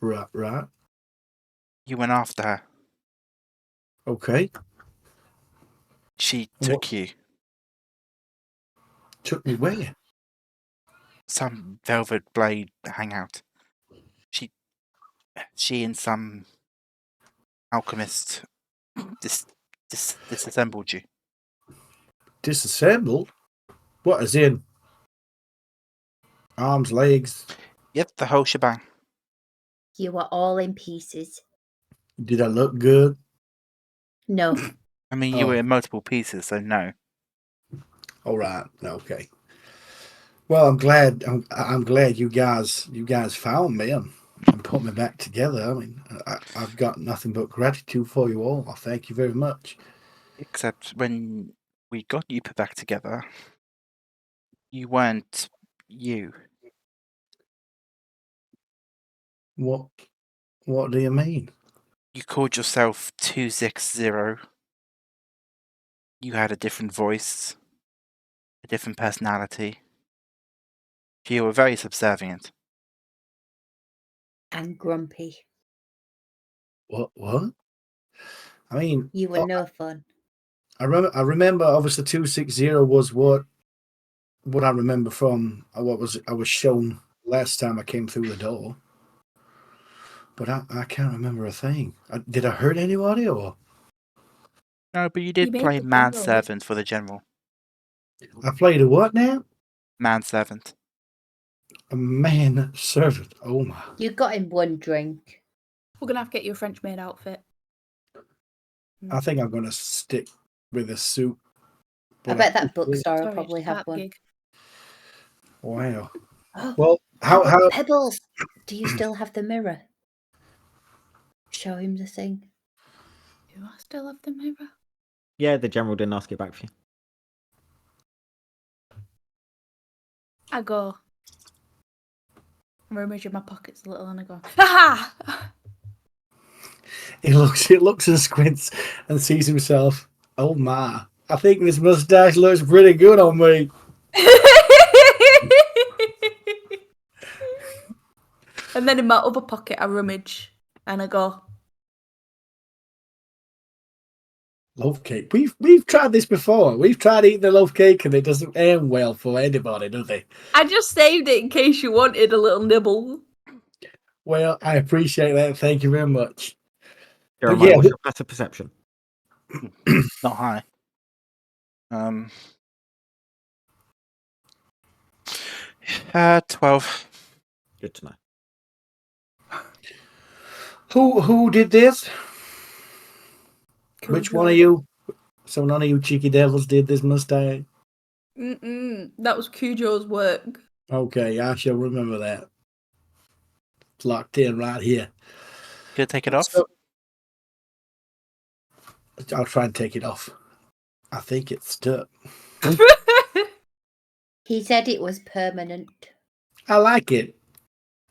Right. You went after her. Okay. She took you. Took me where? Some Velvet Blade hangout. She and some alchemist disassembled you. Disassembled? What, as in arms, legs? Yep, the whole shebang. You were all in pieces. Did I look good? No. I mean, you were in multiple pieces, so no. All right. Okay. Well, I'm glad you guys found me and put me back together. I mean, I've got nothing but gratitude for you all. Thank you very much. Except when we got you put back together, you weren't you. What do you mean? You called yourself 260. You had a different voice, a different personality. You were very subservient. And grumpy. What? I mean, You were no fun. I remember obviously 260 was what I remember from what I was shown last time I came through the door. But I can't remember a thing. Did I hurt anybody or? No, but you did made play the general. manservant for the general. I played a what now? Manservant. A man servant. Oh my. You got him one drink. We're gonna have to get you a French maid outfit. I think I'm gonna stick with a suit. I bet that bookstore will Sorry, probably it's have that one. gig. Wow. Oh, Well, how? Pebbles, do you still have the mirror? Show him the thing. Do I still have the mirror? Yeah, the general didn't ask it back for you. I go. I'm rummaging my pockets a little and I go, ha! He looks and squints and sees himself. Oh my! I think this mustache looks pretty good on me. And then in my other pocket, I rummage and I go, Loaf cake. We've tried this before. We've tried eating the loaf cake and it doesn't end well for anybody, does it? I just saved it in case you wanted a little nibble. Well, I appreciate that. Thank you very much. Jeremiah, yeah, what's your passive perception? Not high. 12. Good to know. Who did this? Which one of Cujo. you? So none of you cheeky devils did this mustache. That was Cujo's work. Okay, I shall remember that. It's locked in right here. Gonna take it off? So, I'll try and take it off. I think it's stuck. He said it was permanent. I like it.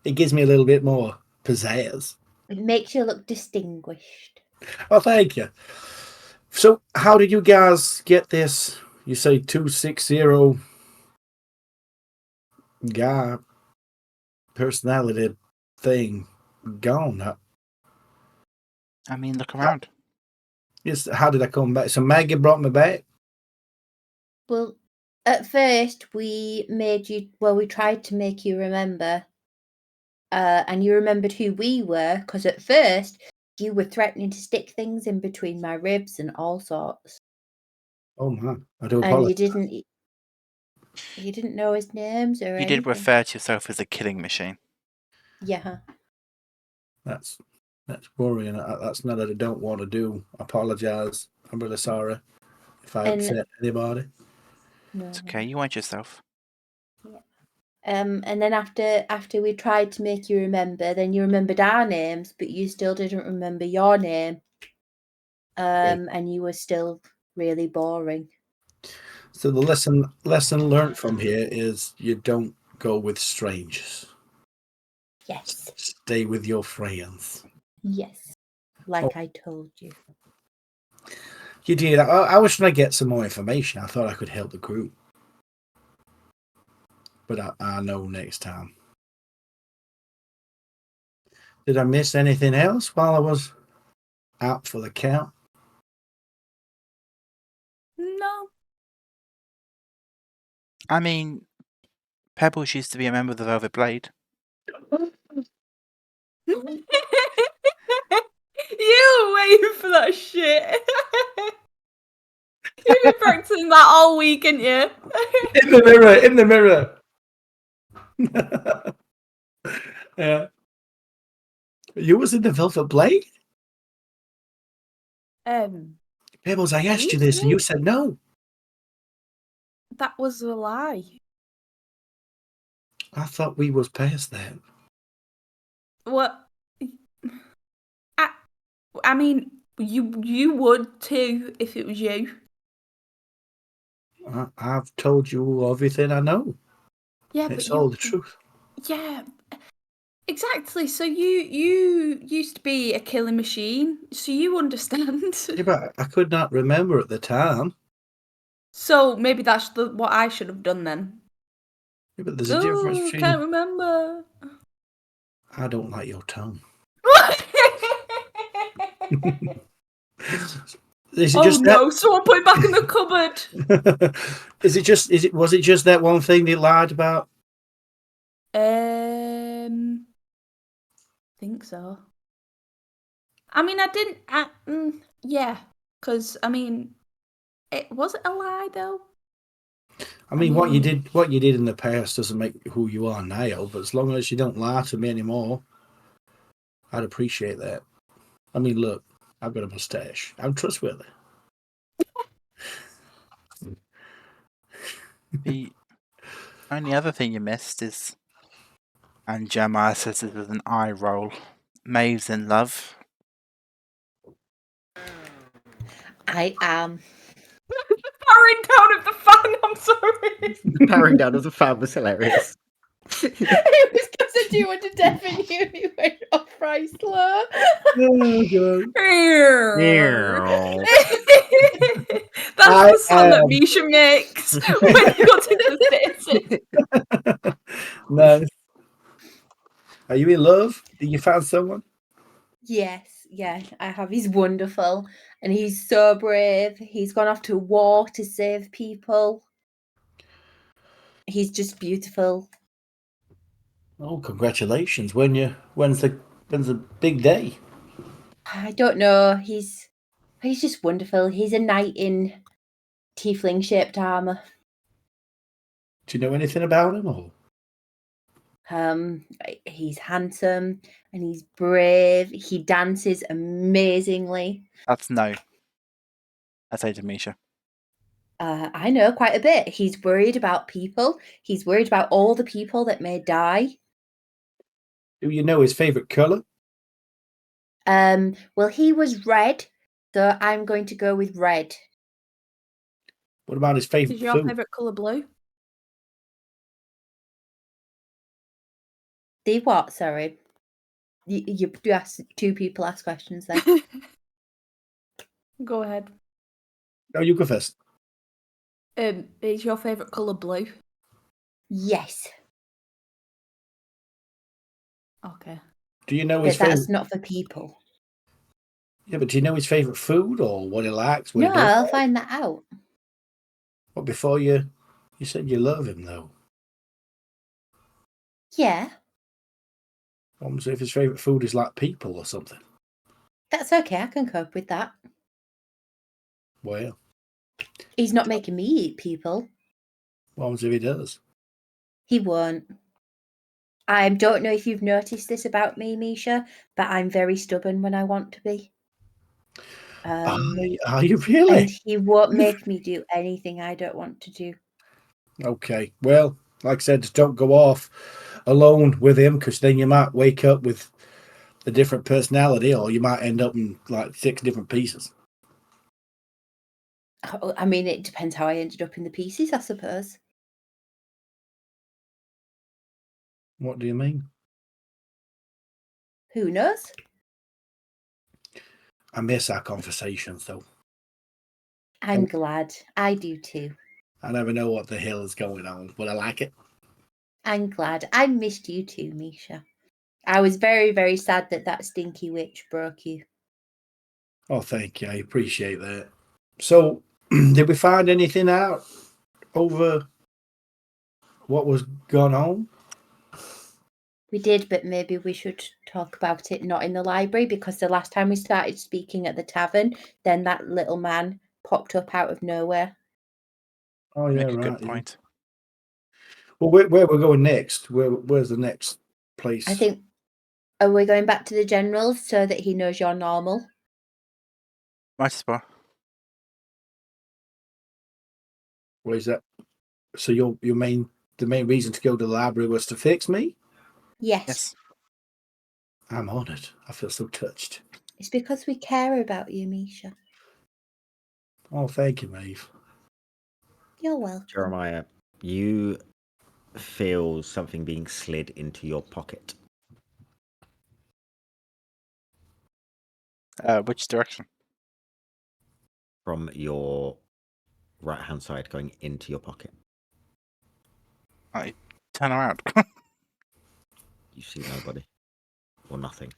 It gives me a little bit more pizzazz. It makes you look distinguished. Oh, thank you. So, how did you guys get this? You say 260 guy personality thing gone. I mean, look around. Yes. How did I come back? So Maggie brought me back. Well, at first we made you. Well, we tried to make you remember, and you remembered who we were. Because at first you were threatening to stick things in between my ribs and all sorts. Oh my! I do And apologize. you didn't know his names or You anything. did refer to yourself as a killing machine. Yeah. That's worrying. That's not that I don't want to do. I apologize. I'm really sorry if I And- upset anybody. No. It's okay, you want yourself. And then after we tried to make you remember, then you remembered our names, but you still didn't remember your name. And you were still really boring. So the lesson learned from here is you don't go with strangers. Yes. Stay with your friends. Yes. Like I told you. You did. I was trying to get some more information. I thought I could help the group. But I know next time. Did I miss anything else while I was out for the count? No. I mean, Pebbles used to be a member of the Velvet Blade. You were waiting for that shit. You've been practicing that all week, ain't you? In the mirror, in the mirror. Yeah. You was in the Velvet Blade? Pebbles, I asked you this and you said no. That was a lie. I thought we was past that. What? I mean, you would too if it was you. I've told you everything I know. Yeah, It's but all the truth. Yeah, exactly. So you used to be a killing machine, so you understand. Yeah, but I could not remember at the time. So maybe that's what I should have done then. Yeah, but there's a difference between. Can't remember. I don't like your tone. Is it just no! Someone put it back in the cupboard. that? Was it just that one thing they lied about? Think so. I mean, I didn't. Yeah, because I mean, was it a lie though? I mean, what you did in the past doesn't make who you are now. But as long as you don't lie to me anymore, I'd appreciate that. I mean, look, I've got a mustache. I'm trustworthy. The only other thing you missed is, and Jeremiah says it with an eye roll, Maeve's in love. I am. Powering down of the fan. I'm sorry. The powering down of the fan was hilarious. It was because I do want to deafen you. You went off Chrysler. That's the sound that Misha makes when you go to the station. Nice. Are you in love? Did you find someone? Yes, yeah, I have. He's wonderful. And he's so brave. He's gone off to war to save people. He's just beautiful. Oh, congratulations! When's the big day? I don't know. He's just wonderful. He's a knight in tiefling shaped armor. Do you know anything about him? Or He's handsome and he's brave. He dances amazingly. That's no. I say to Misha. I know quite a bit. He's worried about people. He's worried about all the people that may die. do you know his favourite colour? Well, he was red, so I'm going to go with red. What about his favourite Is your food? favourite colour blue? The what? Sorry. You do ask two people ask questions there. Go ahead. Oh, you go first. Is your favourite colour blue? Yes, Okay. Do you know his but that's favourite? not for people. Yeah, but do you know his favourite food or what he likes? What No, he does? I'll find that out. But before you said you love him though. Yeah, What was if his favourite food is like people or something? that's okay. I can cope with that. Well, He's not making me eat people. what was if he does? He won't. I don't know if you've noticed this about me, Misha, but I'm very stubborn when I want to be. Are you really? And he won't make me do anything I don't want to do. Okay. Well, like I said, just don't go off alone with him because then you might wake up with a different personality or you might end up in like 6 different pieces. I mean, it depends how I ended up in the pieces, I suppose. What do you mean? Who knows? I miss our conversations though. I'm glad. I do too. I never know what the hell is going on, but I like it. I'm glad. I missed you too, Misha. I was very, very sad that stinky witch broke you. Oh, thank you. I appreciate that. So, did we find anything out over what was going on? We did, but maybe we should talk about it not in the library because the last time we started speaking at the tavern, then that little man popped up out of nowhere. Oh, yeah, Make a right. good yeah. point. Well, where we're going next? Where's the next place? I think, are we going back to the generals so that he knows you're normal? Might as well. Where's that? So the main reason to go to the library was to fix me? Yes. Yes. I'm honoured. I feel so touched. It's because we care about you, Misha. Oh, thank you, Maeve. You're welcome. Jeremiah, you feel something being slid into your pocket. Which direction? From your right hand side going into your pocket. I turn around. You see nobody or nothing.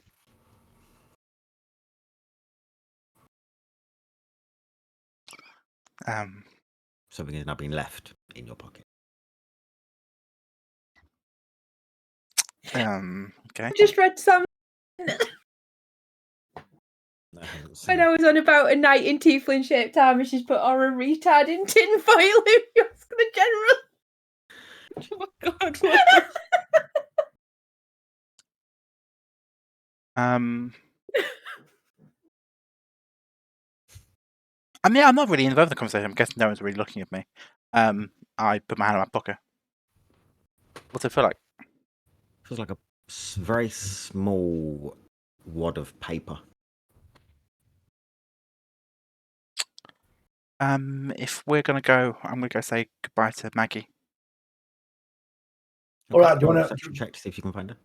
Something has now been left in your pocket. Okay. I just read some I haven't seen when I was on about a knight in tiefling shaped armor. She's put or a retard in tinfoil if you ask the general. Oh my god. I mean, I'm not really involved in the conversation. I'm guessing no one's really looking at me. I put my hand in my pocket. What's it feel like? Feels like a very small wad of paper. If we're gonna go, I'm gonna go say goodbye to Maggie. All right, do you roll a want perception check to see if you can find her?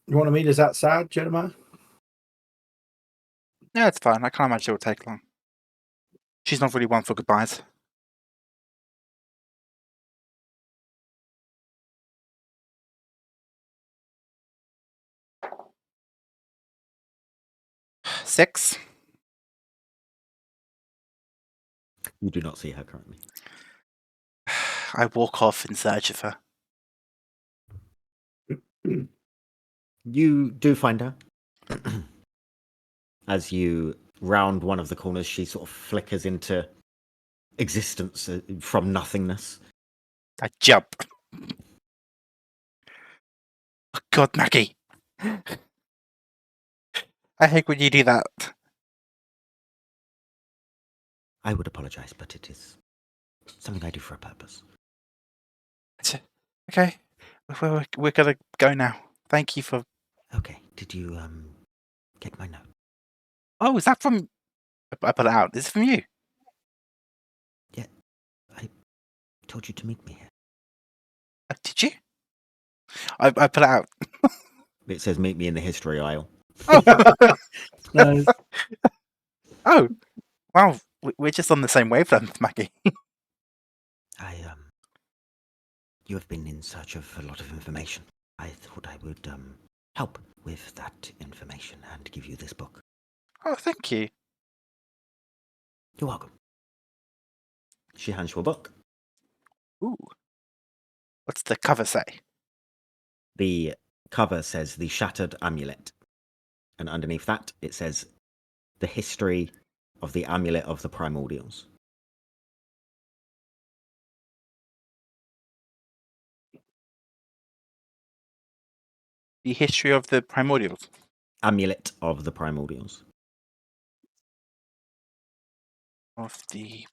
to meet us outside, Jeremiah? Yeah, it's fine. I can't imagine it will take long. She's not really one for goodbyes. Six. You do not see her currently. I walk off in search of her. You do find her. as you round one of the corners, she sort of flickers into existence from nothingness. I jump. Oh, God, Maggie. I hate when you do that. I would apologize, but it is something I do for a purpose. Okay, we're gonna go now. Thank you for. Okay, did you get my note? Oh, is that from? I put it out. Is it from you? Yeah, I told you to meet me here. Did you? I put it out. It says meet me in the history aisle. Oh, Nice. oh, wow. We're just on the same wavelength, Maggie. You have been in search of a lot of information. I thought I would help with that information and give you this book. Oh, thank you. You're welcome. She hands you a book. Ooh. What's the cover say? The cover says The Shattered Amulet. And underneath that, it says The History of the Amulet of the Primordials. The history of the primordials. Amulet of the Primordials. Of the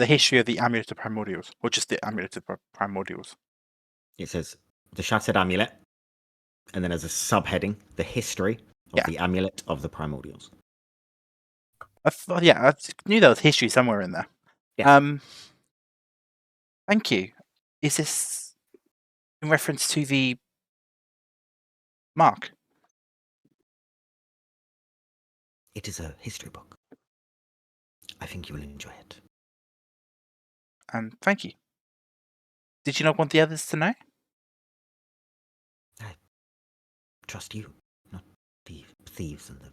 history of the amulet of primordials, or just the amulet of primordials. It says The Shattered Amulet, and then as a subheading, The History of the Amulet of the Primordials. I knew there was history somewhere in there. Yes. Thank you. Is this in reference to the mark? It is a history book. I think you will enjoy it. Thank you. Did you not want the others to know? I trust you, not the thieves and the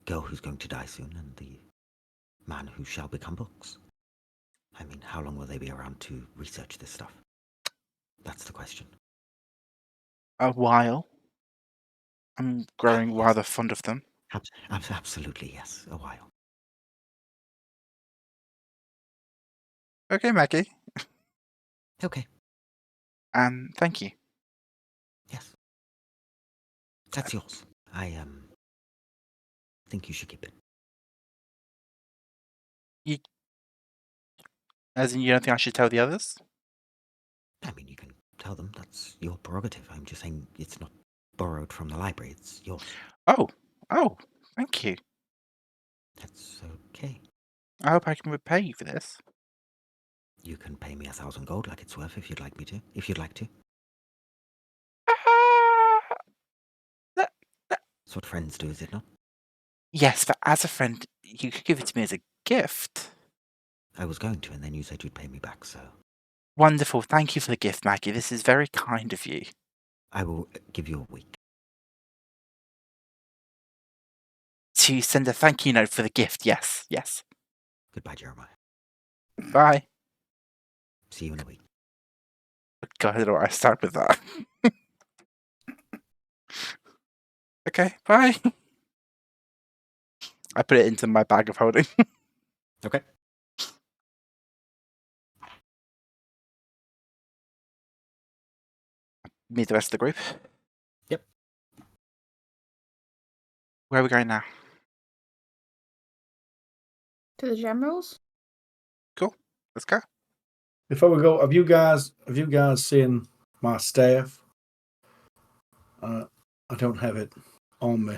girl who's going to die soon and the man who shall become books. I mean, how long will they be around to research this stuff? That's the question. A while. I'm growing Yes. rather fond of them. Absolutely, yes. A while. Okay, Maggie. Okay. Thank you. Yes. That's yours. I think you should keep it. As in, you don't think I should tell the others? I mean, you can tell them that's your prerogative. I'm just saying it's not borrowed from the library. It's yours. Oh, thank you. That's okay. I hope I can repay you for this. You can pay me 1,000 gold like it's worth if you'd like me to. If you'd like to. That's what friends do, is it not? Yes, but as a friend, you could give it to me as a gift. I was going to, and then you said you'd pay me back, so Wonderful. Thank you for the gift, Maggie. This is very kind of you. I will give you a week. To send a thank you note for the gift. Yes. Goodbye, Jeremiah. Bye. See you in a week. God, I don't know where I start with that. Okay, bye. I put it into my bag of holding. Okay. Meet the rest of the group. Yep. Where are we going now? To the generals? Cool. Let's go. Before we go, have you guys seen my staff? I don't have it on me.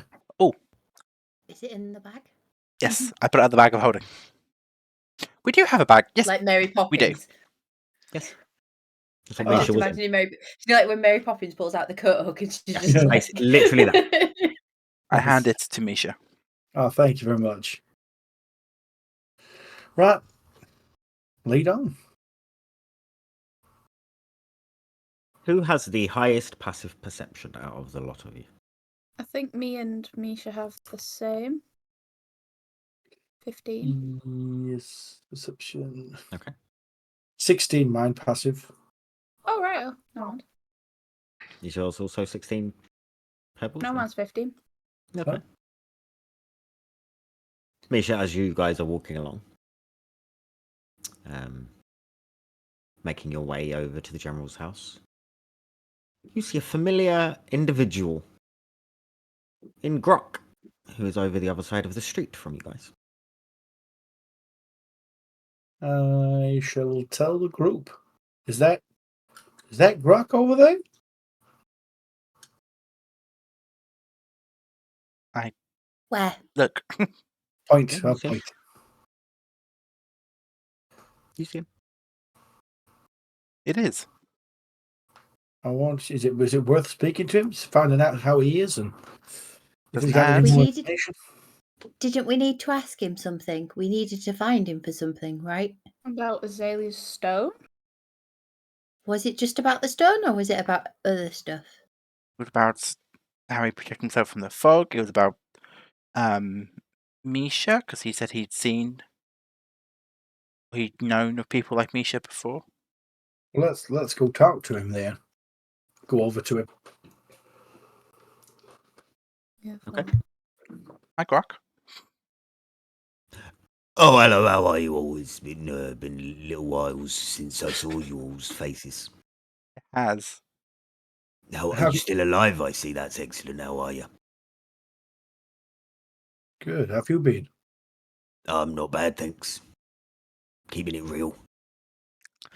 Is it in the bag? Yes, I put it at the bag of holding. We do have a bag. Yes, Like Mary Poppins. we do. Yes. That's I'm what just Misha was in. imagining Mary. You know, like when Mary Poppins pulls out the coat hook and she's just like... Literally that. I hand it to Misha. Oh, thank you very much. Right. Lead on. Who has the highest passive perception out of the lot of you? I think me and Misha have the same. 15. Yes. Perception. Okay. 16 mind passive. Oh, right. Oh, never mind. Is yours also 16 pebbles? No, or- mine's 15. Okay. Huh? Misha, as you guys are walking along, making your way over to the general's house, you see a familiar individual in Grok, who is over the other side of the street from you guys. I shall tell the group. Is that Grok over there? Where? Look, Point. Yeah, I'll you see him. point. You see him. it is. I want. Was it worth speaking to him? Finding out how he is and if he's Doesn't got any have- more We needed- information. Didn't we need to ask him something? We needed to find him for something, right? About Azalea's stone? Was it just about the stone or was it about other stuff? It was about how he protected himself from the fog. It was about Misha, because he said he'd known of people like Misha before. Let's go talk to him there. Go over to him. Yeah. Okay. Hi, Grok. Oh, hello, how are you all? It's been a little while since I saw you all's faces. It has. How are Have- you still alive? I see. That's excellent. How are you? Good. Have you been? I'm not bad, thanks. Keeping it real.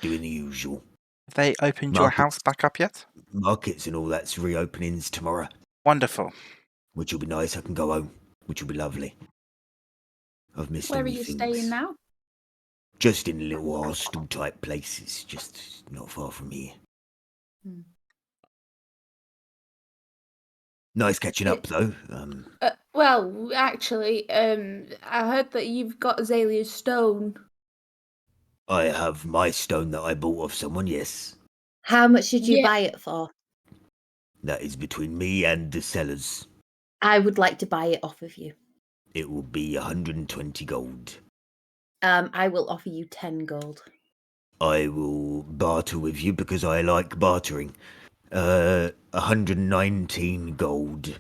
Doing the usual. Have they opened your Markets. house back up yet? Markets and all that's reopenings tomorrow, Wonderful. which will be nice. I can go home, which will be lovely. I've missed Where all are you you things. staying now? Just in little hostel type places, just not far from here. Hmm. Nice catching up, though. Well, actually, I heard that you've got Azalea's stone. I have my stone that I bought off someone, yes. How much did you Yeah. buy it for? That is between me and the sellers. I would like to buy it off of you. It will be 120 gold. I will offer you 10 gold. I will barter with you because I like bartering. 119 gold.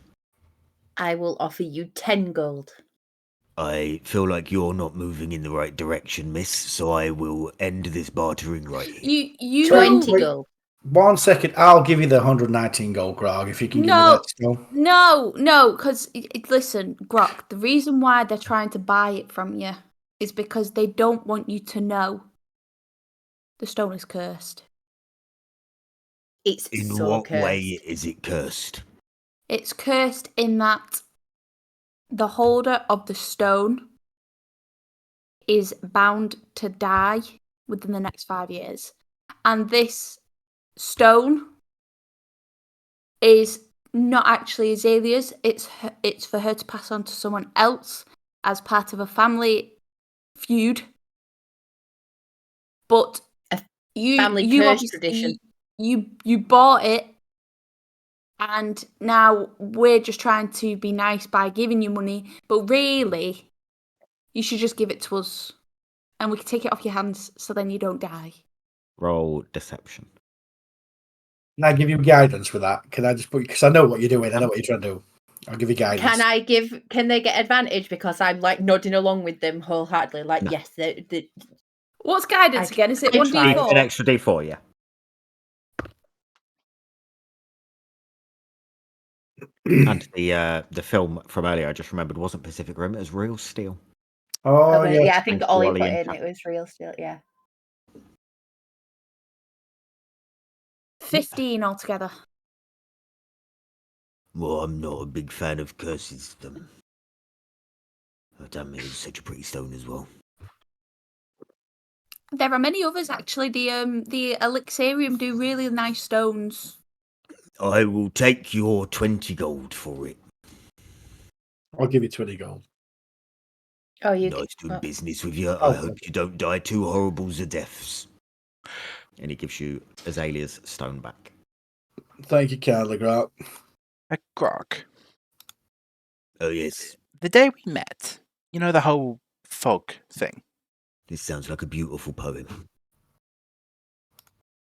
I will offer you 10 gold. I feel like you're not moving in the right direction, miss, so I will end this bartering right here. You 20 Wait. gold. 1 second. I'll give you the 119 gold, Grog, if you can give me No. that stone. No, because listen, Grok. The reason why they're trying to buy it from you is because they don't want you to know the stone is cursed. It's In so what cursed. way is it cursed? It's cursed in that the holder of the stone is bound to die within the next 5 years. And this stone is not actually Azalea's. It's for her to pass on to someone else as part of a family feud. But you family you curse obviously tradition. you bought it, and now we're just trying to be nice by giving you money, but really you should just give it to us and we can take it off your hands so then you don't die. Roll deception. Can I give you guidance for that? Can I just put, because I know what you're doing, I know what you're trying to do. I'll give you guidance. Can they get advantage because I'm like nodding along with them wholeheartedly? Like, No. yes, the What's guidance again? Is it I 1d4? An extra d4, yeah. And the film from earlier, I just remembered, wasn't Pacific Rim. It was Real Steel. Oh, yeah, yeah. I think Thanks to Ollie Ollie put and in Kat. it was real still, yeah. 15 altogether. Well, I'm not a big fan of curses. Damn, it was such a pretty stone as well. There are many others actually. The Elixirium do really nice stones. I will take your 20 gold for it. I'll give you 20 gold. Oh, you Nice doing oh. business with you. Oh, I hope you don't die two horribles of deaths. And he gives you Azalea's stone back. Thank you, kindly, Grog. Grok. Oh, yes. The day we met, you know the whole fog thing? This sounds like a beautiful poem.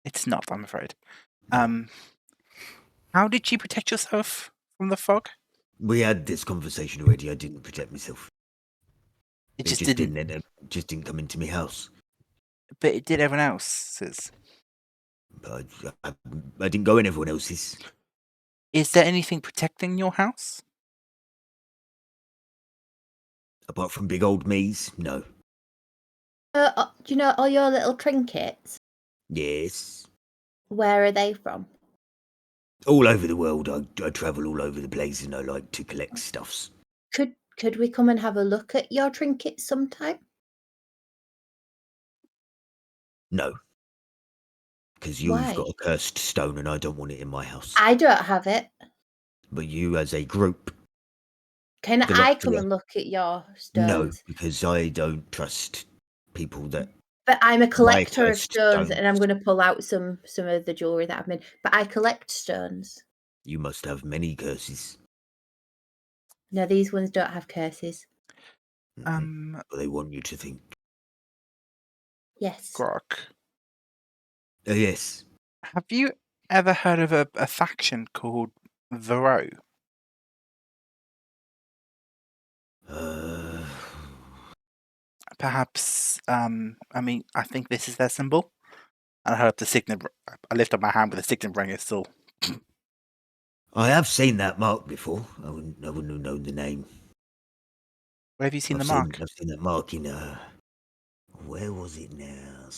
It's not, I'm afraid. No. How did you protect yourself from the fog? We had this conversation already. I didn't protect myself. It It just just didn't. didn't. Just didn't come into my house. But it did everyone else's. But I didn't go in everyone else's. Is there anything protecting your house? Apart from big old me's, no. Do you know all your little trinkets? Yes. Where are they from? All over the world. I travel all over the place and I like to collect stuffs. Could we come and have a look at your trinkets sometime? No. Because you've Why? got a cursed stone and I don't want it in my house. I don't have it. But you as a group, Can Good I luck to come you. and look at your no. stones? Because I don't trust people that... But I'm a collector of cursed stones, and I'm stones. going to pull out some of the jewelry that I've made. But I collect stones. You must have many curses. No, these ones don't have curses. But they want you to think. Yes. Grok. Yes. Have you ever heard of a faction called the Row? Perhaps, I mean, I think this is their symbol. And I heard the signet. I lift up my hand with the signet ring is still. I have seen that mark before. I wouldn't have known the name. Where have you seen I've the mark? I've seen that mark in where was it now?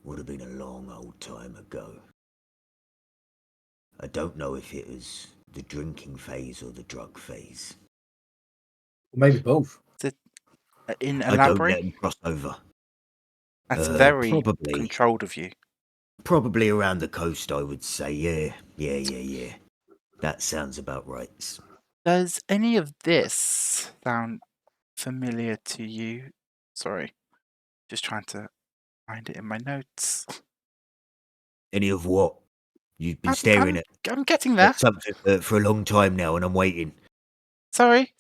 Would have been a long old time ago. I don't know if it was the drinking phase or the drug phase. Maybe both. In I don't let Elaborate? them cross over. That's very probably. controlled of you. Probably around the coast, I would say. Yeah. That sounds about right. Does any of this sound familiar to you? Sorry, just trying to find it in my notes. Any of what? You've been staring at I'm getting there. something for a long time now, and I'm waiting. Sorry.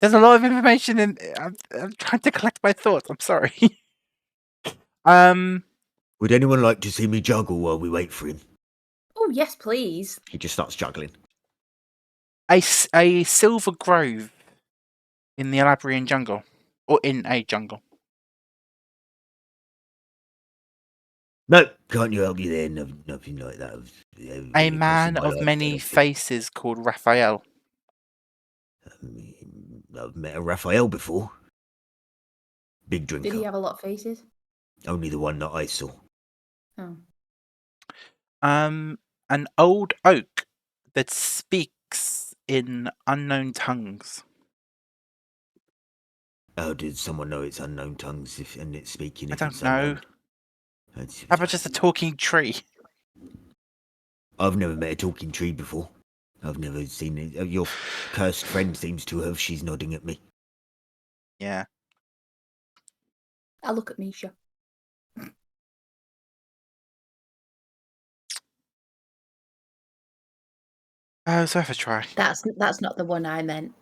There's a lot of information in. I'm trying to collect my thoughts. I'm sorry. Would anyone like to see me juggle while we wait for him? Oh, yes, please. He just starts juggling. A silver grove in the Elabrian jungle, or in a jungle. No, can't you help me there? No, nothing like that. A man of many faces called Raphael. I've met a Raphael before. Big drinker. Did he have a lot of faces? Only the one that I saw. Oh. An old oak that speaks in unknown tongues. How did someone know it's unknown tongues and it's speaking? I If don't it's know. unknown? How about just a talking tree? I've never met a talking tree before. I've never seen it. Your cursed friend seems to have. She's nodding at me. Yeah. I'll look at Misha. Oh, it's worth a try. That's not the one I meant.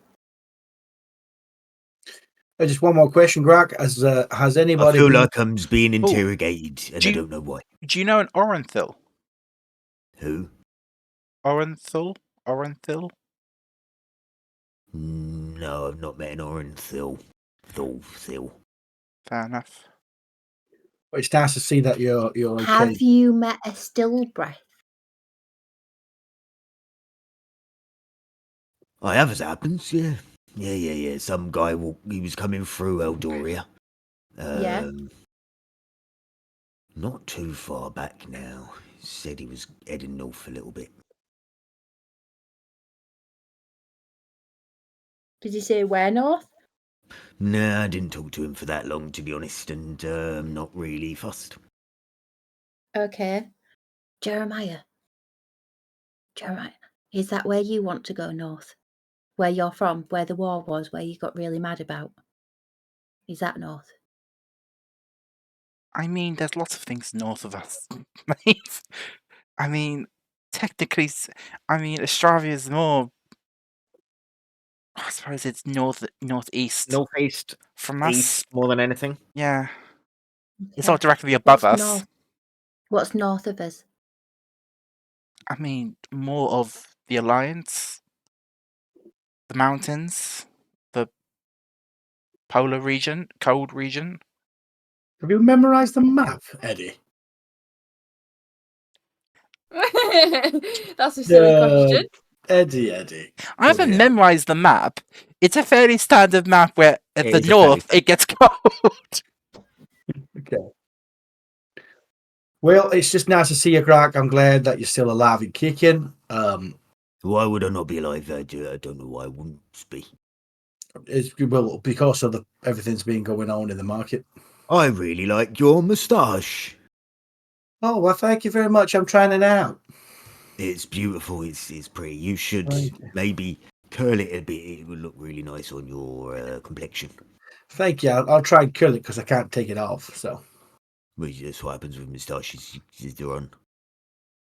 Just one more question, Greg. Has anybody I feel been... like I'm being interrogated, and I don't know why. Do you know an Orenthal? Who? Orenthal? No, I've not met an Orenthal. Thil. Fair enough. But it's nice to see that you're okay. Have you met a still breath? I have, as it happens, yeah. Yeah. Some guy, he was coming through Eldoria. Yeah. Not too far back now. Said he was heading north a little bit. Did you say where north? Nah, I didn't talk to him for that long, to be honest, and I'm not really fussed. Okay. Jeremiah, is that where you want to go north? Where you're from, where the war was, where you got really mad about? Is that north? I mean, there's lots of things north of us. I mean, technically, Astravia is more. I suppose it's northeast Northeast, from us. east more than anything. Yeah, it's Okay. not directly above What's us. north? What's north of us? I mean, more of the Alliance, the mountains, the polar region, cold region. Have you memorized the map, Eddie? That's a silly question. Eddie. I haven't Bloody hell. memorized the map. It's a fairly standard map where at It the is a fairly north it gets cold. Okay. Well, it's just nice to see you, Greg. I'm glad that you're still alive and kicking. Why would I not be alive? I don't know why I wouldn't be. It's well because of everything's been going on in the market. I really like your moustache. Oh well, thank you very much. I'm trying it out. It's beautiful. It's pretty. You should Thank you. maybe curl it a bit. It would look really nice on your complexion. Thank you. I'll try and kill it because I can't take it off. So Well, that's what happens with moustaches. They're on.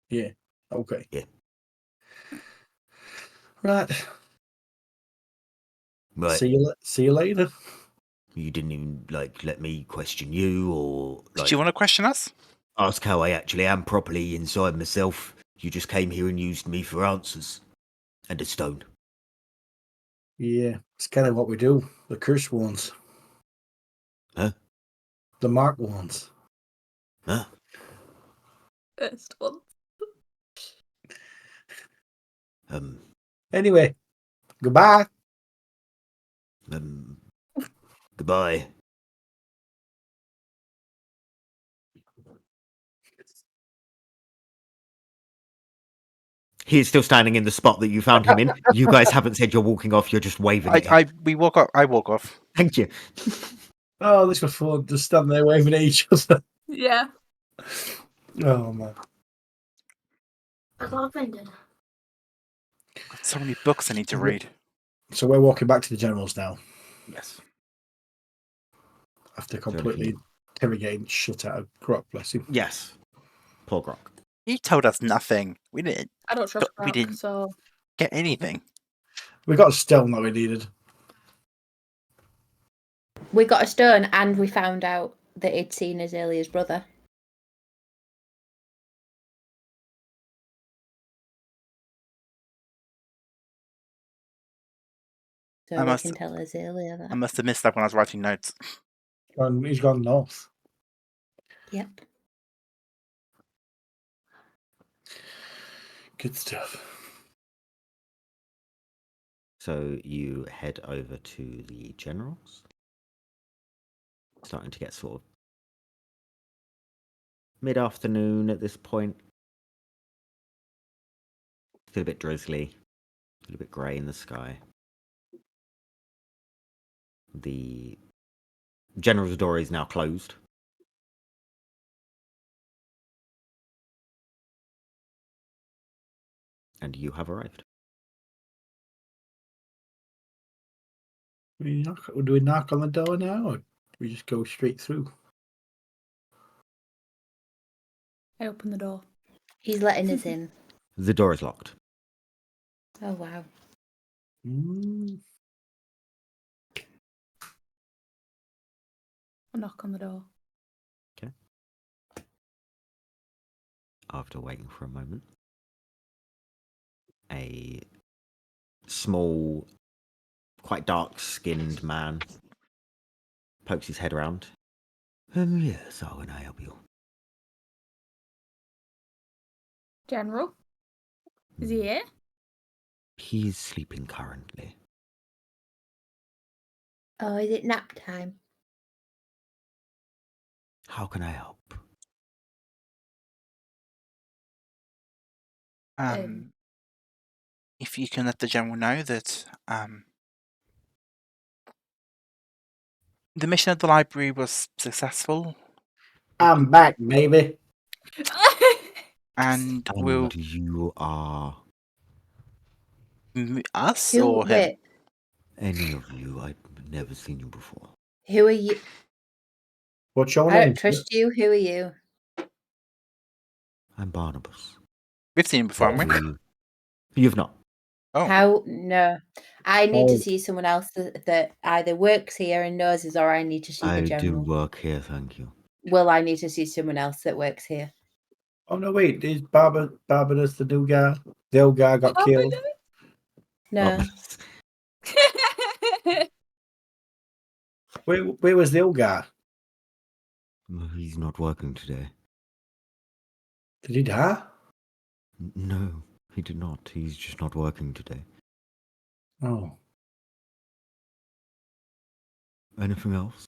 yeah, okay. Yeah. Right. Right. See you later. You didn't even let me question you or Did you want to question us? ask how I actually am properly inside myself. You just came here and used me for answers. And a stone. Yeah, it's kind of what we do. The cursed ones. Huh? The marked ones. Huh? First one. Anyway, goodbye. Goodbye. He is still standing in the spot that you found him in. You guys haven't said you're walking off. You're just waving at him. We walk off. I walk off. Thank you. Oh, this was fun. Just standing there waving at each other. Yeah. Oh man. I got offended. Got so many books I need to read. So we're walking back to the generals now Yes. after completely interrogating shit out of Grok, bless him. Yes. Poor Grok. He told us nothing. We didn't I don't trust we Grok, didn't- so get anything. We got a stone that we needed. We got a stone and we found out that he'd seen Azalea's brother. So I we must- can tell Azalea I that. must have missed that when I was writing notes. He's gone north. Yep. Good stuff. So you head over to the generals. Starting to get sort of mid-afternoon at this point. Still a bit drizzly. A little bit grey in the sky. The general's door is now closed. And you have arrived. Do we knock on the door now, or do we just go straight through? I open the door. He's letting us in. The door is locked. Oh, wow. I knock on the door. After waiting for a moment, a small, quite dark-skinned man pokes his head around. Yes, how can I help you? General? Is he here? He is sleeping currently. Oh, is it nap time? How can I help? If you can let the general know that the mission of the library was successful, I'm back, baby. and we'll And you are us Who? or him. Wait, any of you. I've never seen you before. who are you? What's your I name? don't trust you. Who are you? I'm Barnabas. We've seen him before, haven't we? You've not. Oh, How? No. I need to Oh. see someone else that either works here and knows us, or I need to see I the do general. work here, thank you. Well, I need to see someone else that works here. Oh no, wait, is Barbados the new guy? The old guy got killed. No. Where was the old guy? He's not working today. Did he die? No, he did not. He's just not working today. Oh. Anything else?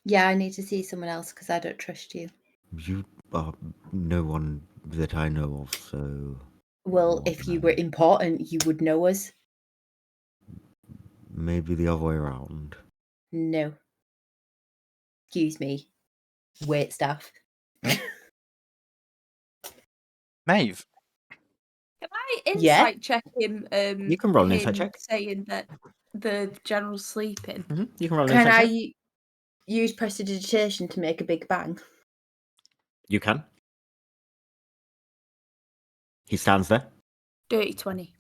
Yeah, I need to see someone else because I don't trust you. You are no one that I know of, so... Well, what if can you I- were important, you would know us. Maybe the other way around. No. Excuse me. Wait staff. Maeve, Can I Yeah? insight check him? You can roll an him insight check. saying that the general's sleeping. You can roll an Can insight check. I use prestidigitation to make a big bang? You can. He stands there. Dirty 20.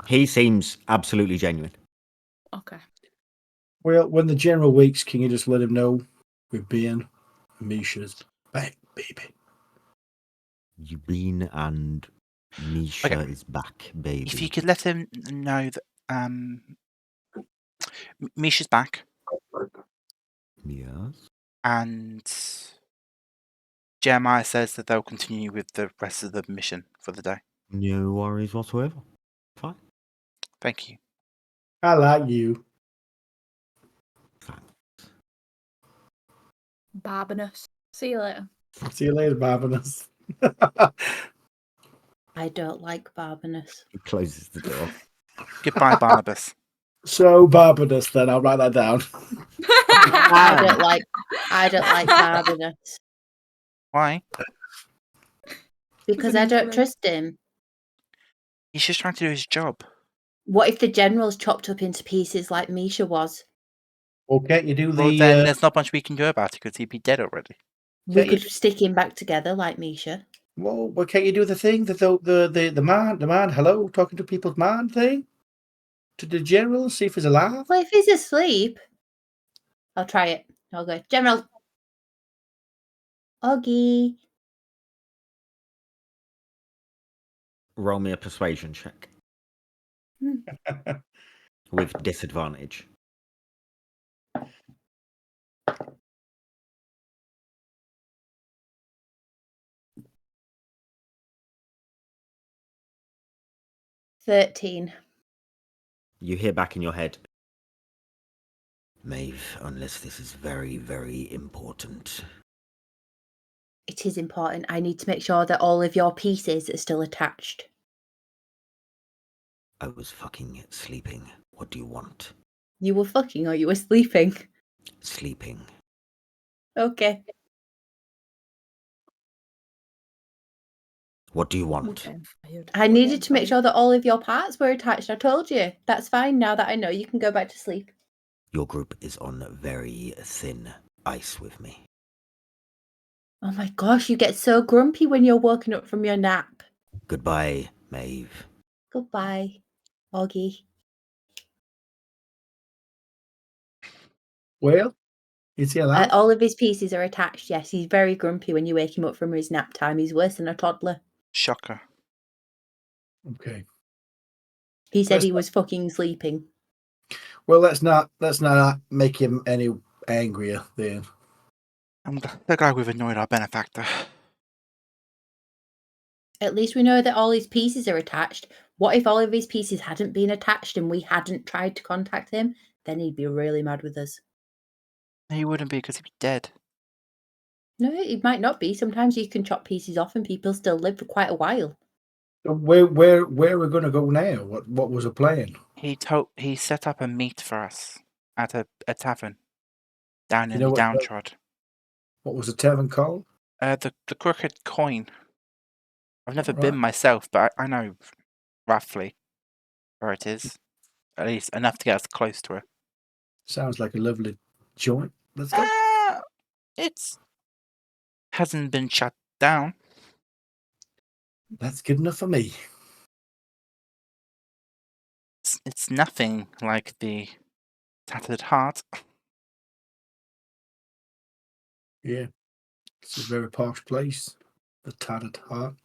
He seems absolutely genuine. Okay. Well, when the general wakes, can you just let him know we're being Misha's back, baby? Eubine and Misha Okay. is back, baby. if you could let him know that Misha's back Yes. and Jeremiah says that they'll continue with the rest of the mission for the day. No worries whatsoever. Fine. Thank you. I like you. Fine. Barbanus. See you later. See you later, Barbados. I don't like Barbanus. He closes the door. Goodbye, Barnabas. So Barbados, then I'll write that down. I don't like Barbanus Why? because I don't trust him. He's just trying to do his job. What if the general's chopped up into pieces like Misha was? Well, can't you do Well, the? then there's not much we can do about it because he'd be dead already. We Yeah, could stick him back together like Misha. well, can't you do the thing that the man? Hello, talking to people's man thing to the general and see if he's alive. Well, if he's asleep, I'll try it. I'll go, General. Oggy. Roll me a persuasion check. With disadvantage. $13. You hear back in your head. Maeve, unless this is very, very important. It is important. I need to make sure that all of your pieces are still attached. I was fucking sleeping. What do you want? You were fucking or you were sleeping? Sleeping. Okay. What do you want? I needed to make sure that all of your parts were attached. I told you. That's fine. Now that I know, you can go back to sleep. Your group is on very thin ice with me. Oh my gosh, you get so grumpy when you're woken up from your nap. Goodbye, Maeve. Goodbye, Oggy. Well, is he alive? All of his pieces are attached, yes. He's very grumpy when you wake him up from his nap time. He's worse than a toddler. Shocker. Okay. He said Let's he not- was fucking sleeping. Well, let's not make him any angrier then. I'm so glad we've annoyed our benefactor. At least we know that all his pieces are attached. What if all of his pieces hadn't been attached and we hadn't tried to contact him? Then he'd be really mad with us. He wouldn't be because he'd be dead. No, it might not be. Sometimes you can chop pieces off and people still live for quite a while. So where are we going to go now? What was the plan? He set up a meet for us at a tavern down You in know the what- downtrod. What was the tavern called? The Crooked Coin. I've never been Right. myself, but I know roughly where it is. At least enough to get us close to it. Sounds like a lovely joint. Let's go. It's hasn't been shut down. That's good enough for me. It's nothing like the Tattered Heart. Yeah. It's a very posh place. The tattered heart.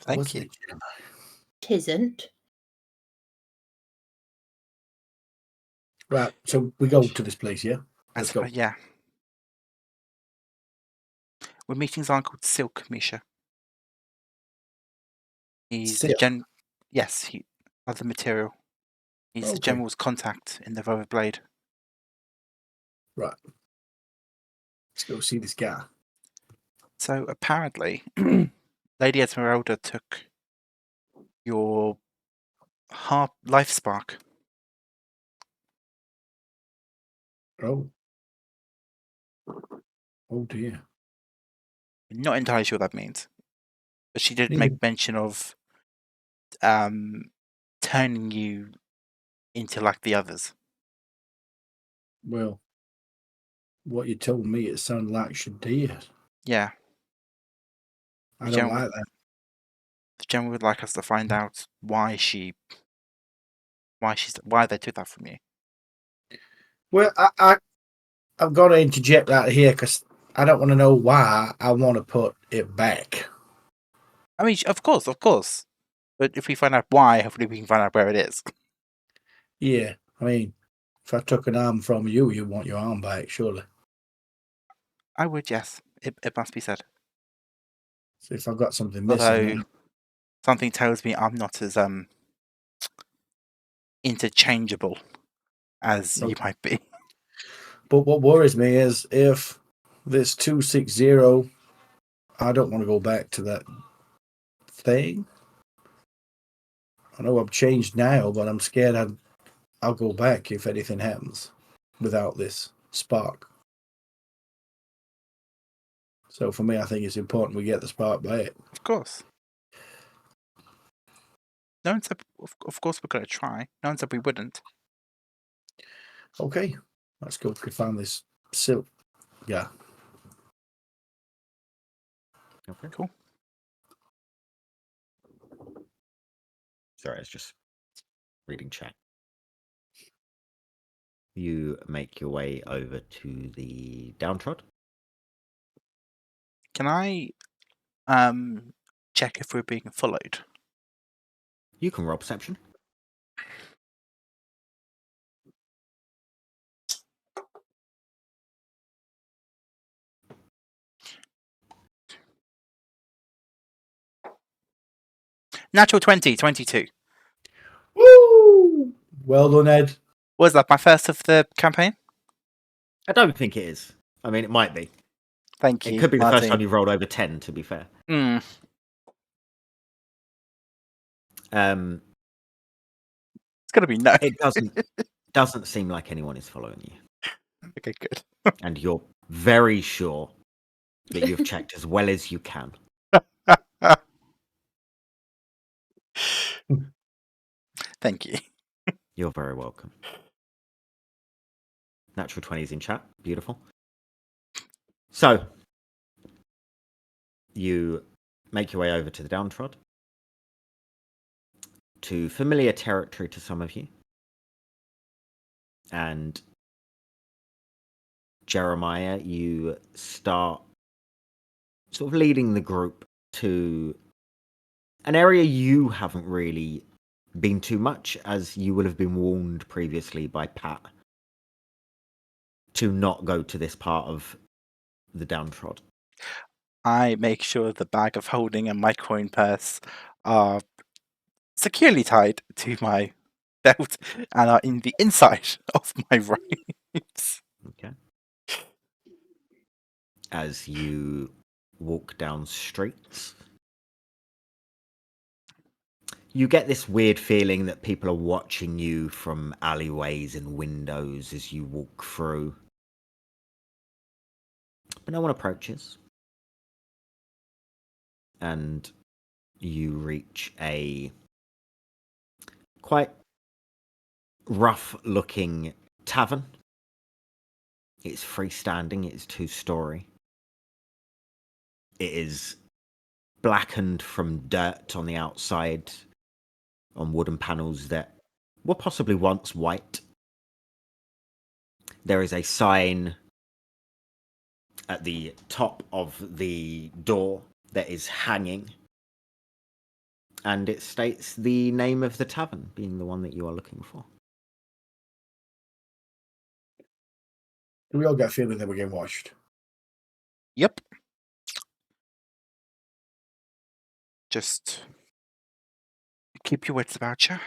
Thank Was you. it, Gemma? Tisn't. Right, so we go to this place, yeah? Let's As go. yeah. We're meeting someone called Silk, Misha. He's the Silk? Yes, he of the material. He's the Okay. general's contact in the Velvet Blade. Right. Let's go see this guy. So apparently, Lady Esmeralda took your life spark. Oh. Oh dear. Not entirely sure what that means, but she did Yeah. make mention of turning you into like the others. Well, what you told me, it sounded like she did. Yeah, I don't like that. the general would like us to find out why they took that from you. Well, I've got to interject that here because I don't want to know why. I want to put it back. I mean, of course. But if we find out why, hopefully we can find out where it is. Yeah, I mean, if I took an arm from you, you want your arm back, surely. I would, yes. It must be said. So if I've got something missing, Although then something tells me I'm not as interchangeable as you Okay. might be. But what worries me is if this 260, I don't want to go back to that thing. I know I've changed now, but I'm scared I'll go back if anything happens without this spark. So for me, I think it's important we get the spark back. Of course. No one said, of course we're going to try. No one said we wouldn't. Okay, let's go find this silk guy. Okay. Cool. Sorry, I was just reading chat. You make your way over to the downtrod. Can I check if we're being followed? You can roll perception. Natural 20, 22. Woo! Well done, Ed. Was that my first of the campaign? I don't think it is. I mean, it might be. Thank you. It could be the first Martin. time you've rolled over 10, to be fair. Hmm. It's going to be no. It doesn't seem like anyone is following you. Okay, good. And you're very sure that you've checked as well as you can. Thank you. You're very welcome. Natural 20s in chat. Beautiful. So, you make your way over to the downtrod. To familiar territory to some of you. And Jeremiah, you start sort of leading the group to an area you haven't really been too much, as you will have been warned previously by Pat to not go to this part of the downtrod. I make sure the bag of holding and my coin purse are securely tied to my belt and are in the inside of my robes. Okay. As you walk down streets, you get this weird feeling that people are watching you from alleyways and windows as you walk through. But no one approaches. And you reach a quite rough-looking tavern. It's freestanding. It's 2-story. It is blackened from dirt on the outside, on wooden panels that were possibly once white. There is a sign at the top of the door that is hanging, and it states the name of the tavern being the one that you are looking for. Do we all get a feeling that we're getting watched? Yep. Just keep your wits about you.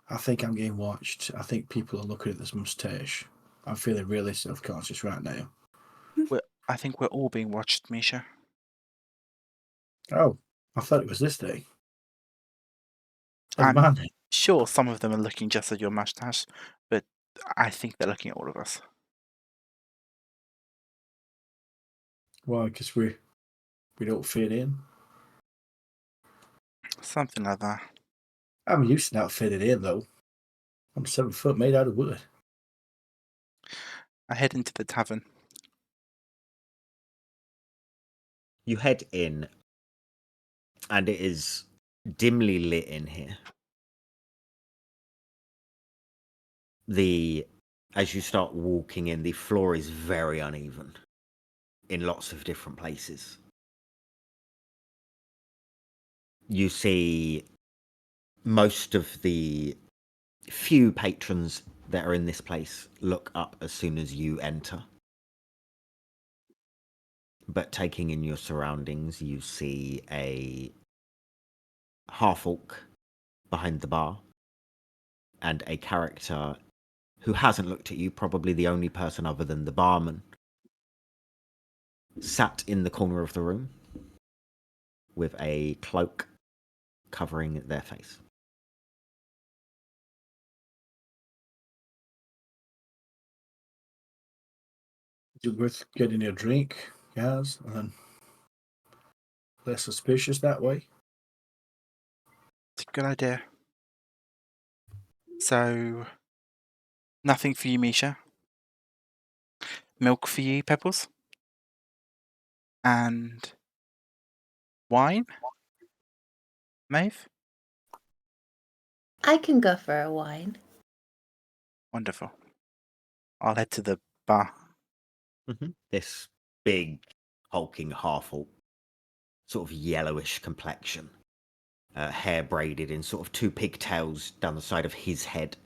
I think I'm getting watched. I think people are looking at this moustache. I'm feeling really self-conscious right now. I think we're all being watched, Misha. Oh, I thought it was this day. Oh, I'm man. sure some of them are looking just at your mustache, but I think they're looking at all of us. Why? Because we don't fit in. Something like that. I'm used to not fitting in, though. I'm 7 foot, made out of wood. I head into the tavern. You head in, and it is dimly lit in here. As you start walking in, the floor is very uneven in lots of different places. You see most of the few patrons that are in this place look up as soon as you enter. But taking in your surroundings, you see a half-orc behind the bar and a character who hasn't looked at you, probably the only person other than the barman, sat in the corner of the room with a cloak covering their face. Is it worth getting a drink, guys? And then less suspicious that way? It's a good idea. So, nothing for you, Misha. Milk for you, Pebbles. And wine? Maeve? I can go for a wine. Wonderful. I'll head to the bar. This big, hulking half-orc, sort of yellowish complexion, hair braided in sort of two pigtails down the side of his head,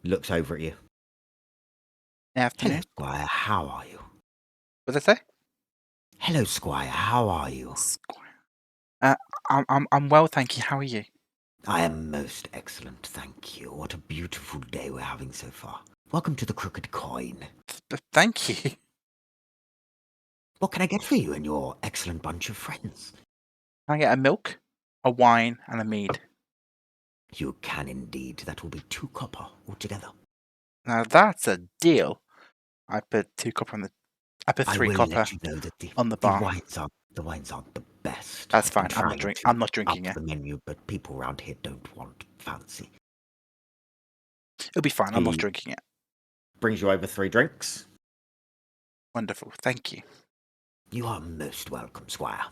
looks over at you. Hello, Afternoon. Squire. How are you? What did I say? Hello, Squire. How are you? I'm well, thank you. How are you? I am most excellent, thank you. What a beautiful day we're having so far. Welcome to the Crooked Coin. Thank you. What can I get for you and your excellent bunch of friends? Can I get a milk, a wine, and a mead? You can indeed. That will be 2 copper altogether. Now that's a deal. I put 2 copper on the. I put 3 I will copper let you know that on the bar. the wines aren't the best. That's I've been fine. I'm not trying drink. to I'm not drinking up it. the menu, but people around here don't want fancy. It'll be fine. I'm not He drinking it. brings you over 3 drinks. Wonderful. Thank you. You are most welcome, Squire.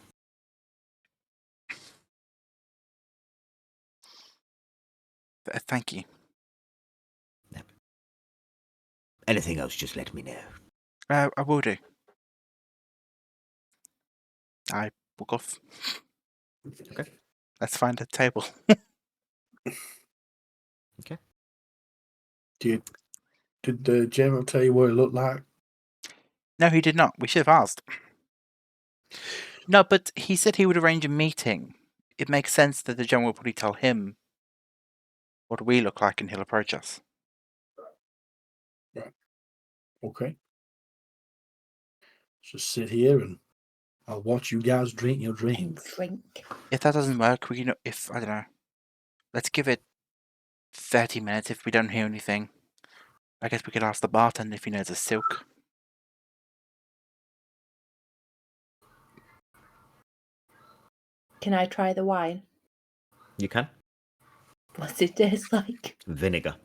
Thank you. Anything else, just let me know. I will do. I walk off. Okay. Let's find a table. Did the general tell you what it looked like? No, he did not. We should have asked. No, but he said he would arrange a meeting. It makes sense that the general will probably tell him what we look like and he'll approach us. Okay. Just sit here and I'll watch you guys drink your drink. Drink. If that doesn't work, I don't know, let's give it 30 minutes. If we don't hear anything, I guess we could ask the bartender if he knows a silk. Can I try the wine? You can. What's it taste like? Vinegar.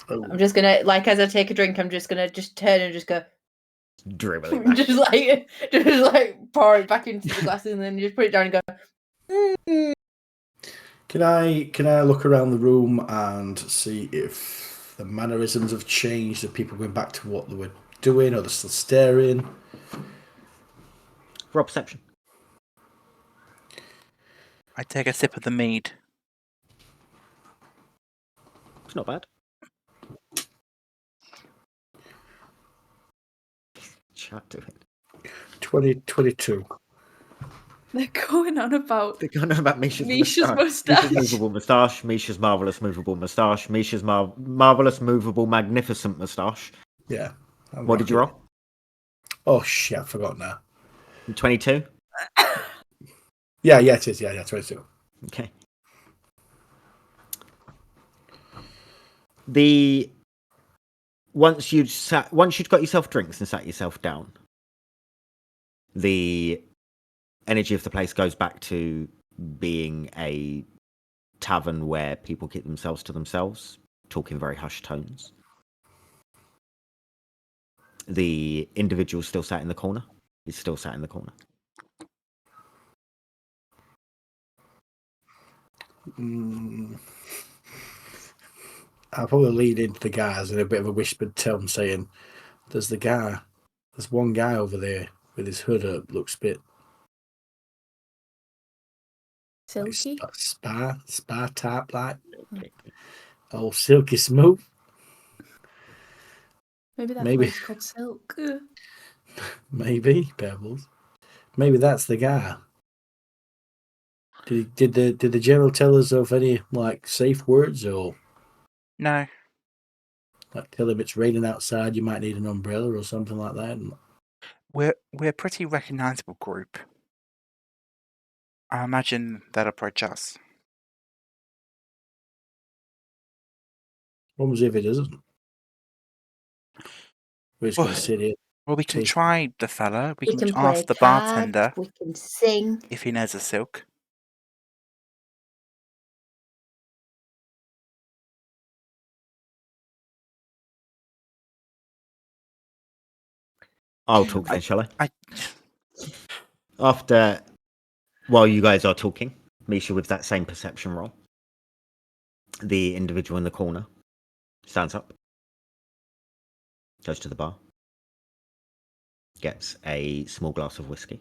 Oh, I'm just gonna, like, as I take a drink, I'm just gonna turn and just go, Dribbling back. just like pour it back into the glasses and then just put it down and go. Can I look around the room and see if the mannerisms have changed, are people going back to what they were doing, or they're still staring? Roll perception. I take a sip of the mead. It's not bad. Chat to it. 22. They're going on about They're going on about Misha's Misha's moustache. Misha's moustache. movable moustache. Misha's marvelous movable moustache. Misha's marvelous movable magnificent moustache. Yeah. I'm What did you rocking roll? it. Oh shit! I forgot now. 22. Yeah, it is. Yeah, 22. Okay. Once you'd got yourself drinks and sat yourself down, the energy of the place goes back to being a tavern where people keep themselves to themselves, talking very hushed tones. The individual still sat in the corner. He's still sat in the corner. I'll probably lead into the guys in a bit of a whispered tone, saying, There's one guy over there with his hood up, looks a bit like Silky. spa type, like Okay. oh, silky smooth. Maybe that Maybe. place is called Silk. Maybe Pebbles. Maybe that's the guy. Did the general tell us of any like safe words, or No. like tell him it's raining outside, you might need an umbrella or something like that? We're a pretty recognisable group. I imagine they'll approach us. What was if it doesn't? We're just going to sit here. Well, we can Chase. try the fella. We We can can play ask the cards, bartender we can sing. if he knows a silk. I'll talk then, shall I? I While you guys are talking, Misha with that same perception roll, the individual in the corner stands up, goes to the bar, gets a small glass of whiskey,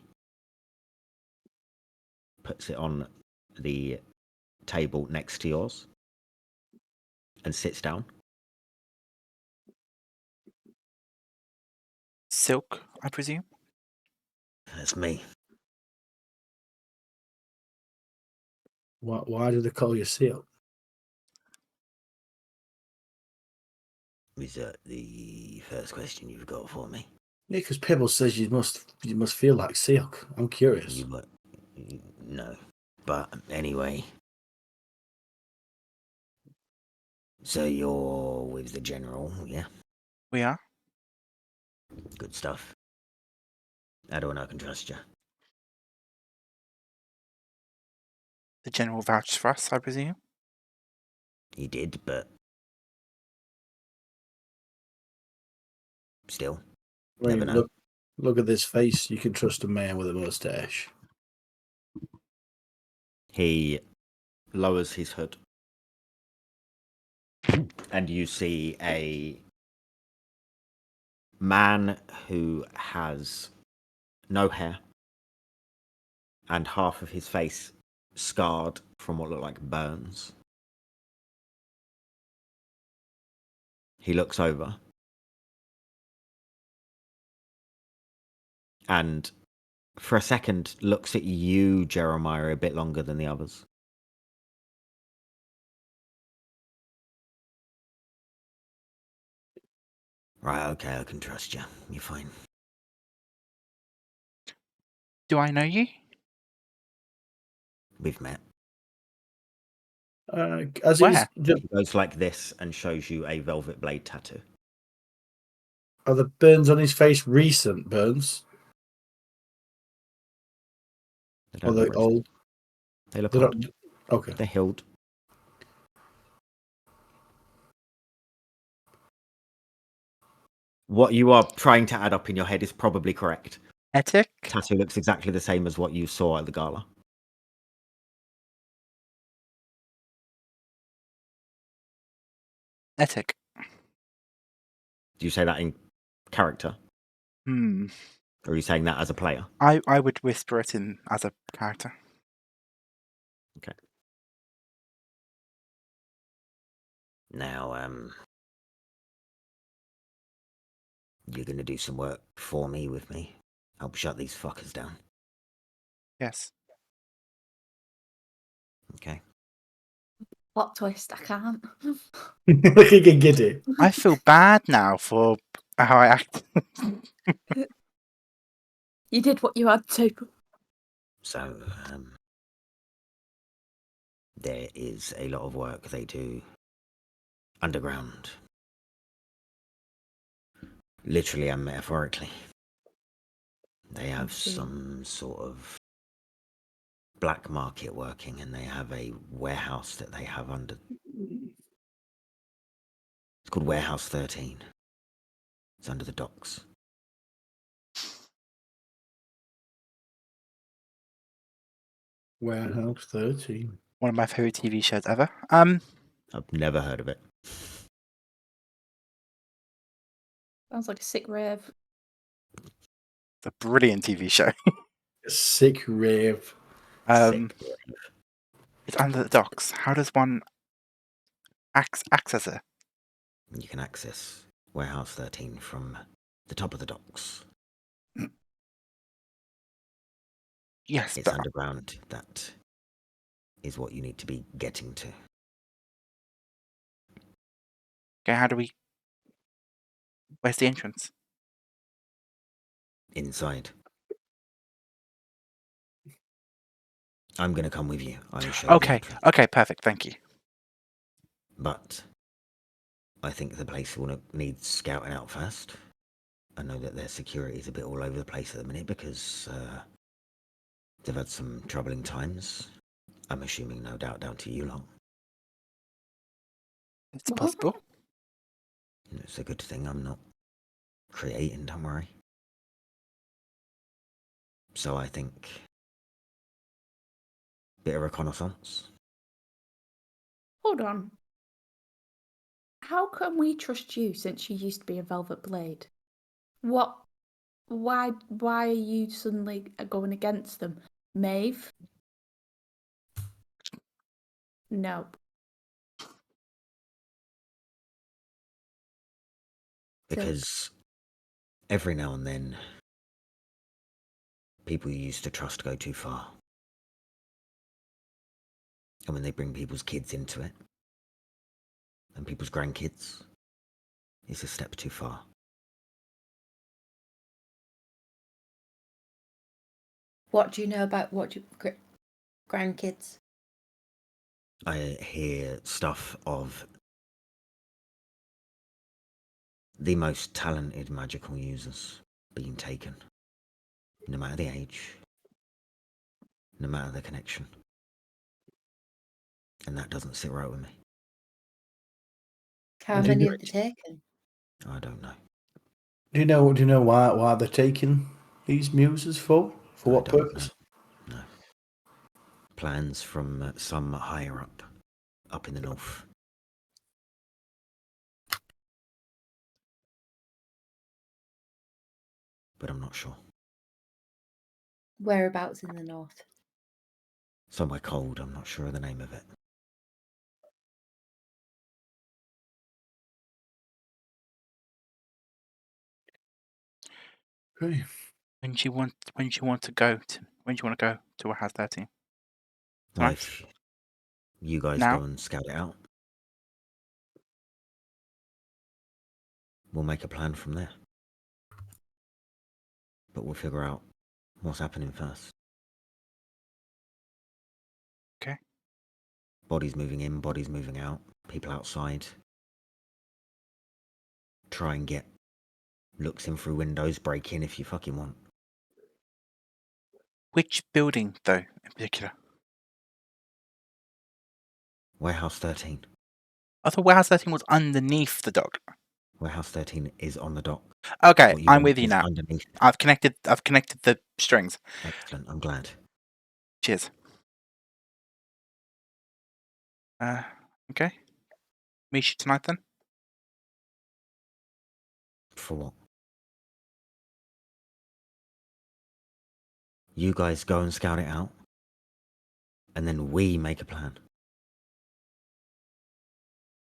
puts it on the table next to yours, and sits down. silk, I presume. That's me. Why do they call you Seal? Is that the first question you've got for me? Yeah, because Pebbles says you must feel like Silk. I'm curious. No. But anyway. So you're with the general, yeah? We are. Good stuff. How do I know I can trust you? The general vouched for us, I presume. He did, but still, I mean, never know. look at this face. You can trust a man with a mustache. He lowers his hood, and you see a man who has no hair and half of his face scarred from what look like burns. He looks over and for a second looks at you, Jeremiah, a bit longer than the others. Right, okay, I can trust you. You're fine. Do I know you? We've met. As Where? He goes like this and shows you a velvet blade tattoo. are the burns on his face recent burns? They Or don't they look recent. old? They look They're old. not. Okay. They're healed. What you are trying to add up in your head is probably correct. Etic? Tattoo looks exactly the same as what you saw at the gala. Etic. Do you say that in character, Hmm. or are you saying that as a player? I would whisper it in as a character. Now, you're gonna do some work for me with me. Help shut these fuckers down. Yes. Okay. Plot twist, I can't. Look, you can get it. I feel bad now for how I act. You did what you had to. So, there is a lot of work they do underground. Literally and metaphorically. They have see. some sort of black market working, and they have a warehouse that they have under. It's called Warehouse 13. It's under the docks. Warehouse 13. One of my favorite TV shows ever. I've never heard of it. Sounds like a sick rave. It's a brilliant TV show. Sick rave. Sick. It's under the docks. How does one access it? You can access Warehouse 13 from the top of the docks. Yes, It's but underground. That is what you need to be getting to. okay, how do we? Where's the entrance? Inside. I'm going to come with you. I will show you the Okay, entrance. okay, perfect. Thank you. But I think the place will need scouting out first. I know that their security is a bit all over the place at the minute because they've had some troubling times. I'm assuming, no doubt, down to you lot. It's possible. It's a good thing I'm not creating, don't worry. So I think bit of reconnaissance. Hold on. How can we trust you since you used to be a Velvet Blade? What? Why are you suddenly going against them? Maeve? No. Because every now and then, people you used to trust go too far. And when they bring people's kids into it, and people's grandkids, it's a step too far. What do you know about grandkids? I hear stuff of the most talented magical users being taken, no matter the age, no matter the connection. And that doesn't sit right with me. How And do you many know- have they taken? I don't know. Do you know why they're taking these muses for? For I what don't purpose? No. Plans from some higher up in the north. But I'm not sure. Whereabouts in the north? Somewhere cold, I'm not sure of the name of it. Okay. When do you want to go to Warehouse 13? Well, Right. if you guys Now? go and scout it out, we'll make a plan from there. But we'll figure out what's happening first. Okay. Bodies moving in, bodies moving out, people outside. Try and get looks in through windows, break in if you fucking want. Which building, though, in particular? Warehouse 13. I thought Warehouse 13 was underneath the dock. Warehouse 13 is on the dock. Okay, What you I'm want with you is now. underneath. I've connected the strings. Excellent, I'm glad. Cheers. Okay. Misha tonight then? For what? You guys go and scout it out, and then we make a plan.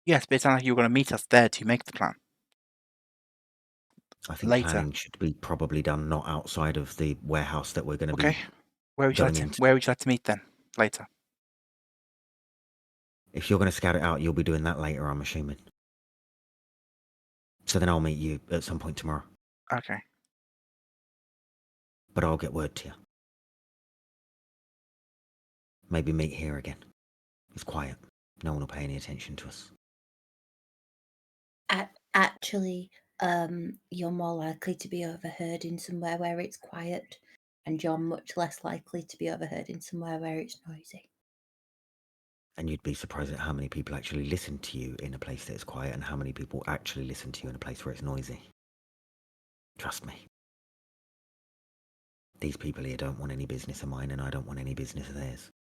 Yes, but it sounds like you're going to meet us there to make the plan. I think Later. planning should be probably done not outside of the warehouse that we're going to Okay. be. Where would you like going to? into. Where would you like to meet then? Later. If you're going to scout it out, you'll be doing that later, I'm assuming. So then I'll meet you at some point tomorrow. Okay. But I'll get word to you. Maybe meet here again. It's quiet. No one will pay any attention to us. Actually, you're more likely to be overheard in somewhere where it's quiet, and you're much less likely to be overheard in somewhere where it's noisy. And you'd be surprised at how many people actually listen to you in a place that's quiet and how many people actually listen to you in a place where it's noisy. Trust me. These people here don't want any business of mine, and I don't want any business of theirs.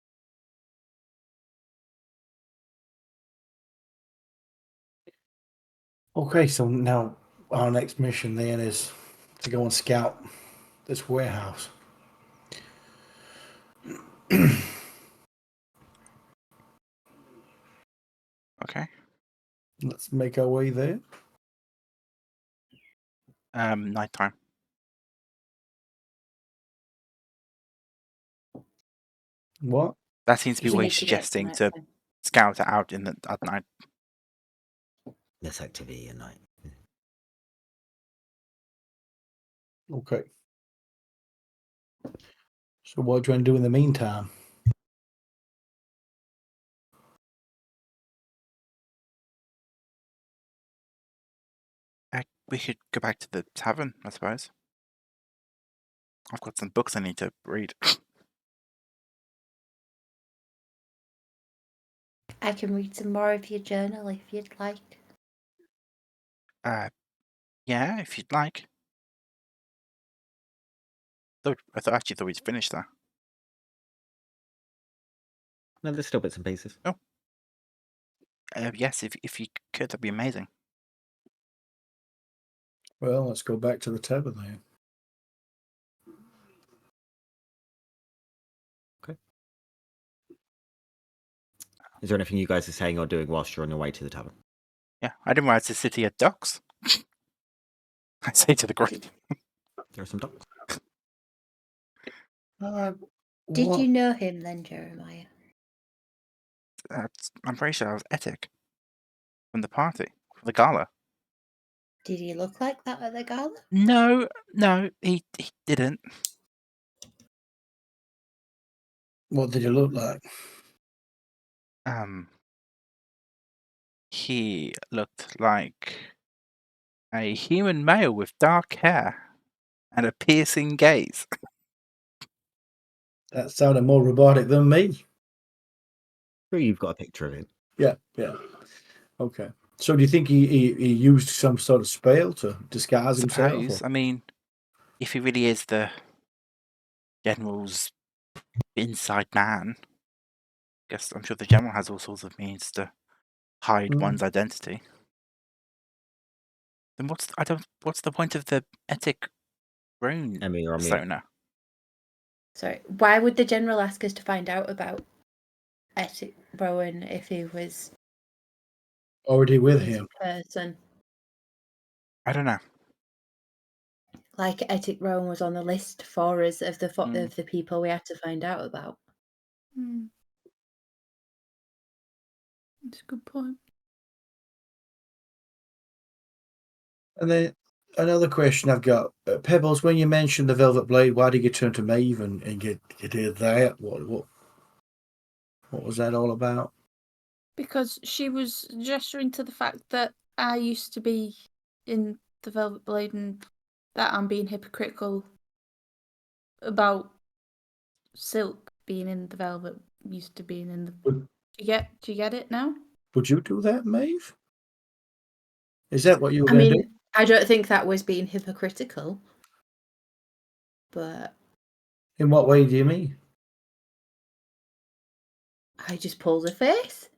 Okay, so now our next mission then is to go and scout this warehouse. Okay. Let's make our way there. Nighttime. What? That seems to be You what need he's to get suggesting night to time. scout it out at night. Less activity at night. Okay. So what do you want to do in the meantime? We should go back to the tavern, I suppose. I've got some books I need to read. I can read some more of your journal if you'd like. Yeah, if you'd like. Actually thought we'd finished there. No, there's still bits and pieces. Yes, if you could, that'd be amazing. Well, let's go back to the tavern then. Is there anything you guys are saying or doing whilst you're on your way to the tavern? Yeah, I didn't realize the city had docks. I say to the group. There are some ducks. Did you know him then, Jeremiah? I'm pretty sure I was Etic from the party, from the gala. Did he look like that at the gala? No, he didn't. What did you look like? He looked like a human male with dark hair and a piercing gaze. That sounded more robotic than me. Sure, you've got a picture of him. Yeah. Okay. So do you think he used some sort of spell to disguise himself? Suppose. Or? I mean, if he really is the general's inside man, guess I'm sure the general has all sorts of means to hide one's identity. Then what's the point of the Etic rune Emmy, you're on mute. persona? Sorry, why would the general ask us to find out about Etic Rowan if he was Already with his him. person? I don't know. Like Etic Rowan was on the list for us of the Mm. of the people we had to find out about. That's a good point. And then another question I've got, Pebbles. When you mentioned the Velvet Blade, why did you turn to Maeve and get that? What was that all about? Because she was gesturing to the fact that I used to be in the Velvet Blade and that I'm being hypocritical about Silk being in the Velvet, used to being in the. Would, Do you get it now? would you do that, Maeve? Is that what you were I going to mean, do? I don't think that was being hypocritical, but In what way do you mean? I just pulled a face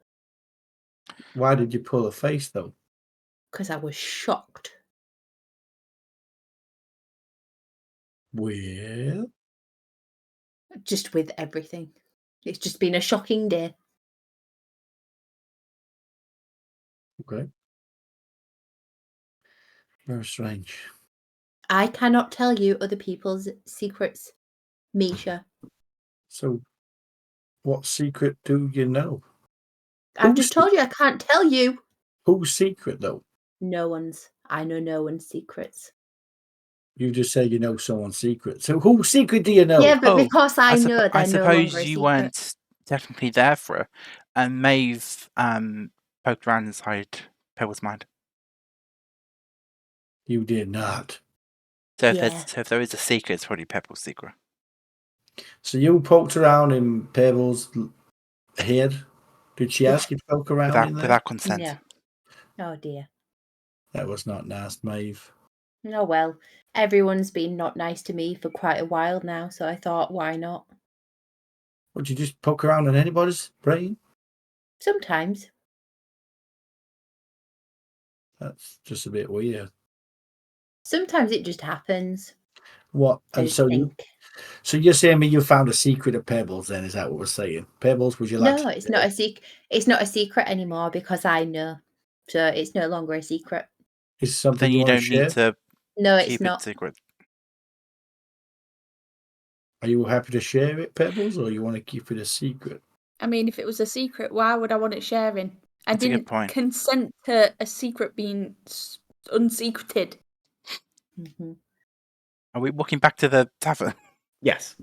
Why did you pull a face, though? because I was shocked. Well, Just with everything. It's just been a shocking day. okay. Very strange. I cannot tell you other people's secrets, Misha. So, what secret do you know? I've Whose just told you I can't tell you. Whose secret, though? No one's. I know no one's secrets. You just said you know someone's secret. So, whose secret do you know? Yeah, but Oh, because I know I they're no longer a suppose you secret. weren't technically there for it, and Maeve poked around inside Pebble's mind. You did not. So if, Yeah. if there is a secret, it's probably Pebble's secret. So, you poked around in Pebble's head. Did she Yeah. ask you to poke around in there? Without consent. No. Oh dear. That was not nice, Maeve. Oh well. Everyone's been not nice to me for quite a while now, so I thought, why not? Would you just poke around in anybody's brain? Sometimes. That's just a bit weird. Sometimes it just happens. What? I And just so think. so you're saying me you found a secret at Pebbles? Then is that what we're saying? Pebbles, would you like? No, it's not a secret. It's not a secret anymore because I know. So it's no longer a secret. Is it something Then you you want to don't share? need to No, it's keep it not. secret. Are you happy to share it, Pebbles, or you want to keep it a secret? I mean, if it was a secret, why would I want it sharing? I That's a good didn't point. consent to a secret being unsecreted. Mhm. Are we walking back to the tavern? Yes.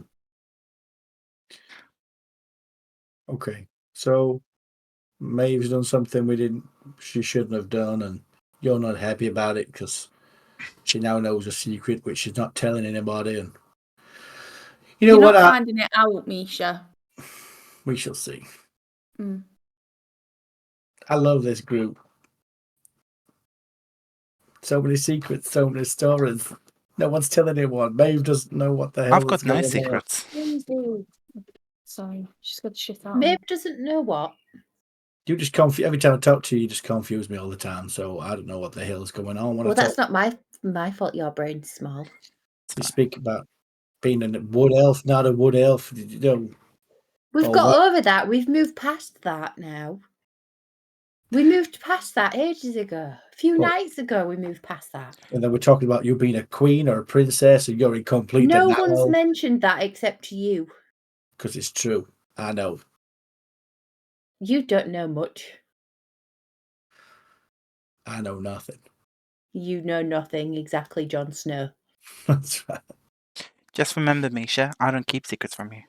Okay. So Maeve's done something she shouldn't have done, and you're not happy about it because she now knows a secret which she's not telling anybody. And you know You're what? not finding it out, Misha. We shall see. Mm. I love this group. So many secrets, so many stories. No one's telling anyone. Maeve doesn't know what the hell I've is got no going on. secrets. Sorry, she's got shit out. Maeve doesn't know what. You just confuse every time I talk to you. You just confuse me all the time. So I don't know what the hell is going on. When Well, I that's talk, not my fault. Your brain's small. you speak about being a wood elf, not a wood elf. You know, We've Oh, got what- over that. We've moved past that now. We moved past that ages ago. A few What? nights ago, we moved past that. and then we're talking about you being a queen or a princess, and you're in complete No denial one's mentioned that except you. because it's true. I know. You don't know much. I know nothing. You know nothing. Exactly, Jon Snow. That's right. Just remember, Misha, I don't keep secrets from you.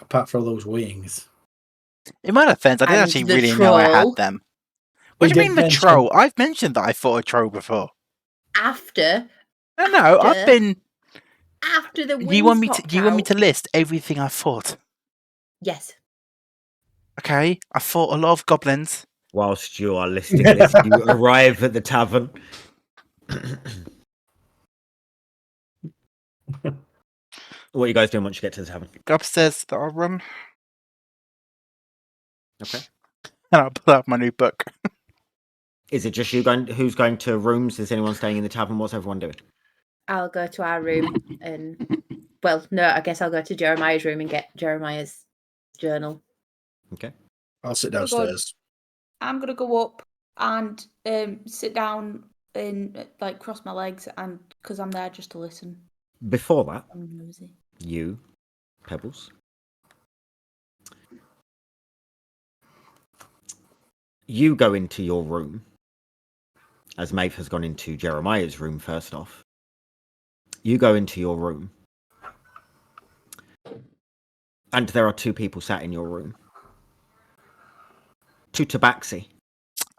Apart from those wings. In my defense, I didn't And actually the really know I had troll. them. What do you did mean the mention- troll? I've mentioned that I fought a troll before. After No, I've After been. the wings Do you want me to? popped Do you want me out. to list everything I fought? Yes. Okay, I fought a lot of goblins. Whilst you are listing this, you arrive at the tavern. What are you guys doing once you get to the tavern? Go upstairs to our room, Okay. and I'll pull out my new book. Is it just you going? Who's going to rooms? Is anyone staying in the tavern? What's everyone doing? I'll go to our room and, well, no, I guess I'll go to Jeremiah's room and get Jeremiah's journal. Okay. I'll sit We're going- downstairs. I'm gonna go up and sit down and like cross my legs, and because I'm there just to listen. Before that, I'm nosy. you, Pebbles, you go into your room, as Maeve has gone into Jeremiah's room first off. You go into your room, and there are two people sat in your room. Two tabaxi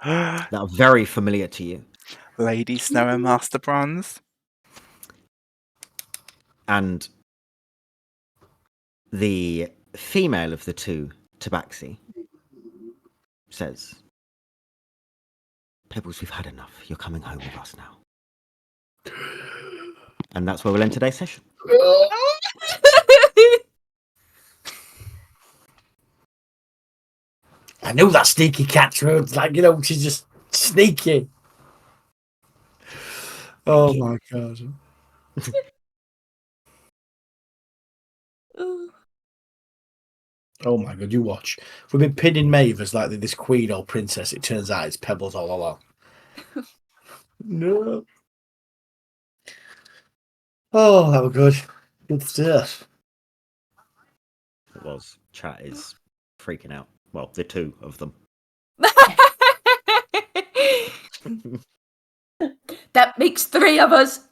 that are very familiar to you. Lady Snow and Master Bronze. And the female of the two tabaxi says, Pebbles, we've had enough. You're coming home with us now. And that's where we'll end today's session. I knew that sneaky cat's road. Like, she's just sneaky. Oh my god. Oh my god, you watch. We've been pinning Maeve as like this queen or princess. It turns out it's Pebbles all along. No. Oh, that was good. Good stuff. It was. Chat is freaking out. Well, the two of them. That makes 3 of us.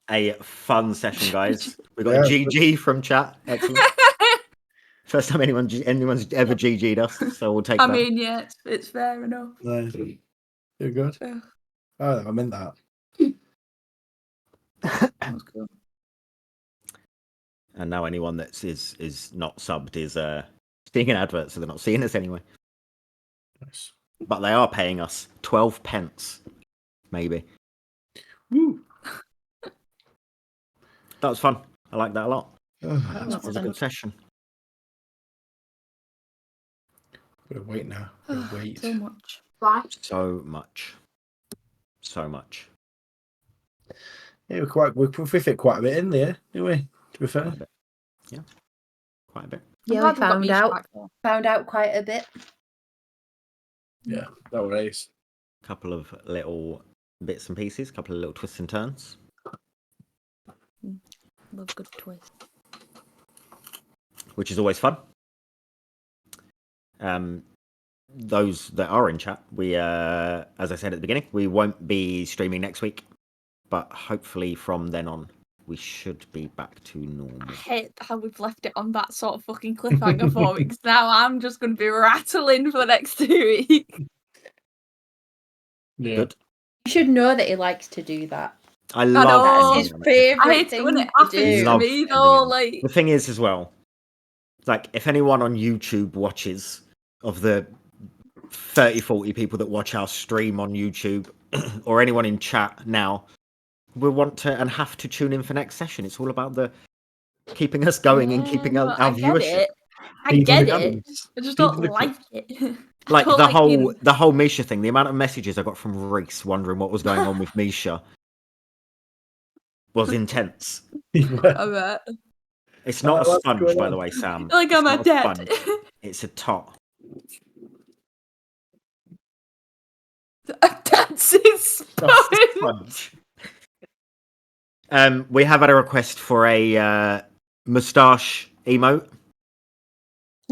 A fun session, guys. We got Yeah. a GG from chat. Excellent. First time anyone's ever GG'd us, so we'll take I that. mean, yeah, it's fair enough. Nice. You're good. Yeah. Oh, I meant that. That's cool. And now anyone that is not subbed is seeing an advert, so they're not seeing us anyway. Nice. But they are paying us 12 pence, maybe. Woo. That was fun. I like that a lot. Oh, That was a good session. gotta wait now. Gotta wait. So much. So much. So much. Yeah, we fit quite a bit in there, didn't we? To be fair. Quite a bit. Yeah. Quite a bit. I'm Yeah, glad we we've got found Misha out back though. quite a bit. Yeah, that was ace. Couple of little bits and pieces, couple of little twists and turns. Love a good twist. Which is always fun. Those that are in chat, we as I said at the beginning, we won't be streaming next week, but hopefully from then on we should be back to normal. I hate how we've left it on that sort of fucking cliffhanger for me, because now I'm just going to be rattling for the next 2 weeks. Yeah. Good. You should know that he likes to do that. I know. love That's his it. favourite I hate it thing when it to happens do. to Love me ending though, it. like... The thing is as well, like if anyone on YouTube watches, of the 30-40 people that watch our stream on YouTube, or anyone in chat now, will want to and have to tune in for next session. It's all about the keeping us going and keeping our I get viewership. it. I Feed get the it. guns. I just Feed don't the like it. I Like don't the whole being- the whole Misha thing, the amount of messages I got from Reese wondering what was going on with Misha was intense. I bet. It's not a what's sponge, going by on? the way, Sam. Like It's I'm a not dead. sponge. It's a tot. That's his That's a sponge. sponge. We have had a request for a moustache emote.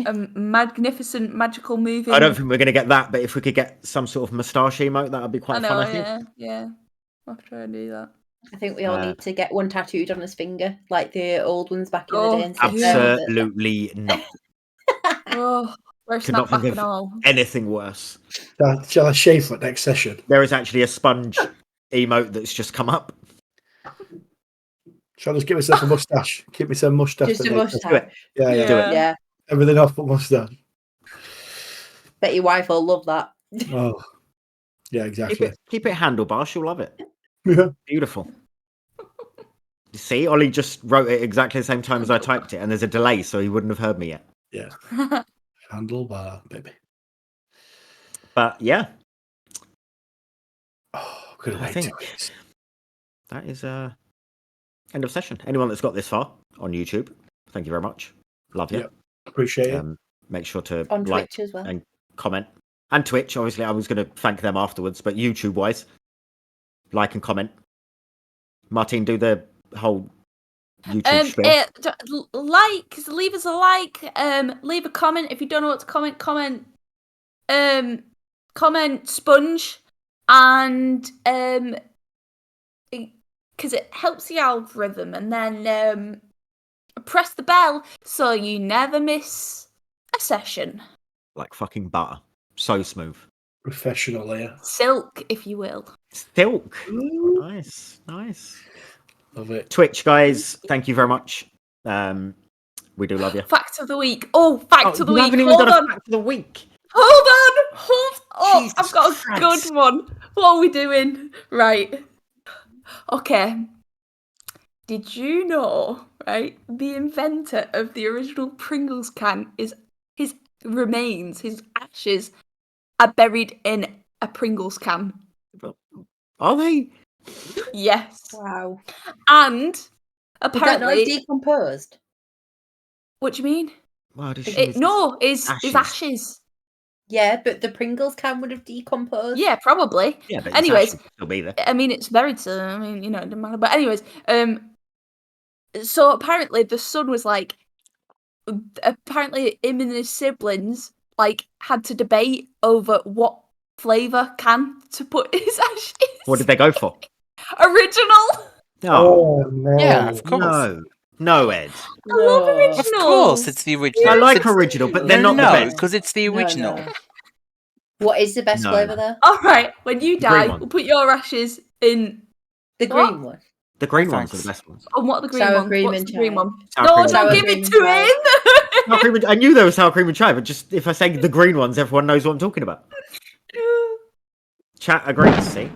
A magnificent magical moving. I don't think we're going to get that, but if we could get some sort of moustache emote, that would be I quite know, fun, I think. yeah. I'll try and do that. I think we all need to get one tattooed on his finger, like the old ones back in the Oh, day. And sit there with it. Absolutely not. Oh, where's Could not Snapback think and of all? anything worse. Shall I shave for next session? There is actually a sponge emote that's just come up. Shall I just give myself a mustache? Keep myself a mustache. Just a for next session? mustache. Yeah, yeah. Do it. Yeah. Everything off but mustache. Bet your wife will love that. Oh, yeah, exactly. Keep it handlebar. She'll love it. Yeah. Beautiful. You see, Ollie just wrote it exactly the same time as I typed it, and there's a delay, so he wouldn't have heard me yet. Yeah. Handlebar, baby. But yeah, Oh, could have I waited think 2 weeks. that is end of session. Anyone that's got this far on YouTube, thank you very much. Love you. Yep. Appreciate it. Make sure to On like Twitch as well. and comment. And Twitch, obviously, I was going to thank them afterwards, but YouTube-wise, like and comment. Martine, do the whole YouTube spiel. Leave us a like, leave a comment. If you don't know what to comment, comment sponge, and because it helps the algorithm, and then press the bell so you never miss a session. Like fucking butter. So smooth. Professional layer. Silk, if you will. Silk. Ooh, Nice. love it. Twitch, guys, thank you very much. We do love you. Fact of the week. Oh, fact of the You week. haven't even Hold done on. a fact of the week. Hold on. Oh, Jesus I've got a Christ. good one. What are we doing? Right. Okay. Did you know, right, the inventor of the original Pringles can is his remains, his ashes are buried in a Pringles can. Are they? Yes. Wow. And Is that not apparently, decomposed? what do you mean? Well, does she It, use no, is ashes? ashes. Yeah, but the Pringles can would have decomposed. Yeah, probably. Yeah, but Anyways, it's ashes still be there. I mean, it's buried, so I mean, you know, it doesn't matter. But anyways, so apparently the son was like, apparently him and his siblings like had to debate over what flavour can to put his ashes. What did they go for? Original. Oh, no. Yeah, of course. no, Ed. I love No. original. Of course, it's the original. I like It's- original, but they're no, not the no, best. because it's the No, original. no. What is the best No, flavour no. though? All right, when you The green die, one. we'll put your ashes in. The What? green one. The green Oh, ones are thanks. the best ones. On what are the green Sour ones? cream What's and the green chive. one? Sour No, cream and don't chive. give Sour it cream to and him. Sour cream and, I knew there was sour cream and chive, but just if I say the green ones, everyone knows what I'm talking about. Chat agrees, see?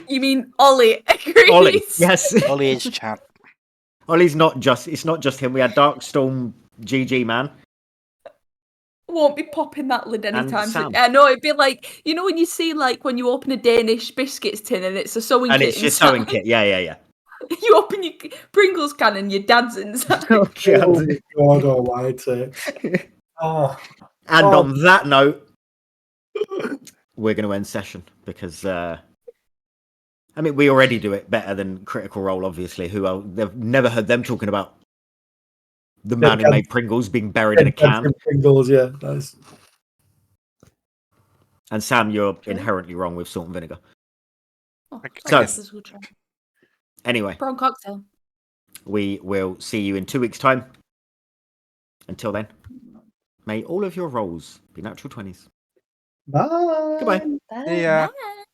You mean Ollie agrees? Ollie, yes. Ollie is chat. Ollie's not just, it's not just him. We had Darkstorm, GG, man. Won't be popping that lid anytime Sam. soon. I know, it'd be like, you know when you see like when you open a Danish biscuits tin and it's a sewing And kit it's your inside? sewing kit. Yeah. You open your Pringles can and your dad's inside. Oh, God almighty. Oh. And Oh. on that note, we're going to end session because, I mean, we already do it better than Critical Role, obviously. They've never heard them talking about the man who made Pringles being buried in a can. Pringles, yeah, nice. And Sam, you're inherently wrong with salt and vinegar. Oh, I So- this is a good try. Anyway, Prawn cocktail. we will see you in 2 weeks' time. Until then, may all of your rolls be natural 20s. Bye. Goodbye. Bye. Yeah. Bye.